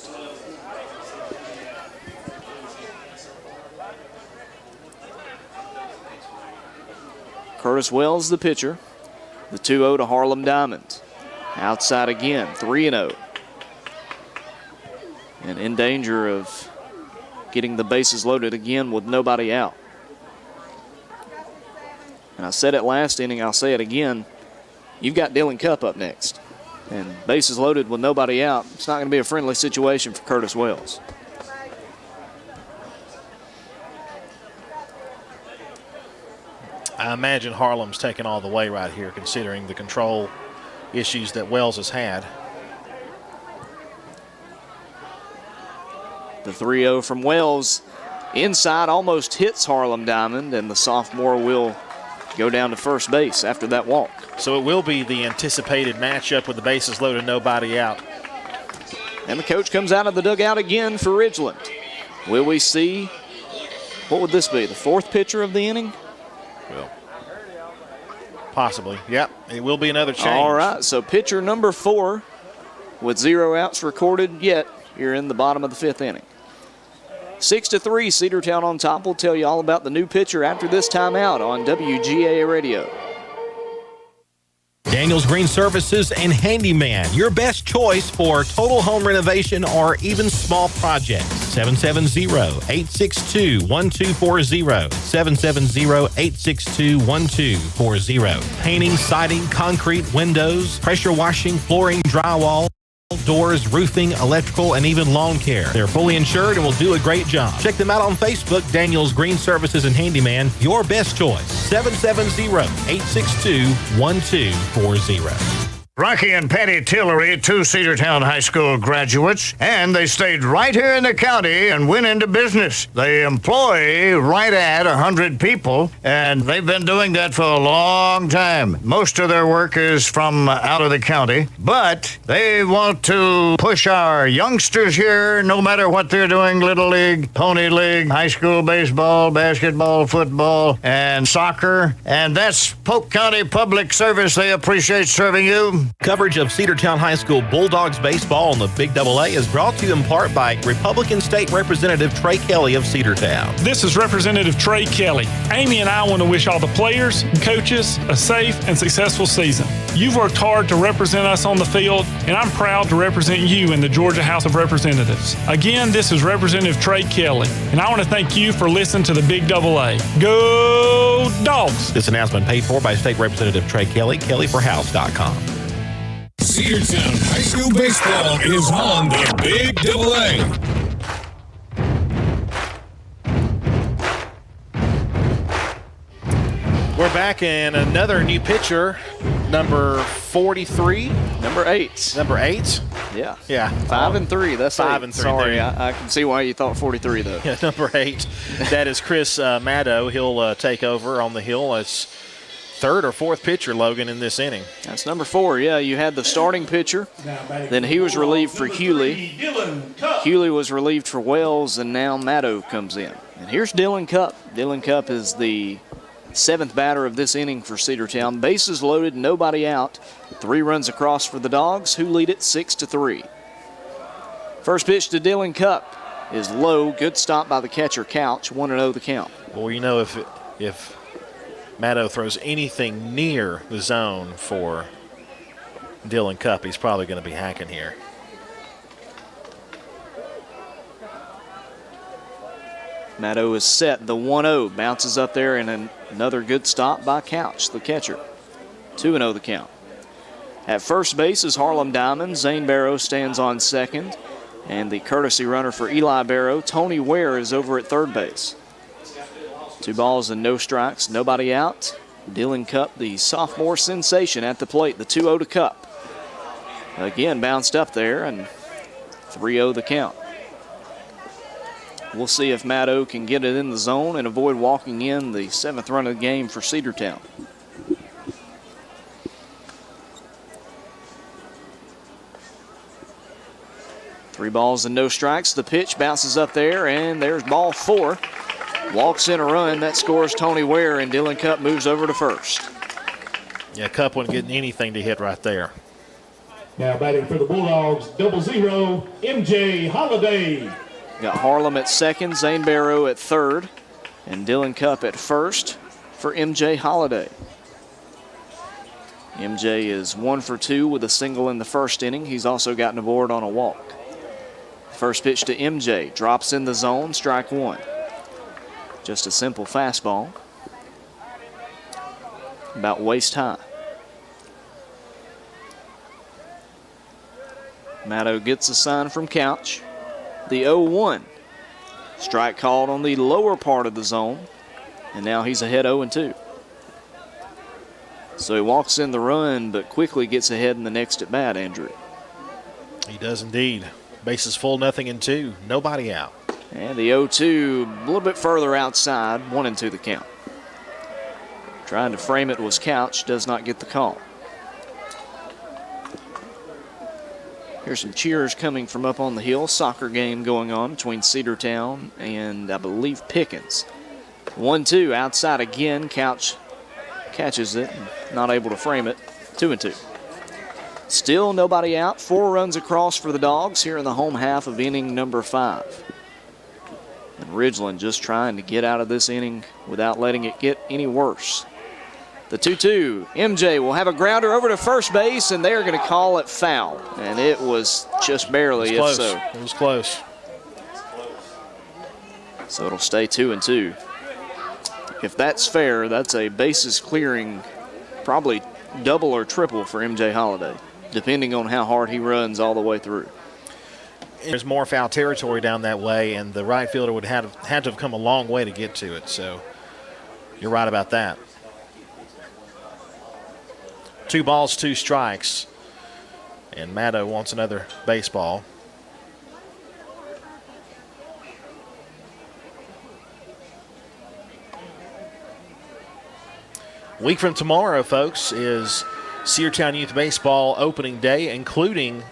Curtis Wells, the pitcher. The 2-0 to Harlem Diamond. Outside again, 3-0. And in danger of getting the bases loaded again with nobody out. And I said it last inning, I'll say it again. You've got Dylan Cupp up next. And bases loaded with nobody out. It's not going to be a friendly situation for Curtis Wells. I imagine Harlem's taking all the way right here, considering the control issues that Wells has had. The 3-0 from Wells inside almost hits Harlem Diamond, and the sophomore will go down to first base after that walk. So it will be the anticipated matchup with the bases loaded, nobody out. And the coach comes out of the dugout again for Ridgeland. Will we see, what would this be, the fourth pitcher of the inning? Well, possibly. Yep, it will be another change. All right, so pitcher number 4 with 0 outs recorded yet here in the bottom of the 5th inning. 6-3, Cedartown on top. We'll tell you all about the new pitcher after this timeout on WGAA Radio. Daniels Green Services and Handyman, your best choice for total home renovation or even small projects. 770-862-1240. 770-862-1240. Painting, siding, concrete, windows, pressure washing, flooring, drywall, doors, roofing, electrical, and even lawn care. They're fully insured and will do a great job. Check them out on Facebook, Daniels Green Services and Handyman, your best choice. 770-862-1240. Rocky and Patty Tillery, 2 Cedartown High School graduates, and they stayed right here in the county and went into business. They employ right at 100 people, and they've been doing that for a long time. Most of their work is from out of the county, but they want to push our youngsters here, no matter what they're doing, Little League, Pony League, high school baseball, basketball, football, and soccer, and that's Polk County Public Service. They appreciate serving you. Coverage of Cedartown High School Bulldogs baseball on the Big AA is brought to you in part by Republican State Representative Trey Kelly of Cedartown. This is Representative Trey Kelly. Amy and I want to wish all the players and coaches a safe and successful season. You've worked hard to represent us on the field, and I'm proud to represent you in the Georgia House of Representatives. Again, this is Representative Trey Kelly, and I want to thank you for listening to the Big AA. Go Dogs! This announcement paid for by State Representative Trey Kelly, kellyforhouse.com. Cedartown High School baseball is on the Big AA. We're back, and another new pitcher, number 43. Number 8. Number 8? Yeah. Yeah. 5 and 3. That's 5 8. and 3. Sorry, I can see why you thought 43, though. Yeah, number 8. That is Chris Maddow. He'll take over on the hill as third or fourth pitcher, Logan, in this inning. That's number 4, yeah. You had the starting pitcher. Then he was relieved for Hewley. Hewley was relieved for Wells, and now Maddow comes in. And here's Dylan Cupp. Dylan Cupp is the 7th batter of this inning for Cedartown. Bases loaded, nobody out. 3 runs across for the Dogs, who lead it 6-3. First pitch to Dylan Cupp is low. Good stop by the catcher, Couch. 1-0 the count. Well, you know, if Maddow throws anything near the zone for Dylan Cupp, he's probably going to be hacking here. Maddow is set. The 1-0 bounces up there, and another good stop by Couch, the catcher. 2-0 the count. At first base is Harlem Diamond. Zane Barrow stands on second. And the courtesy runner for Eli Barrow, Tony Ware, is over at third base. 2 balls and no strikes, nobody out. Dylan Cupp, the sophomore sensation, at the plate. The 2-0 to Cupp. Again, bounced up there, and 3-0 the count. We'll see if Maddow can get it in the zone and avoid walking in the 7th run of the game for Cedartown. Three balls and no strikes. The pitch bounces up there, and there's ball 4. Walks in a run. That scores Tony Ware, and Dylan Cupp moves over to first. Yeah, Cupp wasn't getting anything to hit right there. Now batting for the Bulldogs, 0-0, MJ Holiday. Got Harlem at second, Zane Barrow at third, and Dylan Cupp at first for MJ Holiday. MJ is 1 for 2 with a single in the first inning. He's also gotten aboard on a walk. First pitch to MJ, drops in the zone, strike 1. Just a simple fastball, about waist high. Maddow gets a sign from Couch. The 0-1. Strike called on the lower part of the zone, and now he's ahead 0-2. So he walks in the run, but quickly gets ahead in the next at bat, Andrew. He does indeed. Bases full, 0-2. Nobody out. And the 0-2 a little bit further outside, 1-2 the count. Trying to frame it was Couch, does not get the call. Here's some cheers coming from up on the hill. Soccer game going on between Cedartown and, I believe, Pickens. 1-2 outside again. Couch catches it, not able to frame it. 2-2. Still nobody out. 4 runs across for the Dogs here in the home half of inning number 5. And Ridgeland just trying to get out of this inning without letting it get any worse. The 2-2, MJ will have a grounder over to first base, and they're going to call it foul. And it was just barely, It was if close. so. It was close. So it'll stay 2-2. If that's fair, that's a bases clearing, probably double or triple for MJ Holiday, depending on how hard he runs all the way through. There's more foul territory down that way, and the right fielder would had to have come a long way to get to it. So you're right about that. 2 balls, 2 strikes. And Maddow wants another baseball. Week from tomorrow, folks, is Cedartown Youth Baseball opening day, including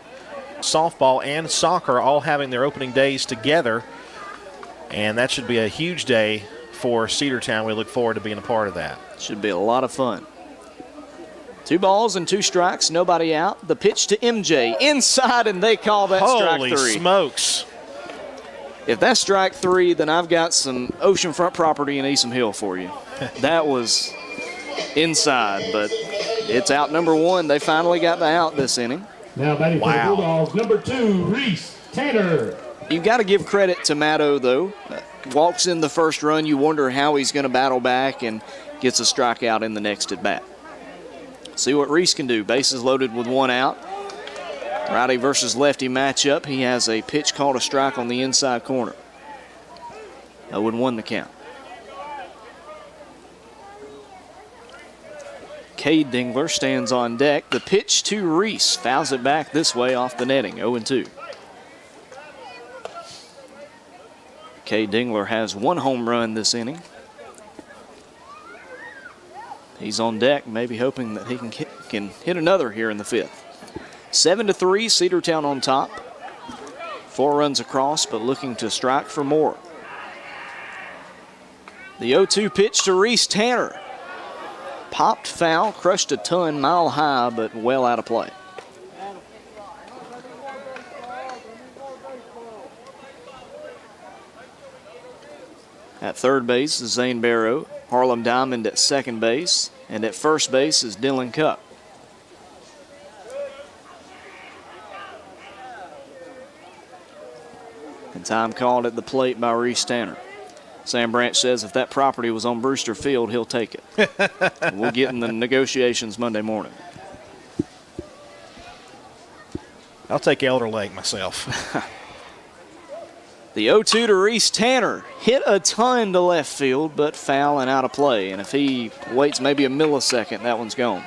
softball and soccer all having their opening days together. And that should be a huge day for Cedartown. We look forward to being a part of that. Should be a lot of fun. 2 balls and 2 strikes, nobody out. The pitch to MJ, inside, and they call that strike 3. Holy smokes. If that's strike 3, then I've got some oceanfront property in Eastham Hill for you. That was inside, but it's out number 1. They finally got the out this inning. Now batting for the Bulldogs, number 2, Reese Tanner. You got to give credit to Maddow, though. Walks in the first run, you wonder how he's going to battle back, and gets a strikeout in the next at bat. See what Reese can do. Bases loaded with 1 out. Righty versus lefty matchup. He has a pitch called a strike on the inside corner. 0-1 the count. Cade Dingler stands on deck. The pitch to Reese. Fouls it back this way off the netting. 0-2. Cade Dingler has 1 home run this inning. He's on deck, maybe hoping that he can hit another here in the 5th. 7-3, Cedartown on top. 4 runs across, but looking to strike for more. The 0-2 pitch to Reese Tanner. Popped foul, crushed a ton, mile high, but well out of play. At third base is Zane Barrow. Harlem Diamond at second base. And at first base is Dylan Cupp. And time called at the plate by Reese Tanner. Sam Branch says if that property was on Brewster Field, he'll take it. We'll get in the negotiations Monday morning. I'll take Elder Lake myself. The 0-2 to Reese Tanner. Hit a ton to left field, but foul and out of play. And if he waits maybe a millisecond, that one's gone.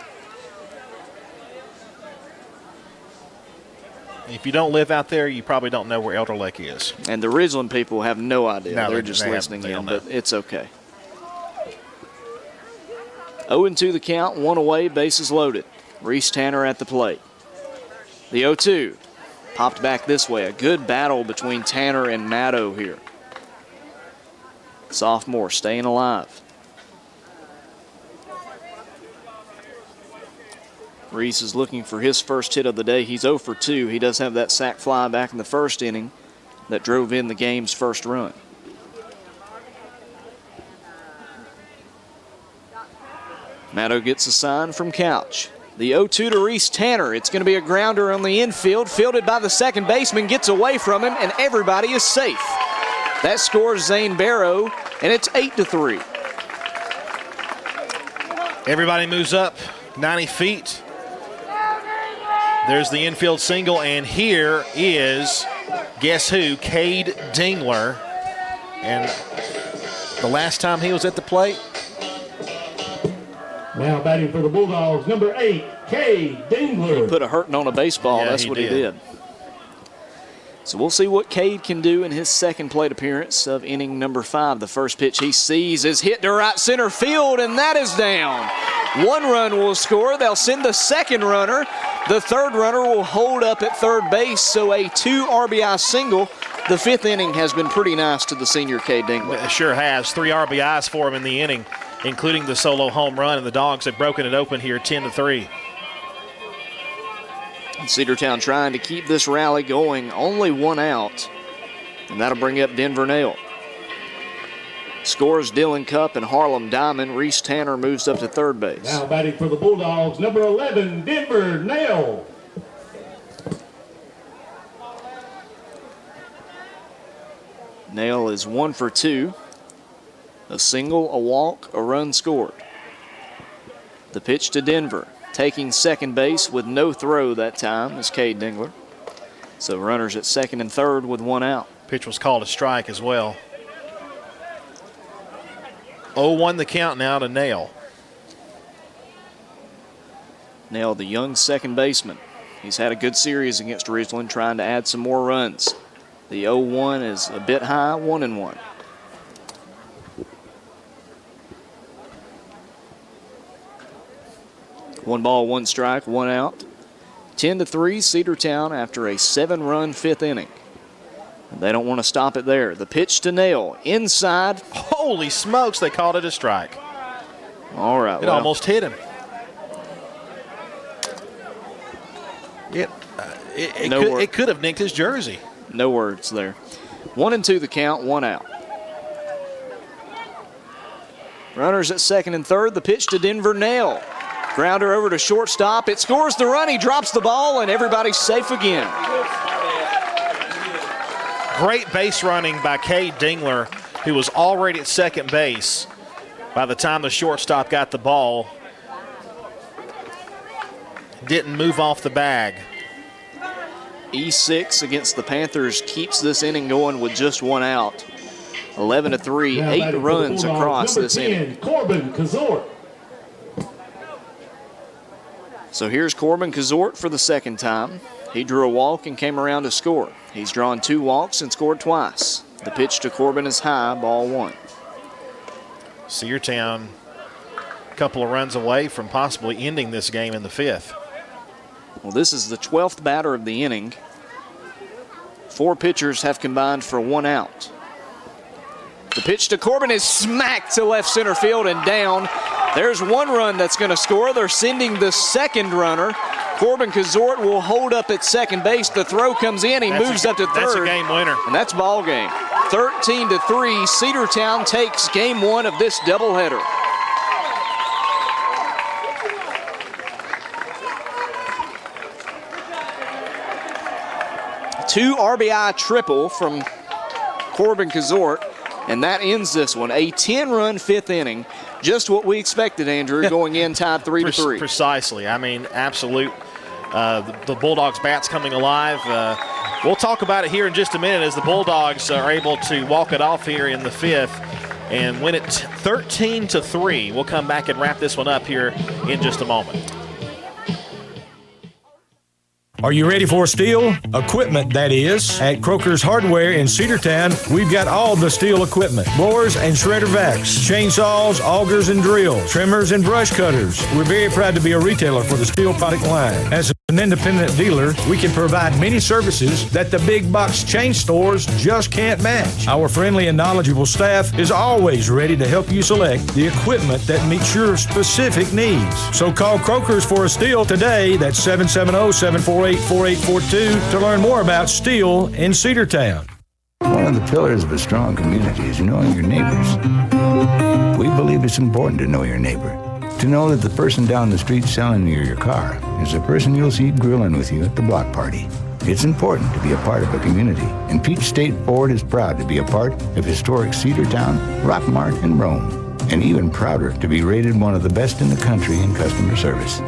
If you don't live out there, you probably don't know where Elder Lake is. And the Ridgeland people have no idea. No, They're just listening in, know. but it's okay. 0-2 the count, one away, bases loaded. Reese Tanner at the plate. The 0-2. Popped back this way. A good battle between Tanner and Maddow here. Sophomore staying alive. Reese is looking for his first hit of the day. He's 0 for 2. He does have that sac fly back in the first inning that drove in the game's first run. Maddow gets a sign from Couch. The 0-2 to Reese Tanner. It's going to be a grounder on the infield, fielded by the second baseman, gets away from him, and everybody is safe. That scores Zane Barrow, and it's 8-3. Everybody moves up 90 feet. There's the infield single, and here is, guess who, Cade Dingler. And the last time he was at the plate, now batting for the Bulldogs, number 8, Cade Dingler. He put a hurting on a baseball. Yeah, that's what he did. So we'll see what Cade can do in his second plate appearance of inning number 5. The first pitch he sees is hit to right center field, and that is down. One run will score. They'll send the second runner. The third runner will hold up at third base, so a 2 RBI single. The fifth inning has been pretty nice to the senior Cade Dingler. It sure has. 3 RBIs for him in the inning, including the solo home run, and the Dogs have broken it open here 10-3. Cedartown trying to keep this rally going. Only one out, and that'll bring up Denver Nail. Scores Dylan Cup and Harlem Diamond. Reese Tanner moves up to third base. Now batting for the Bulldogs, number 11, Denver Nail. Nail is 1 for 2. A single, a walk, a run scored. The pitch to Denver. Taking second base with no throw that time is Cade Dingler. So runners at second and third with one out. Pitch was called a strike as well. 0-1 the count now to Nail. Nail, the young second baseman. He's had a good series against Ridgeland, trying to add some more runs. The 0-1 is a bit high, 1-1. One ball, one strike, one out. 10-3 Cedartown after a 7-run fifth inning. And they don't want to stop it there. The pitch to Nail, inside. Holy smokes, they called it a strike. All right. It almost hit him. It could have nicked his jersey. No words there. 1-2 the count, one out. Runners at second and third. The pitch to Denver Nail. Grounder over to shortstop. It scores the run. He drops the ball, and everybody's safe again. Great base running by Cade Dingler, who was already at second base by the time the shortstop got the ball. Didn't move off the bag. E6 against the Panthers keeps this inning going with just one out. 11-3, Now 8 runs across number this 10, inning. Corbin Kazort. So here's Corbin Kazort for the second time. He drew a walk and came around to score. He's drawn 2 walks and scored twice. The pitch to Corbin is high, ball 1. Cedartown a couple of runs away from possibly ending this game in the 5th. Well, this is the 12th batter of the inning. 4 pitchers have combined for 1 out. The pitch to Corbin is smacked to left center field and down. There's 1 run that's going to score. They're sending the second runner. Corbin Kazort will hold up at second base. The throw comes in. He moves up to third. That's a game winner. And that's ball game. 13-3. Cedartown takes game 1 of this doubleheader. Two RBI triple from Corbin Kazort. And that ends this one. A 10-run fifth inning. Just what we expected, Andrew, going in tied 3-3. Precisely. I mean, absolute. The Bulldogs' bats coming alive. We'll talk about it here in just a minute as the Bulldogs are able to walk it off here in the fifth and win it 13-3. We'll come back and wrap this one up here in just a moment. Are you ready for steel? Equipment, that is. At Croker's Hardware in Cedartown, we've got all the steel equipment. Blowers and shredder vacs, chainsaws, augers and drills, trimmers and brush cutters. We're very proud to be a retailer for the steel product line. As an independent dealer, we can provide many services that the big box chain stores just can't match. Our friendly and knowledgeable staff is always ready to help you select the equipment that meets your specific needs. So call Croker's for a steel today. That's 770-748-4842 to learn more about steel in Cedartown. One of the pillars of a strong community is knowing your neighbors. We believe it's important to know your neighbor. To know that the person down the street selling you your car is the person you'll see grilling with you at the block party. It's important to be a part of a community, and Peach State Ford is proud to be a part of historic Cedartown, Rockmart, and Rome, and even prouder to be rated one of the best in the country in customer service.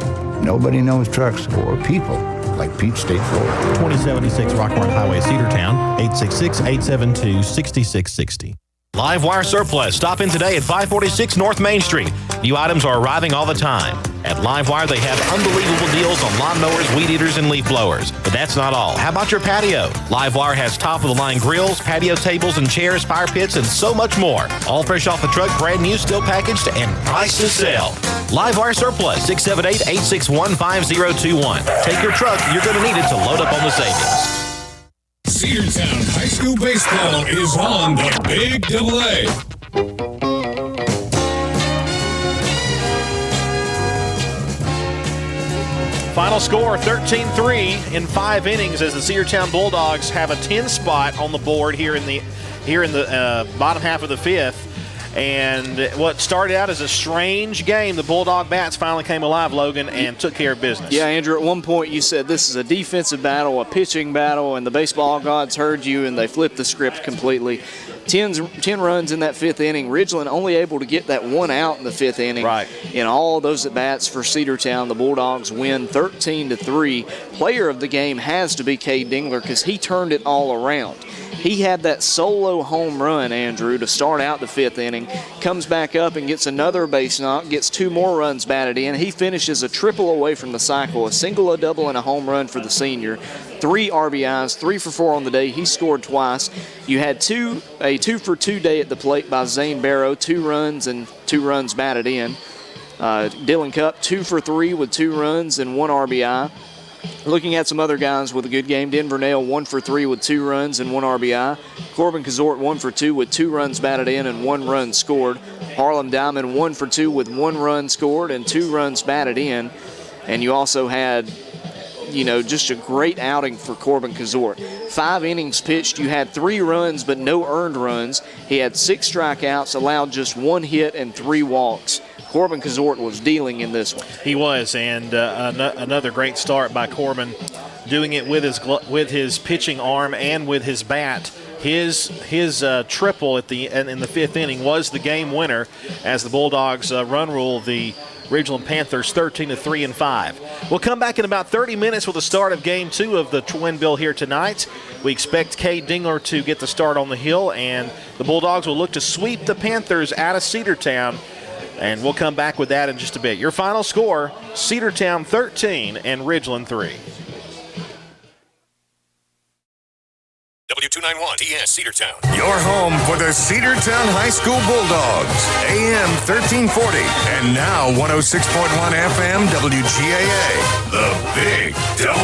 Nobody knows trucks or people like Peach State Ford. 2076 Rockmart Highway, Cedartown, 866-872-6660. Livewire Surplus. Stop in today at 546 North Main Street. New items are arriving all the time. At Livewire, they have unbelievable deals on lawnmowers, weed eaters, and leaf blowers. But that's not all. How about your patio? Livewire has top-of-the-line grills, patio tables and chairs, fire pits, and so much more. All fresh off the truck, brand new, still packaged, and price to sell. Livewire Surplus, 678-861-5021. Take your truck. You're going to need it to load up on the savings. Cedartown High School baseball is on the Big Double A. Final score, 13-3 in 5 innings as the Cedartown Bulldogs have a 10 spot on the board here in the bottom half of the fifth. And what started out as a strange game, the Bulldog bats finally came alive, Logan, and took care of business. Yeah, Andrew, at one point you said this is a defensive battle, a pitching battle, and the baseball gods heard you and they flipped the script completely. 10 runs in that fifth inning. Ridgeland only able to get that one out in the fifth inning. Right. In all those at-bats for Cedartown, the Bulldogs win 13-3. Player of the game has to be Cade Dingler because he turned it all around. He had that solo home run, Andrew, to start out the fifth inning, comes back up and gets another base knock, gets 2 more runs batted in. He finishes a triple away from the cycle, a single, a double, and a home run for the senior. 3 RBIs, 3 for 4 on the day. He scored twice. You had a 2-for-2 day at the plate by Zane Barrow, 2 runs and 2 runs batted in. Dylan Cupp, 2 for 3 with 2 runs and 1 RBI. Looking at some other guys with a good game, Denver Nail 1 for 3 with 2 runs and 1 RBI. Corbin Kazort 1 for 2 with 2 runs batted in and 1 run scored. Harlem Diamond 1 for 2 with 1 run scored and 2 runs batted in. And you also had, just a great outing for Corbin Kazort. 5 innings pitched, you had 3 runs but no earned runs. He had 6 strikeouts, allowed just 1 hit and 3 walks. Corbin Kazort was dealing in this one. He was, and another great start by Corbin, doing it with his pitching arm and with his bat. His triple in the fifth inning was the game winner as the Bulldogs run rule the Ridgeland Panthers 13-3 in 5. We'll come back in about 30 minutes with the start of Game 2 of the Twin Bill here tonight. We expect Cade Dingler to get the start on the hill, and the Bulldogs will look to sweep the Panthers out of Cedartown. And we'll come back with that in just a bit. Your final score, Cedartown 13 and Ridgeland 3. W291 TS Cedartown. Your home for the Cedartown High School Bulldogs. AM 1340 and now 106.1 FM WGAA. The Big Double